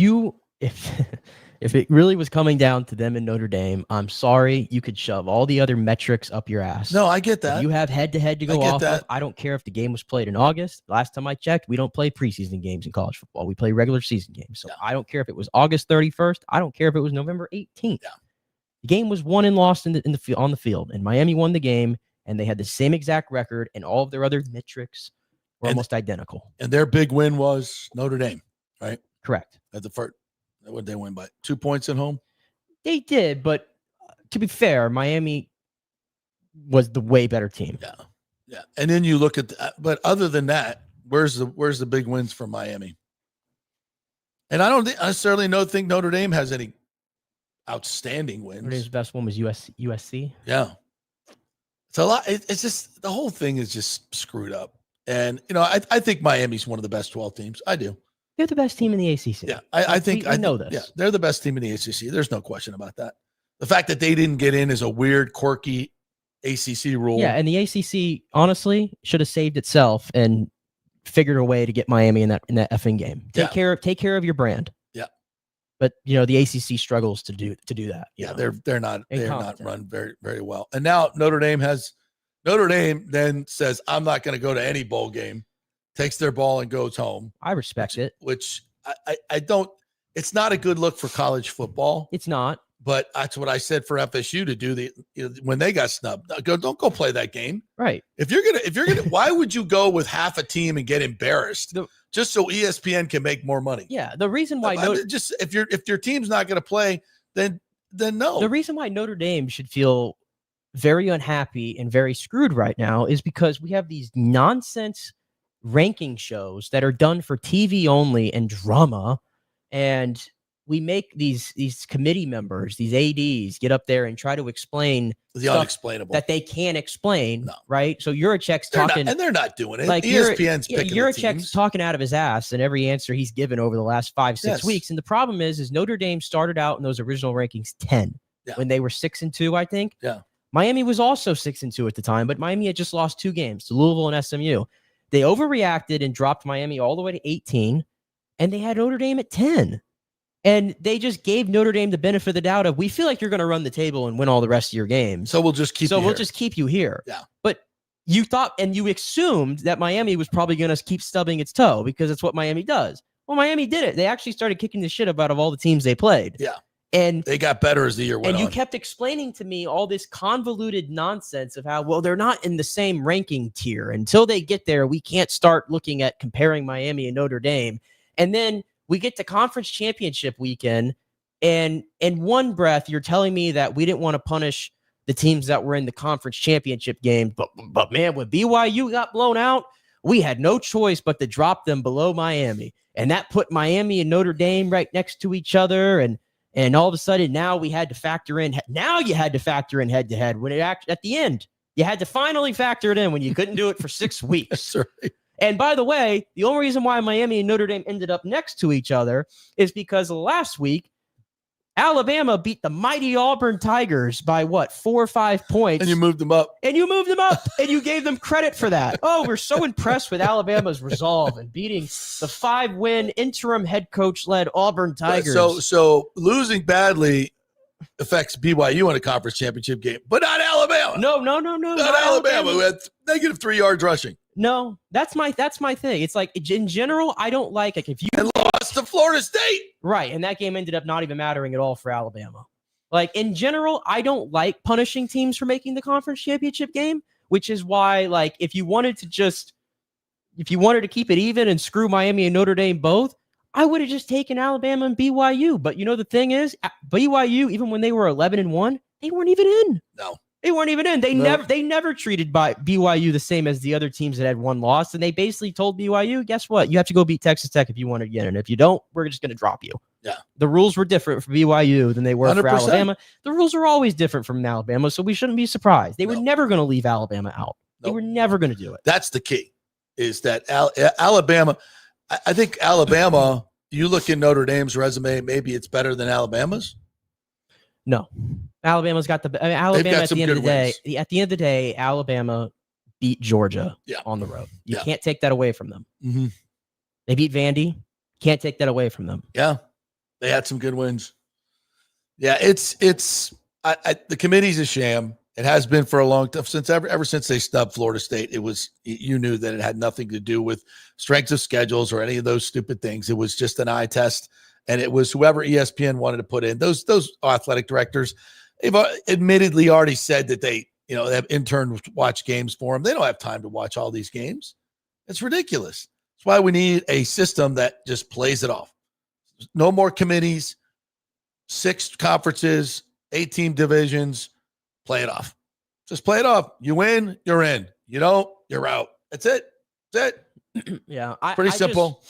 it really was coming down to them in Notre Dame, I'm sorry, you could shove all the other metrics up your ass. No, I get that. If you have head-to-head to go off of. I don't care if the game was played in August. Last time I checked, we don't play preseason games in college football. We play regular season games. So I don't care if it was August 31st. I don't care if it was November 18th. Yeah. The game was won and lost on the field, and Miami won the game, and they had the same exact record, and all of their other metrics were almost identical. And their big win was Notre Dame, right? Correct. At the first. What did they win by? 2 points at home? They did, but to be fair, Miami was the way better team. Yeah. And then you look at but other than that, where's the big wins for Miami? And I don't necessarily think Notre Dame has any outstanding wins. Notre Dame's best one was USC. Yeah. It's a lot. It's just the whole thing is just screwed up. And I think Miami's one of the best 12 teams. I do. They're the best team in the ACC. Yeah, I think we know this. Yeah, they're the best team in the ACC. There's no question about that. The fact that they didn't get in is a weird, quirky ACC rule. Yeah, and the ACC honestly should have saved itself and figured a way to get Miami in that effing game. Take care of your brand. Yeah. But the ACC struggles to do that. Yeah, they're not run very, very well. And now Notre Dame then says, I'm not going to go to any bowl game, takes their ball and goes home. I respect it. Which I don't, it's not a good look for college football. It's not. But that's what I said for FSU to do when they got snubbed. Don't go play that game. Right. If you're gonna, why would you go with half a team and get embarrassed just so ESPN can make more money? Yeah. The reason why if your team's not going to play, then no. The reason why Notre Dame should feel very unhappy and very screwed right now is because we have these nonsense ranking shows that are done for TV only and drama, and we make these committee members, these ADs, get up there and try to explain the unexplainable that they can't explain, right? So Yurichek's talking, and they're not doing it. Like ESPN's picking Yurichek's talking out of his ass in every answer he's given over the last 5-6 weeks. And the problem is Notre Dame started out in those original rankings 10 when they were 6-2, I think. Yeah. Miami was also 6-2 at the time, but Miami had just lost 2 games to Louisville and SMU. They overreacted and dropped Miami all the way to 18, and they had Notre Dame at 10. And they just gave Notre Dame the benefit of the doubt of, we feel like you're going to run the table and win all the rest of your games. So we'll just keep you here. Yeah. But you thought and you assumed that Miami was probably going to keep stubbing its toe because it's what Miami does. Well, Miami did it. They actually started kicking the shit out of all the teams they played. Yeah. And they got better as the year went on. And you kept explaining to me all this convoluted nonsense of how, well, they're not in the same ranking tier. Until they get there, we can't start looking at comparing Miami and Notre Dame. And then we get to conference championship weekend, and in one breath, you're telling me that we didn't want to punish the teams that were in the conference championship game. But man, when BYU got blown out, we had no choice but to drop them below Miami. And that put Miami and Notre Dame right next to each other. And all of a sudden, now we had to factor in. Now you had to factor in head to head when it actually at the end. You had to finally factor it in when you couldn't do it for 6 weeks. That's right. And by the way, the only reason why Miami and Notre Dame ended up next to each other is because last week, Alabama beat the mighty Auburn Tigers by 4 or 5 points. And you moved them up. And you gave them credit for that. Oh, we're so impressed with Alabama's resolve and beating the 5-win interim head coach-led Auburn Tigers. So losing badly affects BYU in a conference championship game, but not Alabama. No. Not Alabama, who had negative 3 yards rushing. No, that's my thing. It's like, in general, I don't like if you lost to Florida State. Right, and that game ended up not even mattering at all for Alabama. Like, in general, I don't like punishing teams for making the conference championship game, which is why, like, if you wanted to keep it even and screw Miami and Notre Dame both, I would have just taken Alabama and BYU. But the thing is, BYU, even when they were 11-1, they weren't even in. No. They weren't even in. They never treated BYU the same as the other teams that had one loss. And they basically told BYU, guess what? You have to go beat Texas Tech if you want to get in. And if you don't, we're just going to drop you. Yeah. The rules were different for BYU than they were 100%. for Alabama. The rules are always different from Alabama, so we shouldn't be surprised. They were never going to leave Alabama out. They were never going to do it. That's the key, is that Alabama, I think Alabama, you look in Notre Dame's resume, maybe it's better than Alabama's. No. Alabama's got Alabama at the end of the day, Alabama beat Georgia on the road. You can't take that away from them. Mm-hmm. They beat Vandy. Can't take that away from them. Yeah. They had some good wins. Yeah, the committee's a sham. It has been for a long time, ever since they snubbed Florida State. You knew that it had nothing to do with strengths of schedules or any of those stupid things. It was just an eye test, and it was whoever ESPN wanted to put in. Those athletic directors, they've admittedly already said that they have interns watch games for them. They don't have time to watch all these games. It's ridiculous. That's why we need a system that just plays it off. No more committees, 6 conferences, 8-team divisions. Play it off. Just play it off. You win, you're in. You don't, you're out. That's it. Yeah. Pretty simple.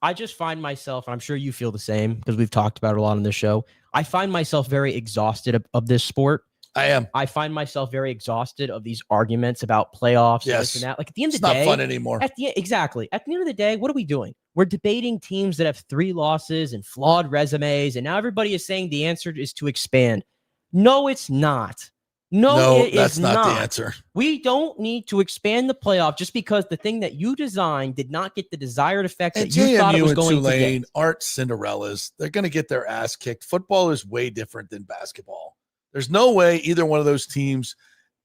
I just find myself, and I'm sure you feel the same because we've talked about it a lot on this show. I find myself very exhausted of this sport. I am. I find myself very exhausted of these arguments about playoffs and this and that. Like, at the end of the day, it's not fun anymore. Exactly. At the end of the day, what are we doing? We're debating teams that have 3 losses and flawed resumes, and now everybody is saying the answer is to expand. No, it's not. No, it that's is not the answer. We don't need to expand the playoff just because the thing that you designed did not get the desired effect that you thought it was going to get. Aren't Cinderellas. They're going to get their ass kicked. Football is way different than basketball. There's no way either one of those teams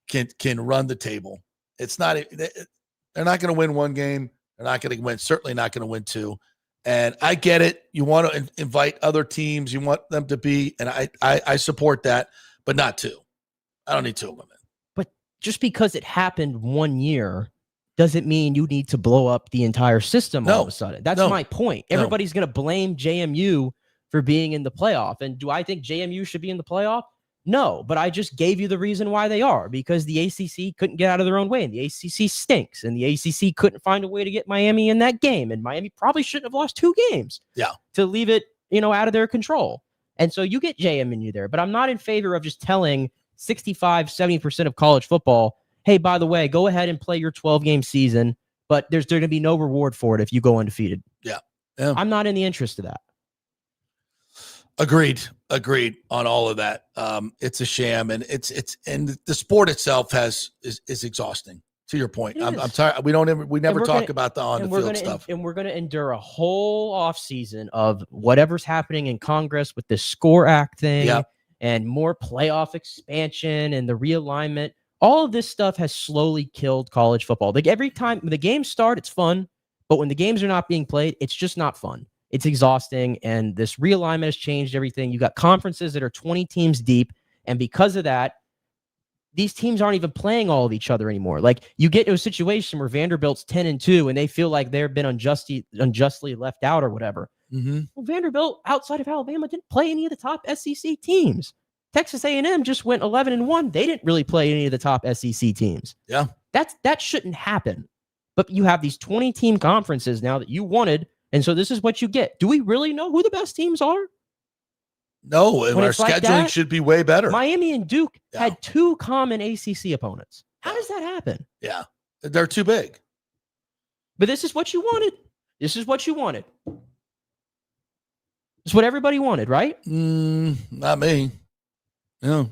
can run the table. It's not. They're not going to win one game. They're not going to win. Certainly not going to win 2. And I get it. You want to invite other teams. You want them to be, and I support that, but not 2. I don't need 2 of them. But just because it happened one year doesn't mean you need to blow up the entire system all of a sudden. That's my point. Everybody's going to blame JMU for being in the playoff. And do I think JMU should be in the playoff? No, but I just gave you the reason why they are, because the ACC couldn't get out of their own way, and the ACC stinks, and the ACC couldn't find a way to get Miami in that game, and Miami probably shouldn't have lost 2 games to leave it, out of their control. And so you get JMU there, but I'm not in favor of just telling 65-70% of college football, hey, by the way, go ahead and play your 12-game season, but there's going to be no reward for it if you go undefeated. Yeah. I'm not in the interest of that. Agreed on all of that. It's a sham, and and the sport itself is exhausting. To your point, I'm tired. We never talk about the on the field stuff, and we're going to endure a whole off season of whatever's happening in Congress with the SCORE Act thing, and more playoff expansion and the realignment. All of this stuff has slowly killed college football. Like every time the games start, it's fun, but when the games are not being played, it's just not fun. It's exhausting, and this realignment has changed everything. You got conferences that are 20 teams deep, and because of that, these teams aren't even playing all of each other anymore. Like you get to a situation where Vanderbilt's 10-2, and they feel like they've been unjustly left out or whatever. Mm-hmm. Well, Vanderbilt, outside of Alabama, didn't play any of the top SEC teams. Texas A&M just went 11-1. They didn't really play any of the top SEC teams. Yeah, that shouldn't happen. But you have these 20-team conferences now that you wanted. And so this is what you get. Do we really know who the best teams are? No, and our scheduling should be way better. Miami and Duke had 2 common ACC opponents. How does that happen? Yeah, they're too big. But this is what you wanted. This is what you wanted. It's what everybody wanted, right? Not me. No,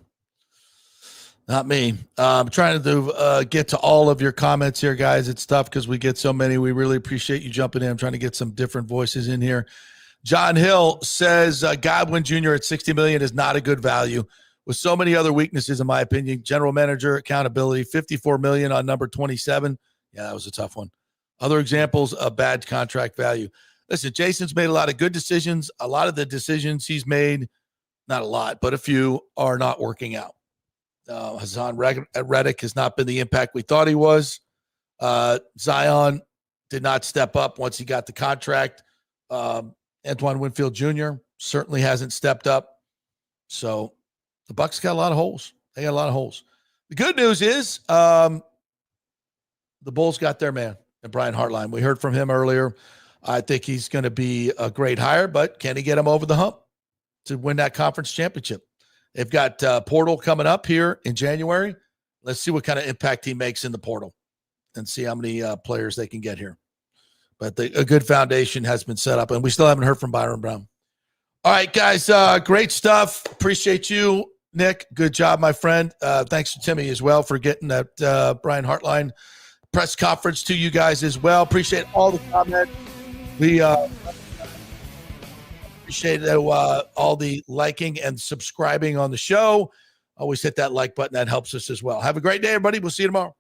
not me. I'm trying to get to all of your comments here, guys. It's tough because we get so many. We really appreciate you jumping in. I'm trying to get some different voices in here. John Hill says Godwin Jr. at $60 million is not a good value with so many other weaknesses, in my opinion. General manager accountability, $54 million on number 27. Yeah, that was a tough one. Other examples of bad contract value. Listen, Jason's made a lot of good decisions. A lot of the decisions he's made, not a lot, but a few, are not working out. Hassan Reddick has not been the impact we thought he was. Zion did not step up once he got the contract. Antoine Winfield Jr. certainly hasn't stepped up. So the Bucs got a lot of holes. They got a lot of holes. The good news is the Bulls got their man, and Brian Hartline. We heard from him earlier. I think he's going to be a great hire, but can he get him over the hump to win that conference championship? They've got portal coming up here in January. Let's see what kind of impact he makes in the portal and see how many players they can get here. But a good foundation has been set up, and we still haven't heard from Byron Brown. All right, guys, great stuff. Appreciate you, Nick. Good job, my friend. Thanks to Timmy as well for getting that Brian Hartline press conference to you guys as well. Appreciate all the comments. We appreciate all the liking and subscribing on the show. Always hit that like button. That helps us as well. Have a great day, everybody. We'll see you tomorrow.